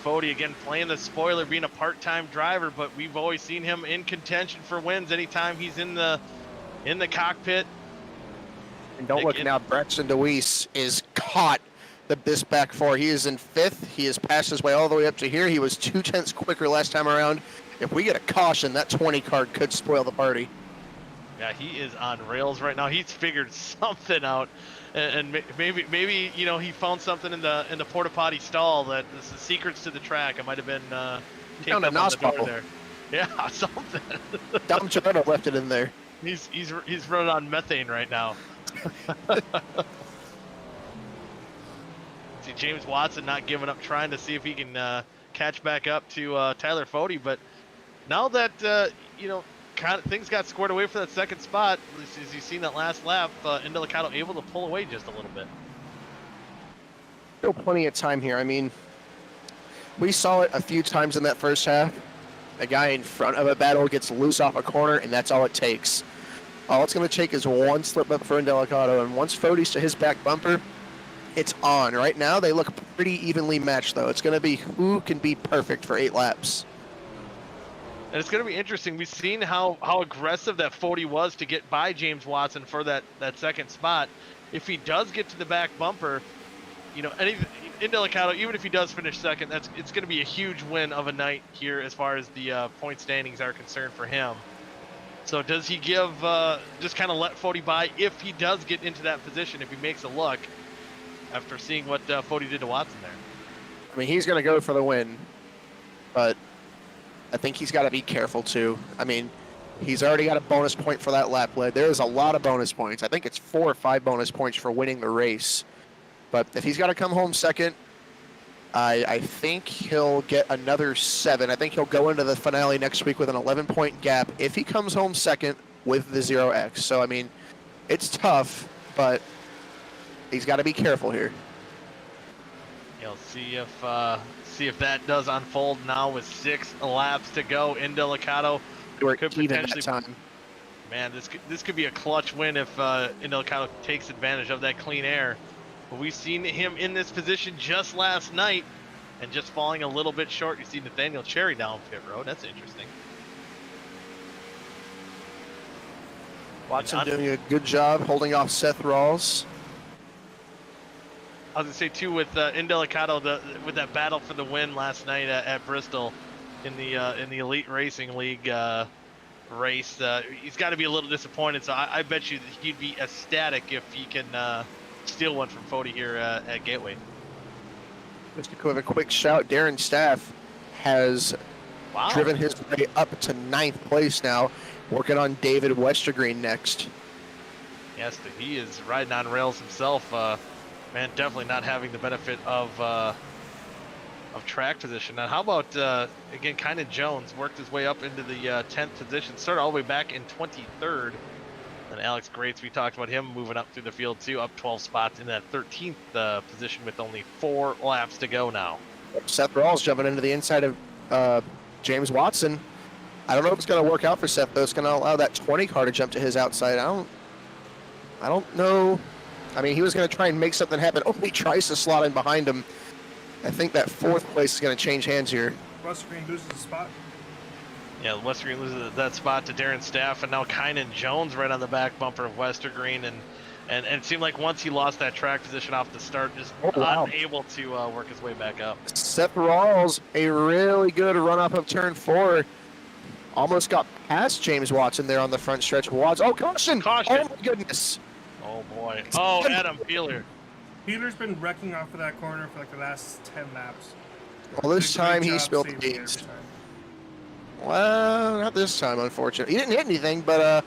Fode again playing the spoiler, being a part-time driver, but we've always seen him in contention for wins anytime he's in the cockpit. And don't look now, Braxton DeWeese is caught this back 4. He is in 5th. He has passed his way all the way up to here. He was 2/10 quicker last time around. If we get a caution, that 20 card could spoil the party. Yeah, he is on rails right now. He's figured something out, and maybe you know he found something in the porta potty stall that is the secrets to the track. It might have been taped found a up on NOS the door bottle. there. Yeah, something. Dom Toretto left it in there. He's running on methane right now. See James Watson not giving up, trying to see if he can catch back up to Tyler Fode, but now that you know, kind of things got squared away for that second spot, as you've seen that last lap, Indelicato able to pull away just a little bit. Still plenty of time here. I mean, we saw it a few times in that first half. A guy in front of a battle gets loose off a corner, and that's all it takes. All it's going to take is one slip up for Indelicato, and once Fode's to his back bumper, it's on. Right now, they look pretty evenly matched, though. It's going to be who can be perfect for 8 laps. And it's going to be interesting. We've seen how aggressive that Fode was to get by James Watson for that second spot. If he does get to the back bumper, you know, Indelicato, even if he does finish second, it's going to be a huge win of a night here as far as the point standings are concerned for him. So does he give, just kind of let Fode by if he does get into that position, if he makes a look, after seeing what Fode did to Watson there? I mean, he's going to go for the win, but I think he's got to be careful, too. I mean, he's already got a bonus point for that lap lead. There is a lot of bonus points. I think it's 4 or 5 bonus points for winning the race. But if he's got to come home second, I think he'll get another 7. I think he'll go into the finale next week with an 11-point gap if he comes home second with the 0x. So, I mean, it's tough, but he's got to be careful here. You'll see if that does unfold now with 6 laps to go. Indelicato could potentially. Time. Man, this could be a clutch win if Indelicato takes advantage of that clean air. But we've seen him in this position just last night, and just falling a little bit short. You see Nathaniel Cherry down pit road. That's interesting. Watson doing a good job holding off Seth Rawls. I was gonna say too with Indelicato, with that battle for the win last night at Bristol in the Elite Racing League race, he's got to be a little disappointed. So I bet you that he'd be ecstatic if he can steal one from Fode here at Gateway. Just to give a quick shout, Darren Staff has driven his way up to 9th place now, working on David Westergreen next. Yes, he is riding on rails himself. Man, definitely not having the benefit of track position. Now, how about again, Kynan Jones worked his way up into the 10th position, started all the way back in 23rd. And Alex Grates, we talked about him moving up through the field too, up 12 spots in that 13th position with only 4 laps to go now. Seth Rawls jumping into the inside of James Watson. I don't know if it's going to work out for Seth, though. It's going to allow that 20 car to jump to his outside. I don't know. I mean, he was going to try and make something happen. Oh, he tries to slot in behind him. I think that 4th place is going to change hands here. Westergreen loses the spot. Yeah, Westergreen loses that spot to Darren Staff, and now Kynan Jones right on the back bumper of Westergreen. And And it seemed like once he lost that track position off the start, just unable to work his way back up. Seth Rawls, a really good run up of turn 4. Almost got past James Watson there on the front stretch. Oh, caution! Caution! Oh, my goodness. Oh, boy. Oh, Adam Peeler. Peeler's been wrecking off of that corner for like the last 10 laps. Well, this Did a great time he job spilled the saving beans. every time. Well, not this time, unfortunately. He didn't hit anything, but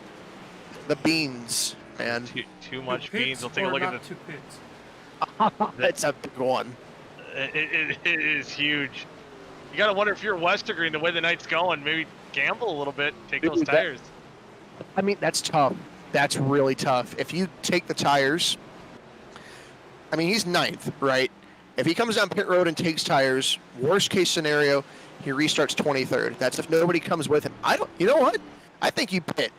the beans, man. Too much To pits beans. We'll take a or look not at to pits? That's a big one. it is huge. You got to wonder if you're Westergreen, the way the night's going, maybe gamble a little bit, take those tires. I mean, that's tough. That's really tough. If you take the tires, I mean, he's 9th, right? If he comes down pit road and takes tires, worst case scenario, he restarts 23rd. That's if nobody comes with him. You know what? I think you pit.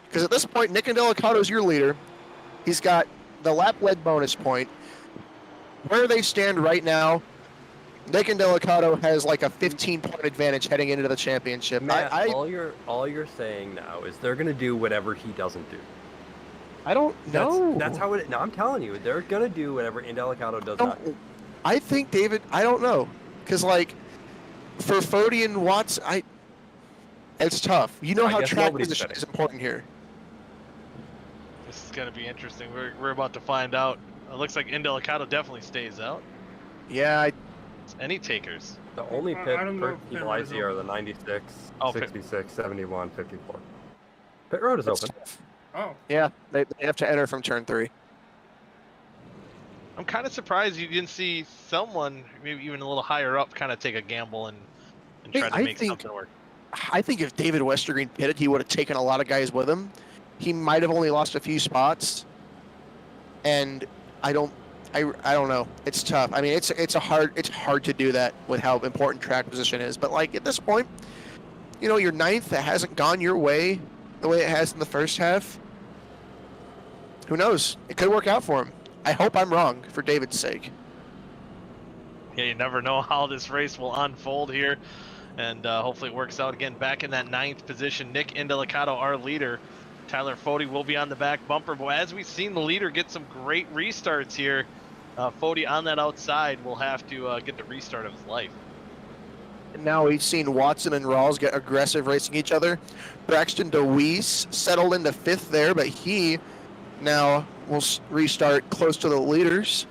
Because at this point, Nick Indelicato's your leader. He's got the lap lead bonus point. Where they stand right now, Nick Indelicato has like a 15-point advantage heading into the championship. Matt, all you're saying now is they're gonna do whatever he doesn't do. I don't know. That's how it. No, I'm telling you, they're gonna do whatever Indelicato does not. I think David. I don't know, because like for Fody and Watts, it's tough. You know how track position is important here. This is gonna be interesting. We're about to find out. It looks like Indelicato definitely stays out. Yeah. Any takers? The only pit people I see are the 96, 66, 71, 54. Pit road is open. Oh. Yeah, they have to enter from turn 3. I'm kind of surprised you didn't see someone, maybe even a little higher up, kind of take a gamble and try to make something work. I think if David Westergreen pitted, he would have taken a lot of guys with him. He might have only lost a few spots, and I don't know. It's tough. I mean, it's hard to do that with how important track position is. But like at this point, you know, you're 9th. That hasn't gone your way the way it has in the first half. Who knows? It could work out for him. I hope I'm wrong for David's sake. Yeah, you never know how this race will unfold here, and hopefully it works out again. Back in that 9th position, Nick Indelicato, our leader. Tyler Fody will be on the back bumper, but as we've seen the leader get some great restarts here, Fody on that outside will have to get the restart of his life. And now we've seen Watson and Rawls get aggressive racing each other. Braxton DeWeese settled into 5th there, but he now will restart close to the leaders.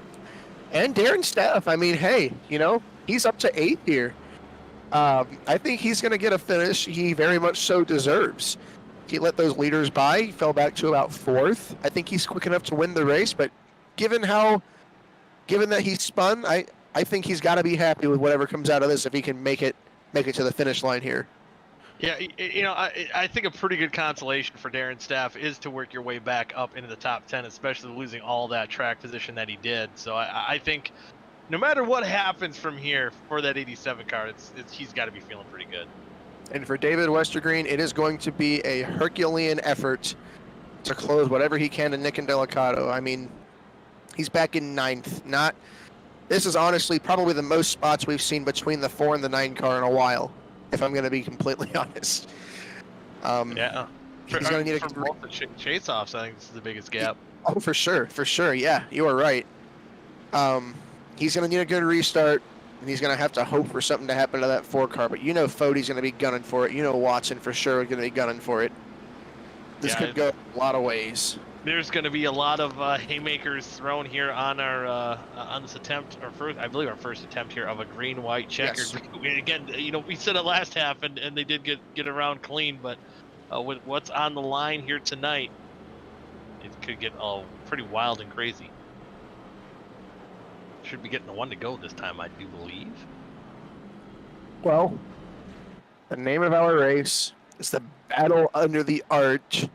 And Darren Staff, I mean, hey, you know, he's up to 8th here. I think he's going to get a finish he very much so deserves. He let those leaders by. He fell back to about 4th. I think he's quick enough to win the race, but given that he spun, I think he's got to be happy with whatever comes out of this if he can make it to the finish line here. Yeah, you know, I think a pretty good consolation for Darren Staff is to work your way back up into the top 10, especially losing all that track position that he did. So I think no matter what happens from here for that 87 car, he's got to be feeling pretty good. And for David Westergreen, it is going to be a Herculean effort to close whatever he can to Nick Indelicato. I mean, he's back in 9th. This is honestly probably the most spots we've seen between the 4 and the 9 car in a while, if I'm going to be completely honest. Yeah. He's going to need both the chase-offs, I think this is the biggest gap. Oh, for sure. Yeah, you are right. He's going to need a good restart. And he's going to have to hope for something to happen to that 4 car. But you know Fody's going to be gunning for it. You know Watson for sure is going to be gunning for it. This could go a lot of ways. There's going to be a lot of haymakers thrown here on our on this attempt, I believe our first attempt here of a green-white checkered. Yes. Again, you know, we said it last half, and they did get around clean. But with what's on the line here tonight, it could get pretty wild and crazy. Should be getting the 1 to go this time, I do believe. Well, the name of our race is the Battle Under the Arch,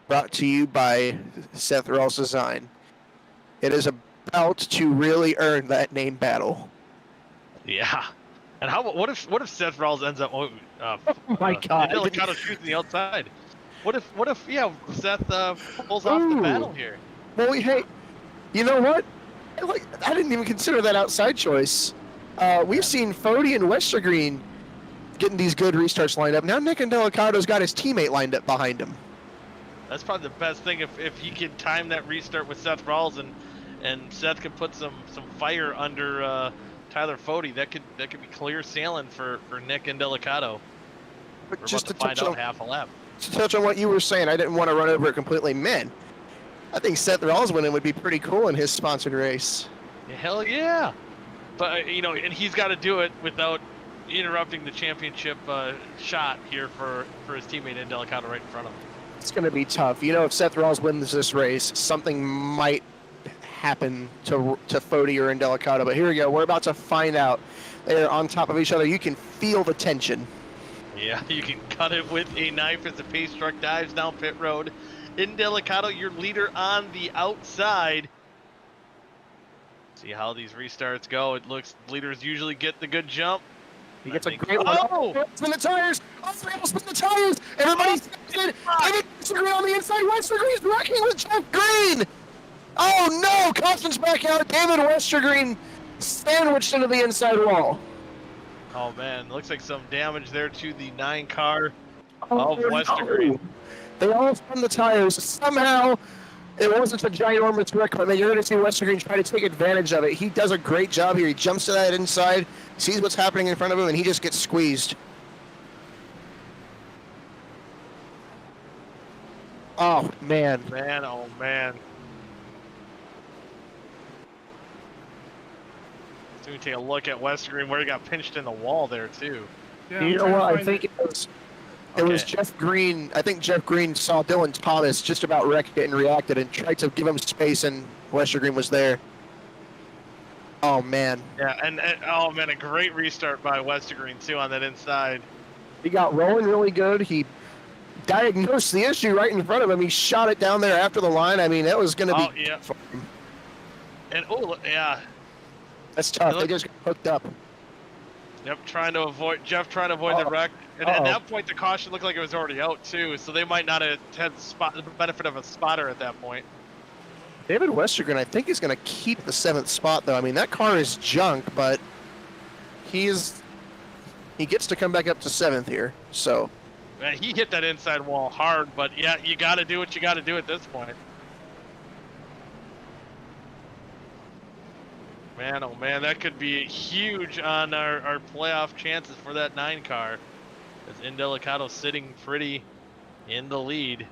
brought to you by Seth Rawls Design. It is about to really earn that name battle. Yeah. And what if Seth Rawls ends up? Oh my God! Indelicato shooting the outside. What if Seth pulls off the battle here? Well, hey, you know what? I didn't even consider that outside choice. We've seen Fody and Westergreen getting these good restarts lined up. Now Nick Indelicato's got his teammate lined up behind him. That's probably the best thing if he can time that restart with Seth Rawls and Seth can put some fire under Tyler Fode. That could be clear sailing for Nick and Delicato. But We're just about to to find touch out on, half a lap. to touch on what you were saying, I didn't want to run over it completely. Man, I think Seth Rawls winning would be pretty cool in his sponsored race. Yeah, hell yeah! But and he's got to do it without interrupting the championship shot here for his teammate in Delicato right in front of him. It's going to be tough. If Seth Rawls wins this race, something might happen to Fode or Indelicato. But here we go. We're about to find out. They're on top of each other. You can feel the tension. Yeah, you can cut it with a knife as the pace truck dives down pit road. Indelicato, your leader on the outside. See how these restarts go. It looks leaders usually get the good jump. He gets a great one. Oh! Spin the tires! Oh, spin the tires! Everybody's David Westergreen on the inside. Westergreen's wrecking with Jeff Green! Oh no! Caution's back out. David Westergreen sandwiched into the inside wall. Oh man, looks like some damage there to the 9 car Oh, of Westergreen. no. They all spun the tires. Somehow, it wasn't a ginormous wreck, but you're going to see Westergreen try to take advantage of it. He does a great job here. He jumps to that inside, sees what's happening in front of him, and he just gets squeezed. Oh, man. Man, oh man. So we take a look at Westergreen where he got pinched in the wall there too. Yeah, You know I'm trying to what? I find think it. it was Jeff Green. I think Jeff Green saw Dylan Thomas just about wrecked it and reacted and tried to give him space, and Westergreen was there. Oh, man. Yeah, and oh man, a great restart by Westergreen too on that inside. He got rolling really good. He diagnosed the issue right in front of him. He shot it down there after the line. I mean, that was going to be... Oh yeah. And yeah. That's tough. They just got hooked up. Yep, Jeff trying to avoid the wreck. And at that point, the caution looked like it was already out too, so they might not have had the benefit of a spotter at that point. David Westergren, I think, is going to keep the 7th spot, though. I mean, that car is junk, but he gets to come back up to 7th here. So, Man, he hit that inside wall hard, but yeah, you got to do what you got to do at this point. Man, oh man, that could be huge on our playoff chances for that 9 car. As Indelicato sitting pretty in the lead.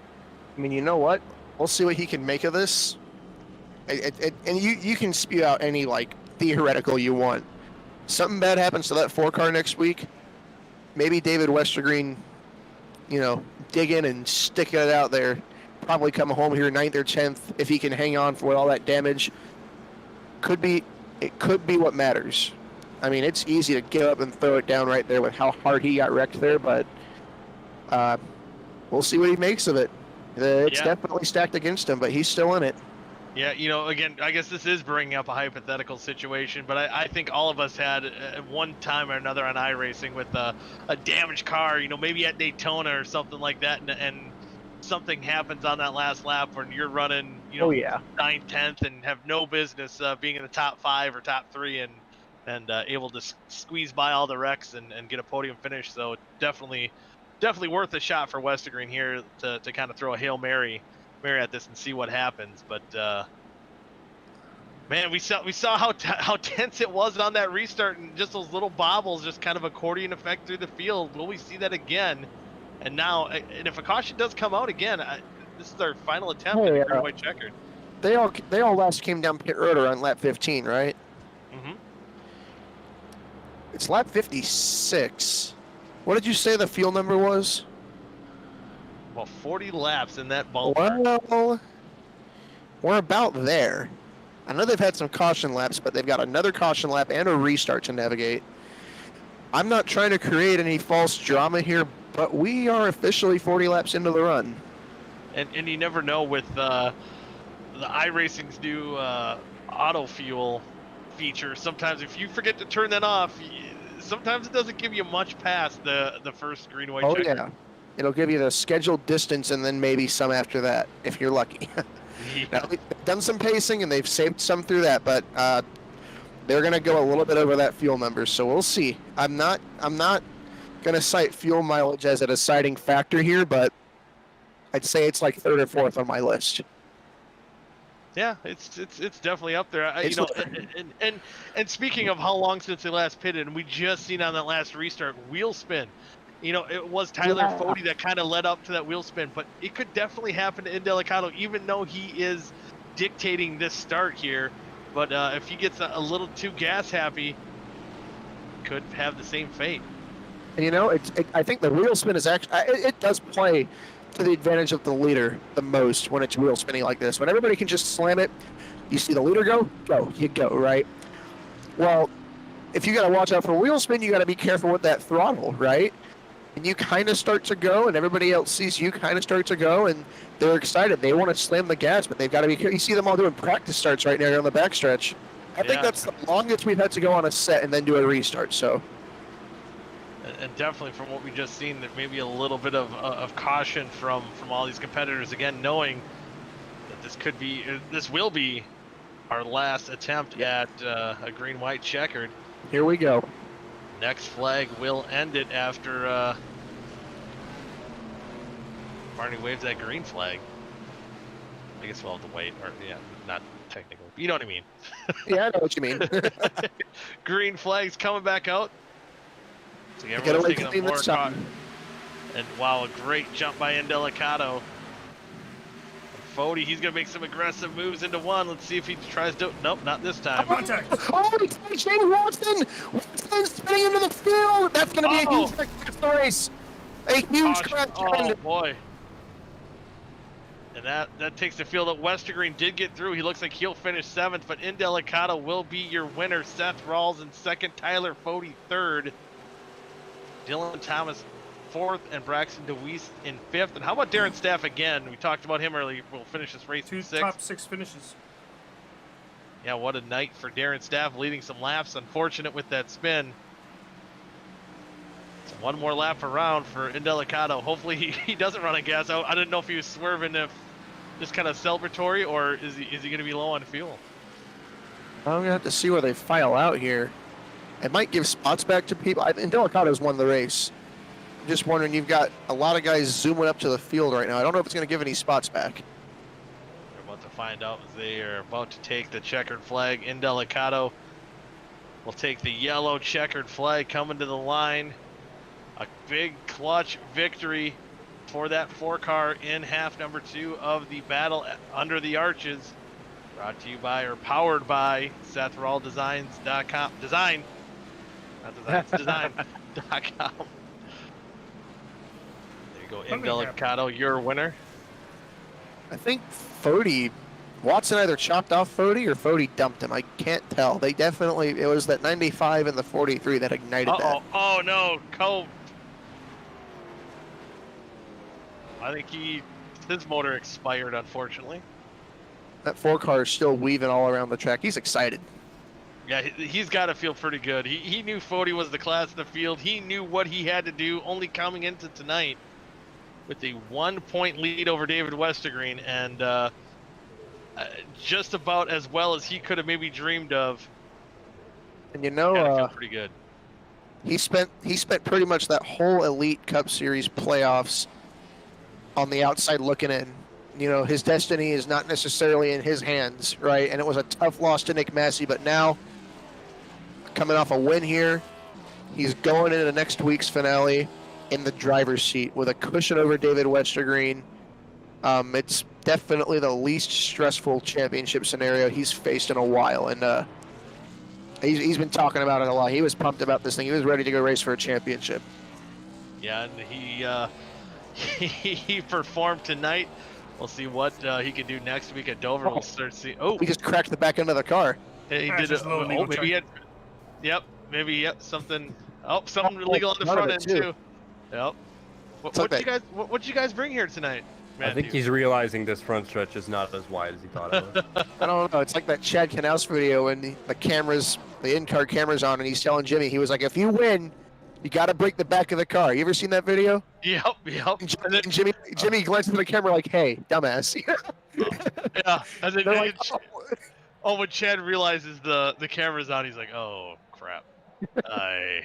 I mean, you know what? We'll see what he can make of this. And you can spew out any, theoretical you want. Something bad happens to that 4 car next week. Maybe David Westergreen, dig in and stick it out there. Probably come home here 9th or 10th if he can hang on for all that damage. It could be what matters. I mean, it's easy to get up and throw it down right there with how hard he got wrecked there, but we'll see what he makes of it. It's definitely stacked against him, but he's still in it. Yeah, again, I guess this is bringing up a hypothetical situation, but I think all of us had at one time or another on iRacing with a damaged car, maybe at Daytona or something like that, and something happens on that last lap when you're running, 9th, 10th, and have no business being in the top 5 or top 3 and able to squeeze by all the wrecks and get a podium finish. So definitely worth a shot for Westergreen here to kind of throw a Hail Mary at this and see what happens. But man, we saw how tense it was on that restart, and just those little bobbles, just kind of accordion effect through the field. Will we see that again? And now, and if a caution does come out again, this is our final attempt at the green white checkered. They all last came down pit road around lap 15, right? Mm-hmm. It's lap 56. What did you say the fuel number was? Well, 40 laps in that ballpark. Well, we're about there. I know they've had some caution laps, but they've got another caution lap and a restart to navigate. I'm not trying to create any false drama here, but we are officially 40 laps into the run. And you never know with the iRacing's new auto fuel feature. Sometimes if you forget to turn that off, sometimes it doesn't give you much past the first green white checker. Yeah. It'll give you the scheduled distance and then maybe some after that, if you're lucky. Now, they've done some pacing and they've saved some through that, but they're going to go a little bit over that fuel number, so we'll see. I'm not going to cite fuel mileage as a deciding factor here, but I'd say it's like 3rd or 4th on my list. Yeah, it's definitely up there. It's You know, and speaking of how long since they last pitted, and we just seen on that last restart wheel spin. You know, it was Tyler Fode that kind of led up to that wheel spin, but it could definitely happen to Indelicato, even though he is dictating this start here. But if he gets a little too gas happy, could have the same fate. And you know, I think the wheel spin is actually it does play to the advantage of the leader the most when it's wheel spinning like this. When everybody can just slam it, you see the leader go, you go, right? Well, if you got to watch out for wheel spin, you got to be careful with that throttle, right? And you kind of start to go, and everybody else sees you kind of start to go, and they're excited. They want to slam the gas, but they've got to be careful. You see them all doing practice starts right now on the backstretch. I think that's the longest we've had to go on a set and then do a restart, so. And definitely from what we just seen, there may be a little bit of caution from all these competitors, again, knowing that this will be our last attempt at a green-white checkered. Here we go. Next flag will end it after Barney waves that green flag. I guess we'll have to wait, or yeah, not technically. You know what I mean. Yeah, I know what you mean. Green flag's coming back out. So Get everyone's away taking from a more the sun. And wow, a great jump by Indelicato. Fode, he's gonna make some aggressive moves into one. Let's see if he tries to. Nope, not this time. Contact. Oh, it's Shane Watson! Watson's spinning into the field! That's going to be a huge crash for the race. A huge crash. Oh, boy. And that takes the field up. Westergreen did get through. He looks like he'll finish 7th, but Indelicato will be your winner. Seth Rawls in 2nd, Tyler Fode 3rd, Dylan Thomas 4th, and Braxton DeWeese in 5th. And how about Darren Staff again? We talked about him earlier. We'll finish this race in 6th. Top 6 finishes. Yeah, what a night for Darren Staff, leading some laps. Unfortunate with that spin. So one more lap around for Indelicato. Hopefully he doesn't run out of gas. I didn't know if he was swerving, if just kind of celebratory, or is he going to be low on fuel? I'm going to have to see where they file out here. It might give spots back to people. Indelicato's won the race. I'm just wondering, you've got a lot of guys zooming up to the field right now. I don't know if it's going to give any spots back. We're about to find out as they are about to take the checkered flag. Indelicato will take the yellow checkered flag coming to the line. A big clutch victory for that 4-car in half number 2 of the battle under the arches. Brought to you by, or powered by, SethRawlDesigns.com. Design. Not designs, design.com. There you go, Indelicato, your winner. I think Watson either chopped off Fode or Fode dumped him. I can't tell. They definitely, it was that 95 and the 43 that ignited that. Oh no, Cole. I think his motor expired, unfortunately. That 4-car is still weaving all around the track. He's excited. Yeah, he's got to feel pretty good. He knew Fode was the class in the field. He knew what he had to do, only coming into tonight with a 1-point lead over David Westergreen, and just about as well as he could have maybe dreamed of. And you know, feel pretty good. He spent pretty much that whole Elite Cup Series playoffs on the outside looking in. You know, his destiny is not necessarily in his hands, right? And it was a tough loss to Nick Massey, but now, coming off a win here, he's going into next week's finale in the driver's seat with a cushion over David Westergreen. It's definitely the least stressful championship scenario he's faced in a while, and he's been talking about it a lot. He was pumped about this thing. He was ready to go race for a championship. Yeah, and he performed tonight. We'll see what he can do next week at Dover. We'll start seeing. Oh, he just cracked the back end of the car. He did it. Oh, maybe he had. Yep, maybe something. Oh, something illegal on the front end too. Yep. What you guys bring here tonight, Matthew? I think he's realizing this front stretch is not as wide as he thought it was. I don't know. It's like that Chad Knaus video when the in-car camera's on, and he's telling Jimmy, he was like, if you win, you got to break the back of the car. You ever seen that video? Yep. And Jimmy glances at the camera like, hey, dumbass. Yeah. And then, like, when Chad realizes the camera's on, he's like, oh, crap. I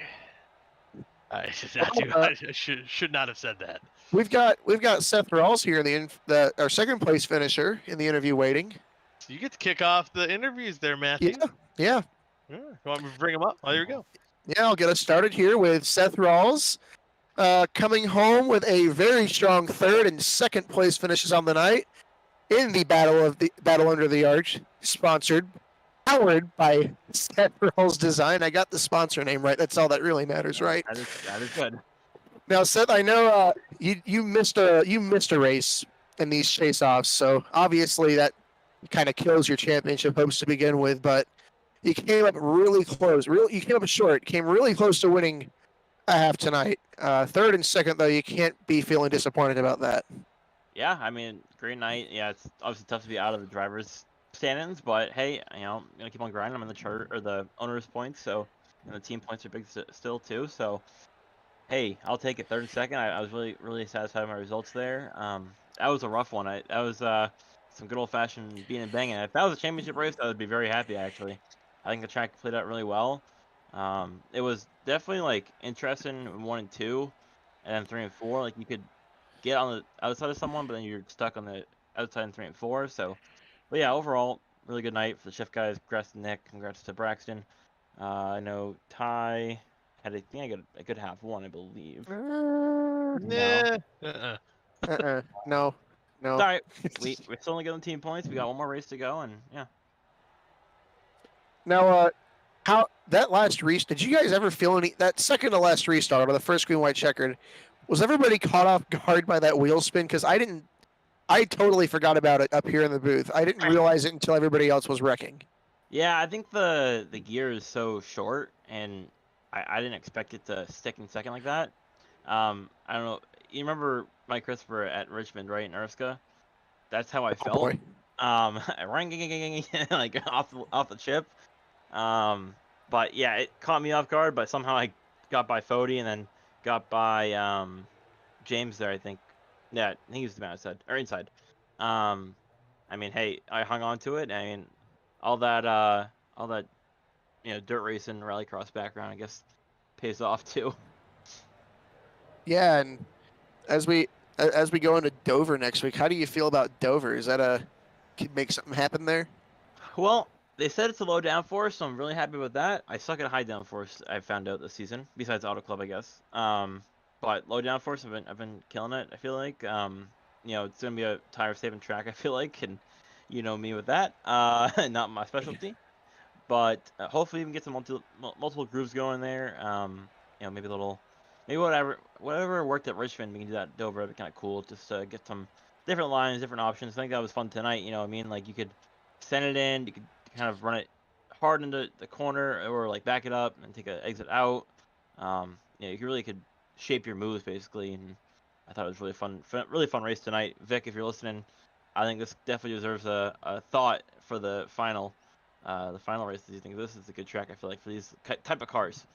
should not have said that. We've got Seth Rawls here, our second place finisher in the interview waiting. You get to kick off the interviews there, Matthew. Yeah. You want me to bring him up? Oh, here we go. Yeah, I'll get us started here with Seth Rawls, coming home with a very strong third and second place finishes on the night in the Battle Under the Arch, powered by Seth Rawls Design. I got the sponsor name right. That's all that really matters, right? That is good. Now, Seth, I know you missed a race in these chase-offs, so obviously that kind of kills your championship hopes to begin with. But you came up really close. You came up short. Came really close to winning a half tonight. Third and second, though, you can't be feeling disappointed about that. Yeah, I mean, great night. Yeah, it's obviously tough to be out of the driver's stand-ins, but hey, I'm gonna keep on grinding. I'm in the chart or the owner's points, so and the team points are big still too. So hey, I'll take it. Third and second, I was really satisfied with my results there. That was a rough one. That was some good old-fashioned being and banging. If that was a championship race, I would be very happy actually. I think the track played out really well. It was definitely like interesting in 1 and 2, and then 3 and 4. Like you could get on the outside of someone, but then you're stuck on the outside in 3 and 4. So, but yeah, overall, really good night for the shift guys. Congrats to Nick. Congrats to Braxton. I know Ty had a good half one, I believe. No. It's all right. We're still only getting team points. We got one more race to go, and yeah. Now, how that last restart? Did you guys ever feel that second to last restart or the first green white checkered? Was everybody caught off guard by that wheel spin? Because I didn't. I totally forgot about it up here in the booth. I didn't realize it until everybody else was wrecking. Yeah, I think the gear is so short, and I didn't expect it to stick in second like that. I don't know. You remember Mike Christopher at Richmond, right, in Erska? That's how I felt. Boy. Like off the chip. But yeah, it caught me off guard, but somehow I got by Fody and then got by James there, I think. Yeah, I think he was the outside or inside. I mean, hey, I hung on to it. I mean, all that dirt racing, rallycross background, I guess, pays off too. Yeah, and as we go into Dover next week, how do you feel about Dover? Is that could make something happen there? Well, they said it's a low downforce, so I'm really happy with that. I suck at high downforce. I found out this season, besides Auto Club, I guess. But low downforce, I've been killing it. I feel like it's gonna be a tire saving track. I feel like, and you know me with that. Not my specialty, but hopefully we can get some multiple grooves going there. Maybe whatever worked at Richmond, we can do that at Dover. It'd be kind of cool just to get some different lines, different options. I think that was fun tonight. You know what I mean? Like you could send it in, you could kind of run it hard into the corner or like back it up and take an exit out. You really could shape your moves basically, and I thought it was really fun race tonight. Vic, if you're listening, I think this definitely deserves a thought for the final race. Do you think this is a good track? I feel like for these type of cars.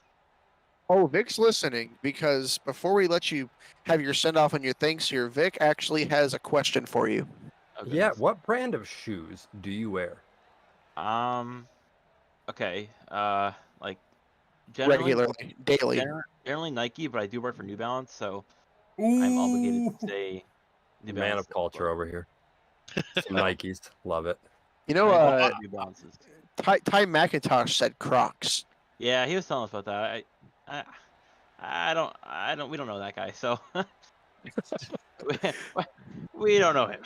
Oh, Vic's listening, because before we let you have your send-off and your thanks here, Vic actually has a question for you. Oh, Yeah, what brand of shoes do you wear? Okay, like generally, Regularly, daily. Generally Nike, but I do work for New Balance, so Ooh. I'm obligated to say New Balance. Man of culture over here. Some Nikes, love it. You know, New Balances. Ty McIntosh said Crocs. Yeah, he was telling us about that. We don't know that guy, so we don't know him.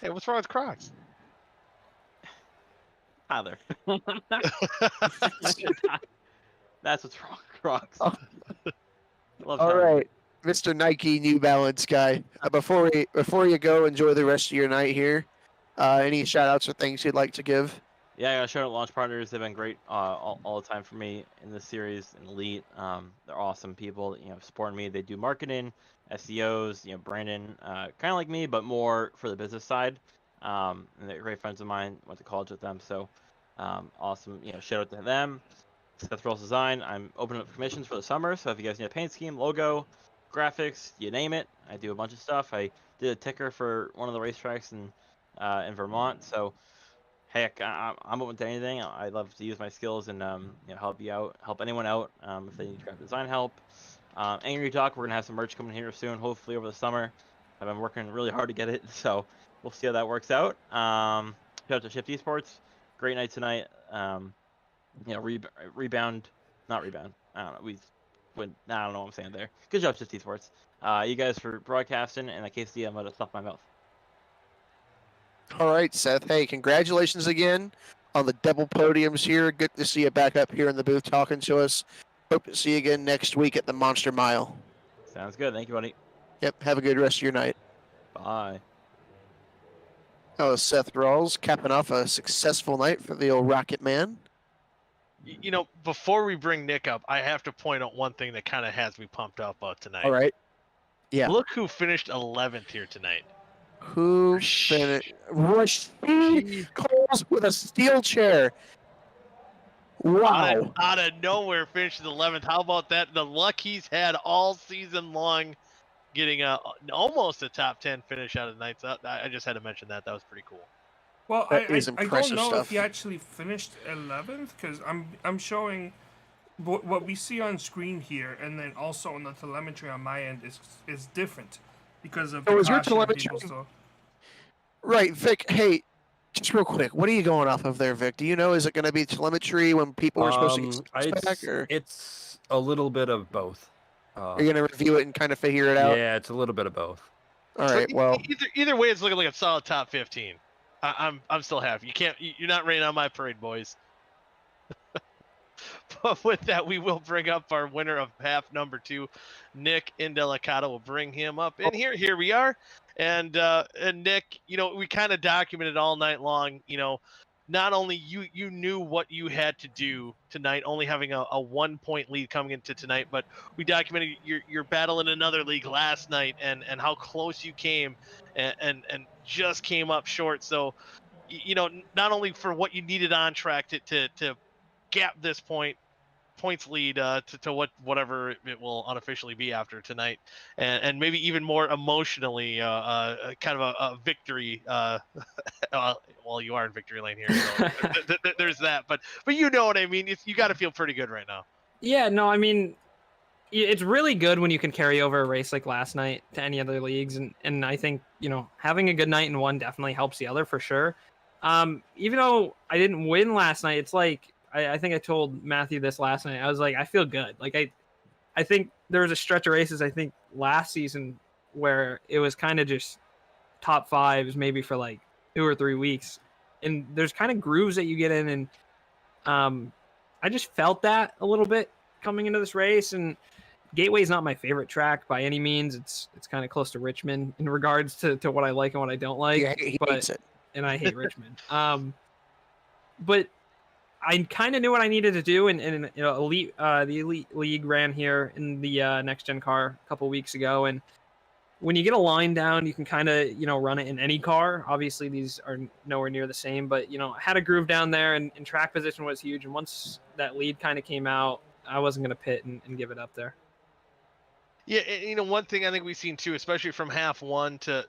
Hey, what's wrong with Crocs? Tyler. That's what's wrong, Crocs. Oh. Love All Tyler. right, Mr. Nike New Balance guy. Before you go, enjoy the rest of your night here. Any shout-outs or things you'd like to give? Yeah, I gotta shout out launch partners. They've been great all the time for me in this series and Elite. They're awesome people, supporting me. They do marketing, SEOs, Brandon, kind of like me, but more for the business side. And they're great friends of mine. Went to college with them, so awesome. Shout out to them. Seth Rawls Design. I'm opening up commissions for the summer, so if you guys need a paint scheme, logo, graphics, you name it, I do a bunch of stuff. I did a ticker for one of the racetracks in Vermont, so heck, I'm open to anything. I love to use my skills and help you out, help anyone out if they need graphic design help. Angry Talk, we're gonna have some merch coming here soon, hopefully over the summer. I've been working really hard to get it, so we'll see how that works out. Shout out to Shift Esports, great night tonight. Rebound, not rebound. I don't know. I don't know what I'm saying there. Good job, Shift Esports. You guys for broadcasting, and I can't see I'm gonna stuff my mouth. All right, Seth. Hey, congratulations again on the double podiums here. Good to see you back up here in the booth talking to us. Hope to see you again next week at the Monster Mile. Sounds good. Thank you, buddy. Yep, have a good rest of your night. Bye. That was Seth Rawls capping off a successful night for the old Rocket Man. You know, before we bring Nick up, I have to point out one thing that kind of has me pumped up tonight. All right. Yeah. Look who finished 11th here tonight. Who finished? Rashid Coles with a steel chair. Wow. Out of nowhere finishes 11th. How about that? The luck he's had all season long getting almost a top 10 finish out of the night. So I just had to mention that. That was pretty cool. Well, That is I don't impressive know stuff. if he actually finished 11th because I'm showing what we see on screen here, and then also on the telemetry on my end is different because of Oh, the is your caution and telemetry- people still. Right, Vic. Hey, just real quick, what are you going off of there, Vic? Do you know, is it going to be telemetry when people are supposed to get back, or It's a little bit of both. are you going to review it and kind of figure it out? Yeah, it's a little bit of both. All right. Well, Either way, it's looking like a solid top 15. I'm still happy. You're not raining on my parade, boys. But with that, we will bring up our winner of half number 2, Nick Indelicato. We'll bring him up. And here we are. And Nick, you know, we kind of documented all night long, you know, not only you knew what you had to do tonight, only having a 1-point lead coming into tonight, but we documented your battle in another league last night and how close you came and just came up short. So, you know, not only for what you needed on track to gap this points lead to whatever it will unofficially be after tonight, and maybe even more emotionally kind of a victory. Well, you are in victory lane here, so there's that. But you know what I mean. You got to feel pretty good right now. Yeah, no, I mean, it's really good when you can carry over a race like last night to any other leagues, and I think, you know, having a good night in one definitely helps the other for sure. Even though I didn't win last night, it's like I think I told Matthew this last night. I was like, I feel good. Like I think there was a stretch of races I think last season where it was kind of just top fives maybe for like 2 or 3 weeks, and there's kind of grooves that you get in, and I just felt that a little bit coming into this race. And Gateway is not my favorite track by any means. It's kind of close to Richmond in regards to what I like and what I don't like. yeah, he hates it. And I hate Richmond. But I kind of knew what I needed to do, and you know, the Elite League ran here in the next gen car a couple weeks ago, and when you get a line down, you can kind of, you know, run it in any car. Obviously, these are nowhere near the same, but, you know, I had a groove down there, and track position was huge. And once that lead kind of came out, I wasn't going to pit and give it up there. Yeah, and, you know, one thing I think we've seen too, especially from half 1 to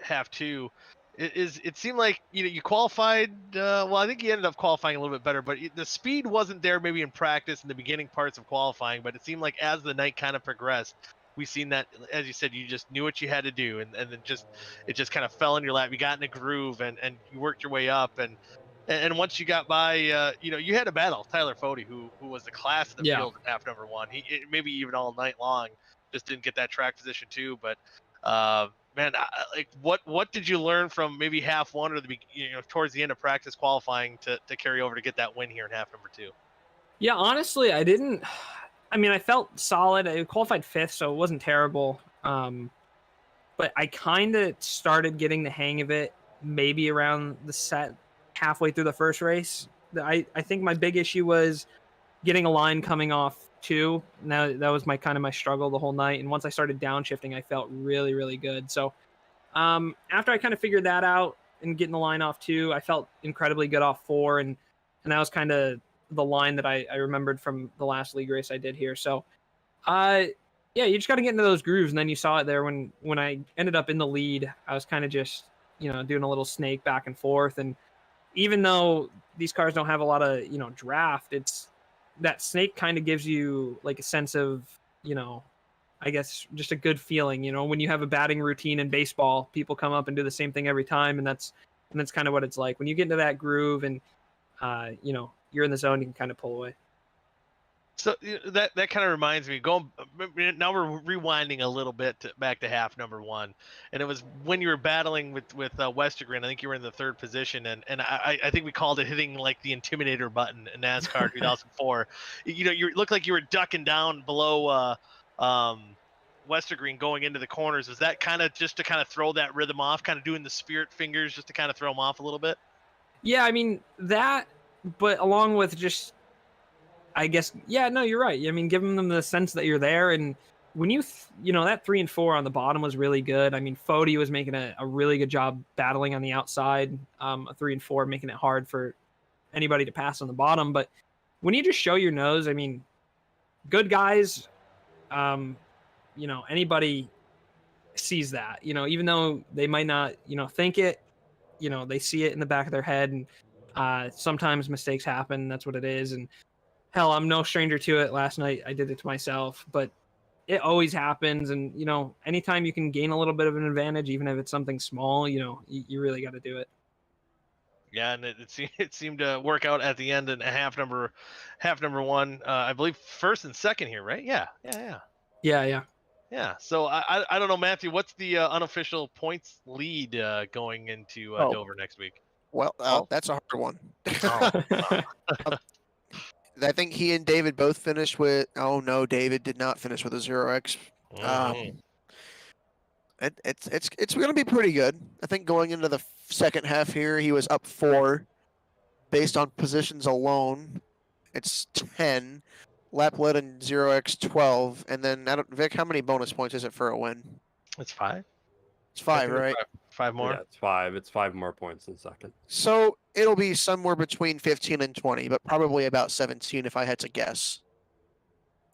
half 2, is it seemed like, you know, you qualified. Well, I think you ended up qualifying a little bit better, but the speed wasn't there maybe in practice in the beginning parts of qualifying. But it seemed like as the night kind of progressed, we've seen that, as you said, you just knew what you had to do, and then it just kind of fell in your lap. You got in a groove, and you worked your way up, and once you got by, you know, you had a battle Tyler Fody, who was the class of the field in half number 1. He maybe even all night long just didn't get that track position too. But man, like what did you learn from maybe half 1 or towards the end of practice qualifying to carry over to get that win here in half number 2? Yeah, honestly, I didn't. I mean, I felt solid. I qualified 5th, so it wasn't terrible. But I kind of started getting the hang of it maybe around the set halfway through the first race. I think my big issue was getting a line coming off 2. Now that was my struggle the whole night. And once I started downshifting, I felt really, really good. So after I kind of figured that out and getting the line off 2, I felt incredibly good off 4. And that was kind of the line that I remembered from the last league race I did here. So yeah, you just got to get into those grooves. And then you saw it there when I ended up in the lead. I was kind of just, you know, doing a little snake back and forth. And even though these cars don't have a lot of, you know, draft, it's that snake kind of gives you like a sense of I guess just a good feeling. When you have a batting routine in baseball, people come up and do the same thing every time, and that's kind of what it's like when you get into that groove and you're in the zone. You can kind of pull away. So that kind of reminds me. Now we're rewinding a little bit back to half number one, and it was when you were battling with Westergren. I think you were in the third position, and I think we called it hitting like the Intimidator button in NASCAR 2004. You looked like you were ducking down below Westergren going into the corners. Was that kind of just to kind of throw that rhythm off, kind of doing the spirit fingers just to kind of throw them off a little bit? Yeah, I mean that, but along with just. I guess, yeah, no, you're right. I mean, giving them the sense that you're there. And when that 3 and 4 on the bottom was really good. I mean, Fody was making a really good job battling on the outside. A 3 and 4, making it hard for anybody to pass on the bottom. But when you just show your nose, I mean, good guys, anybody sees that, even though they might not, think it, they see it in the back of their head. And sometimes mistakes happen. That's what it is. And hell, I'm no stranger to it. Last night I did it to myself, but it always happens. And, anytime you can gain a little bit of an advantage, even if it's something small, you really got to do it. Yeah, and it seemed to work out at the end in half number one. I believe first and second here, right? Yeah. Yeah. So I don't know, Matthew, what's the unofficial points lead going into Dover next week? Well, that's a hard one. Oh. I think he and David both finished with. Oh no, David did not finish with a 0x. It's going to be pretty good. I think going into the second half here, he was up 4, based on positions alone. It's 10. Lap led in 0x 12, and then Vic, how many bonus points is it for a win? It's 5. It's 5, right? 5 more. Yeah, it's 5. It's 5 more points in second. So it'll be somewhere between 15 and 20, but probably about 17 if I had to guess.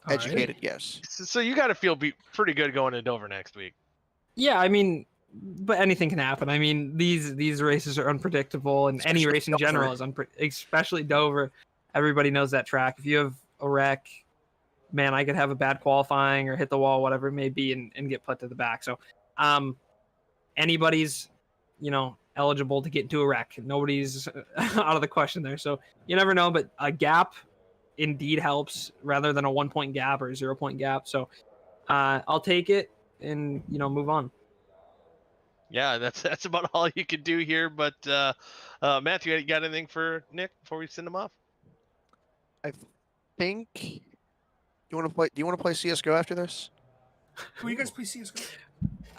Educated guess. So you got to feel pretty good going into Dover next week. Yeah, I mean, but anything can happen. I mean, these races are unpredictable, and Especially any race in general is especially Dover. Everybody knows that track. If you have a wreck, man, I could have a bad qualifying or hit the wall, whatever it may be, and get put to the back. So, anybody's, eligible to get into a wreck. Nobody's out of the question there. So you never know, but a gap indeed helps rather than a 1-point gap or a 0-point gap. So I'll take it and, move on. Yeah, that's about all you can do here. But Matthew, you got anything for Nick before we send him off? I think you want to play. Do you want to play CS:GO after this? Will you guys play CS:GO?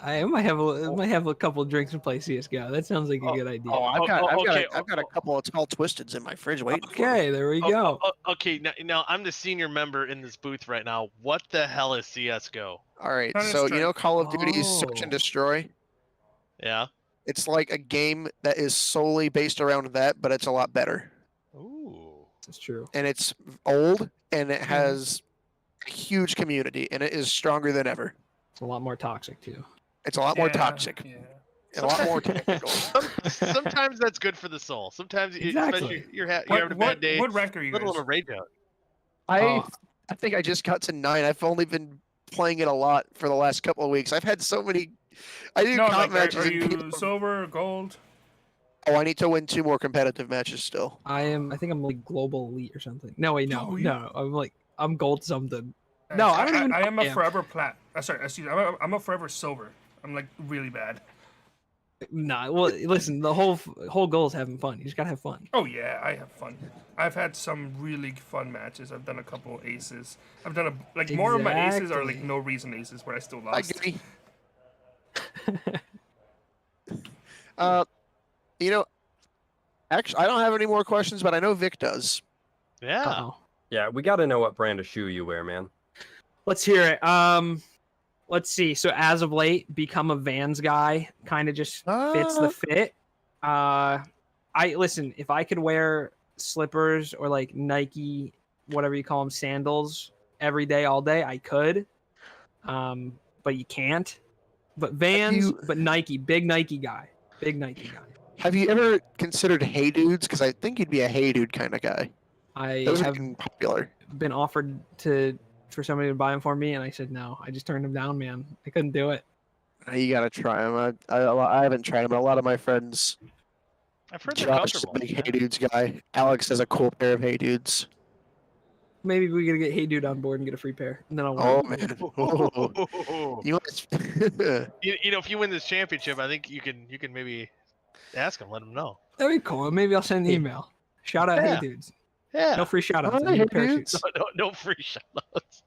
I might have a couple of drinks and play CS:GO. That sounds like a good idea. Oh, I've got a couple of tall twisteds in my fridge waiting. Okay, there we go. Okay, now I'm the senior member in this booth right now. What the hell is CS:GO? All right, so Call of Duty's Search and Destroy. Yeah. It's like a game that is solely based around that, but it's a lot better. Ooh. That's true. And it's old, and it has a huge community, and it is stronger than ever. It's a lot more toxic too. It's a lot more toxic. Yeah. And a lot more technical. Sometimes that's good for the soul. Sometimes, Exactly. especially you're having a bad day. What rank are you Put a guys? little rage out. I think I just got to 9. I've only been playing it a lot for the last couple of weeks. I've had so many. I do comp matches. Are and you people... silver or gold? Oh, I need to win 2 more competitive matches still. I think I'm like global elite or something. No, wait, no. Oh, I'm gold something. No, I don't even. I am a forever plat. Sorry, excuse me. I'm a forever silver. I'm like really bad. Nah, well, listen. The whole goal is having fun. You just gotta have fun. Oh yeah, I have fun. I've had some really fun matches. I've done a couple aces. I've done more of my aces are like no reason aces where I still lost. Actually, I don't have any more questions, but I know Vic does. Yeah. Uh-oh. Yeah, we got to know what brand of shoe you wear, man. Let's hear it. Let's see. So as of late, become a Vans guy. Kind of just fits the fit. Listen. If I could wear slippers or like Nike, whatever you call them, sandals every day, all day, I could. But you can't. But Vans, but Nike, big Nike guy. Have you ever considered Hey Dudes? Because I think you'd be a Hey Dude kind of guy. Those have been popular. Been offered to for somebody to buy them for me, and I said no. I just turned them down, man. I couldn't do it. You gotta try them. I haven't tried them, but a lot of my friends. I've heard they're Josh is a comfortable. big Hey Dudes guy. Alex has a cool pair of Hey Dudes. Maybe we gotta get Hey Dude on board and get a free pair, and then I'll. Oh wear it. man. Oh. You know, You know, if you win this championship, I think you can maybe ask him, let him know. That'd be cool. Maybe I'll send an email. Shout out, Yeah. Hey Dudes. Yeah. No free shout outs. Oh, Hey Dudes. No free shout-outs.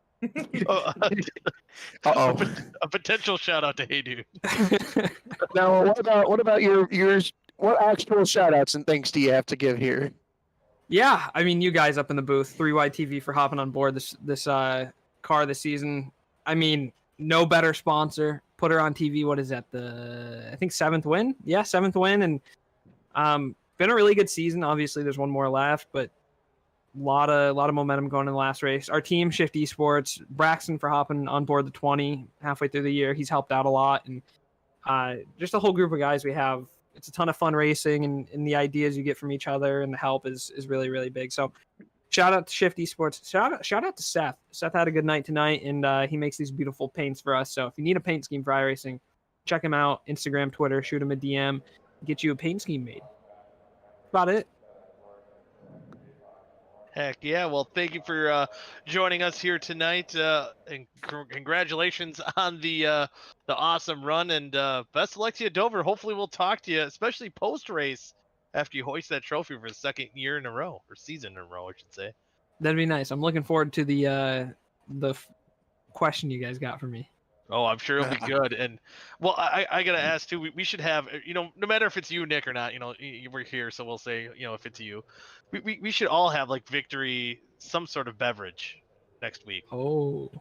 Uh-oh. A potential shout-out to Hey Dude. Now, what about yours? What actual shout-outs and thanks do you have to give here? Yeah, I mean, you guys up in the booth, 3YTV for hopping on board this car this season. I mean, no better sponsor. Put her on TV. What is that? I think 7th win. Yeah, 7th win, and been a really good season. Obviously, there's one more left, but a lot of momentum going in the last race. Our team, Shift Esports, Braxton for hopping on board the 20 halfway through the year. He's helped out a lot, and just a whole group of guys we have. It's a ton of fun racing, and the ideas you get from each other and the help is really, really big. So shout out to Shift Esports. Shout out to Seth. Seth had a good night tonight, and he makes these beautiful paints for us. So if you need a paint scheme for iRacing, check him out. Instagram, Twitter, shoot him a DM, get you a paint scheme made. That's about it. Heck yeah! Well, thank you for joining us here tonight, and congratulations on the awesome run, and best of luck to you, Dover. Hopefully, we'll talk to you, especially post race after you hoist that trophy for the second year in a row, or season in a row, I should say. That'd be nice. I'm looking forward to the question you guys got for me. Oh, I'm sure it'll be good. And well, I gotta ask too. We should have, no matter if it's you, Nick, or not. We're here, so we'll say, if it's you, we should all have like victory, some sort of beverage next week. Oh,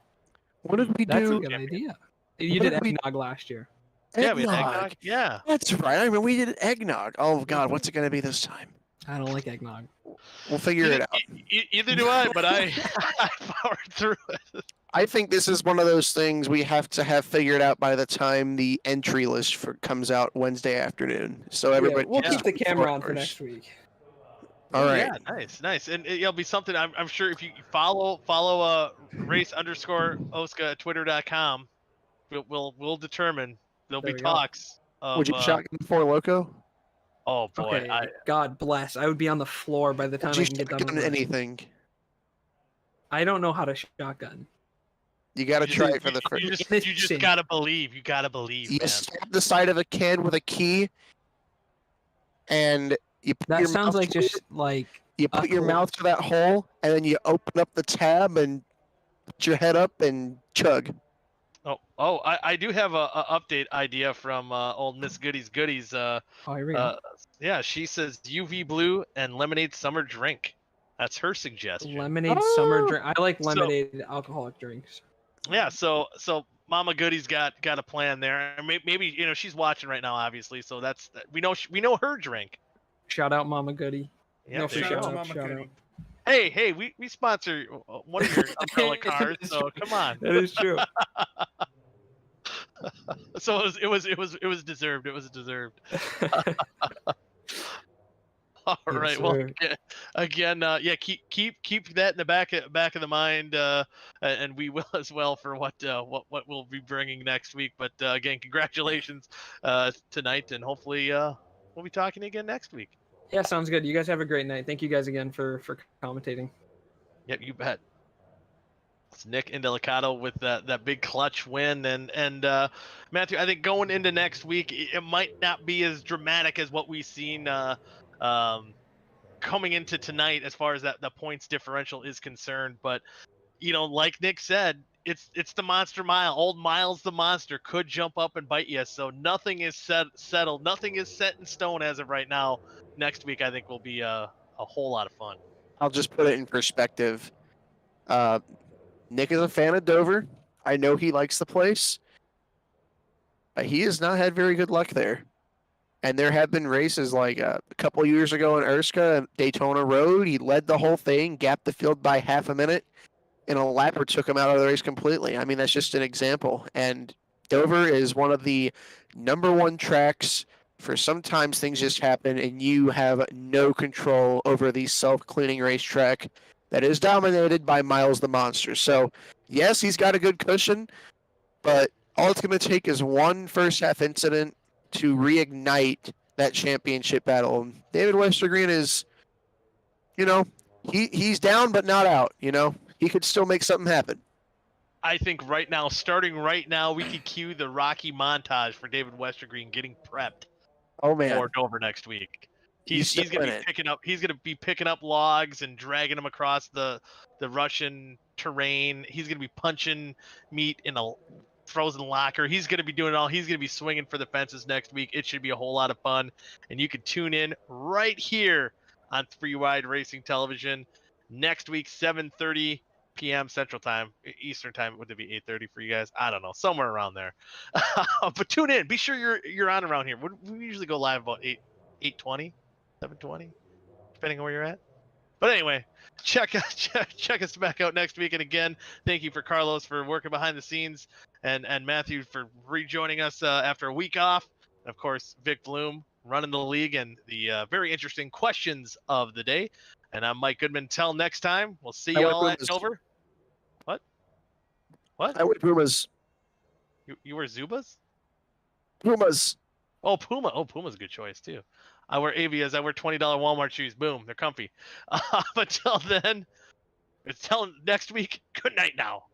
What did we that's do? a good idea. You did eggnog last year. Yeah, we had Eggnog. eggnog. Yeah. That's right. I mean, we did eggnog. Oh God, what's it gonna be this time? I don't like eggnog. We'll figure it out. Either do I, but I powered through it. I think this is one of those things we have to have figured out by the time the entry list comes out Wednesday afternoon. So everybody, we'll keep the camera on for next week. All right. Yeah, nice, and it'll be something. I'm sure if you follow race_OSCA at twitter.com, we'll determine. There'll be talks. Would you shotgun before Loco? Oh boy, Okay, God bless. I would be on the floor by the time Would I you can get done shotgun with it. anything? I don't know how to shotgun. You got to try it for the first. You just gotta believe. You gotta believe. You Man. stab the side of a can with a key, and you put That your sounds mouth like to it. just like You put your mouth to that hole, and then you open up the tab and put your head up and chug. I do have a update idea from old Miss Goodies. here we go. Yeah, she says UV blue and lemonade summer drink. That's her suggestion. Lemonade summer drink. I like lemonade alcoholic drinks. Yeah, so Mama Goody's got a plan there. Maybe she's watching right now, obviously. So we know her drink. Shout out Mama Goody. Yeah, No free there you shout go. out. Mama Shout Goody. out. Hey, we sponsor one of your umbrella cars, so come on. That is true. So it was deserved. It was deserved. All right. Yes, Well, sir. again, keep that in the back of the mind, and we will as well for what we'll be bringing next week. But again, congratulations tonight, and hopefully we'll be talking again next week. Yeah, sounds good. You guys have a great night. Thank you guys again for commentating. Yep, you bet. It's Nick Indelicato with that big clutch win, and Matthew, I think going into next week, it might not be as dramatic as what we've seen coming into tonight as far as the points differential is concerned. But like Nick said, it's the monster mile. Old Miles the monster could jump up and bite you. So nothing is settled. Nothing is set in stone as of right now. Next week, I think will be a whole lot of fun. I'll just put it in perspective. Nick is a fan of Dover. I know he likes the place. He has not had very good luck there. And there have been races like a couple years ago in OSCA, Daytona Road. He led the whole thing, gapped the field by half a minute, and a lapper took him out of the race completely. I mean, that's just an example. And Dover is one of the #1 tracks for sometimes things just happen, and you have no control over the self-cleaning racetrack that is dominated by Miles the Monster. So Yes, he's got a good cushion, but all it's going to take is one first half incident to reignite that championship battle. David Westergreen is, he's down but not out. He could still make something happen. I think right now, starting right now, we could cue the Rocky montage for David Westergreen getting prepped Oh man, for Dover next week. He's He's still gonna in be it. picking up. He's gonna be picking up logs and dragging them across the Russian terrain. He's gonna be punching meat in a frozen locker. He's gonna be doing it all. He's gonna be swinging for the fences next week. It should be a whole lot of fun, and you can tune in right here on Three Wide Racing Television next week, 7:30 p.m. Central Time, Eastern Time. Would it be 8:30 for you guys? I don't know, somewhere around there. But tune in. Be sure you're on around here. We usually go live about 8:20. 7:20, depending on where you're at. But anyway, check us back out next week. And again, thank you for Carlos for working behind the scenes, and Matthew for rejoining us after a week off. And of course, Vic Bloom running the league and the very interesting questions of the day. And I'm Mike Goodman. Till next time, we'll see you all at Dover. What? I wear Pumas. You wear Zubas? Pumas. Oh, Puma. Oh, Puma's a good choice too. I wear Avias. I wear $20 Walmart shoes. Boom, they're comfy. Until then, until next week, good night now.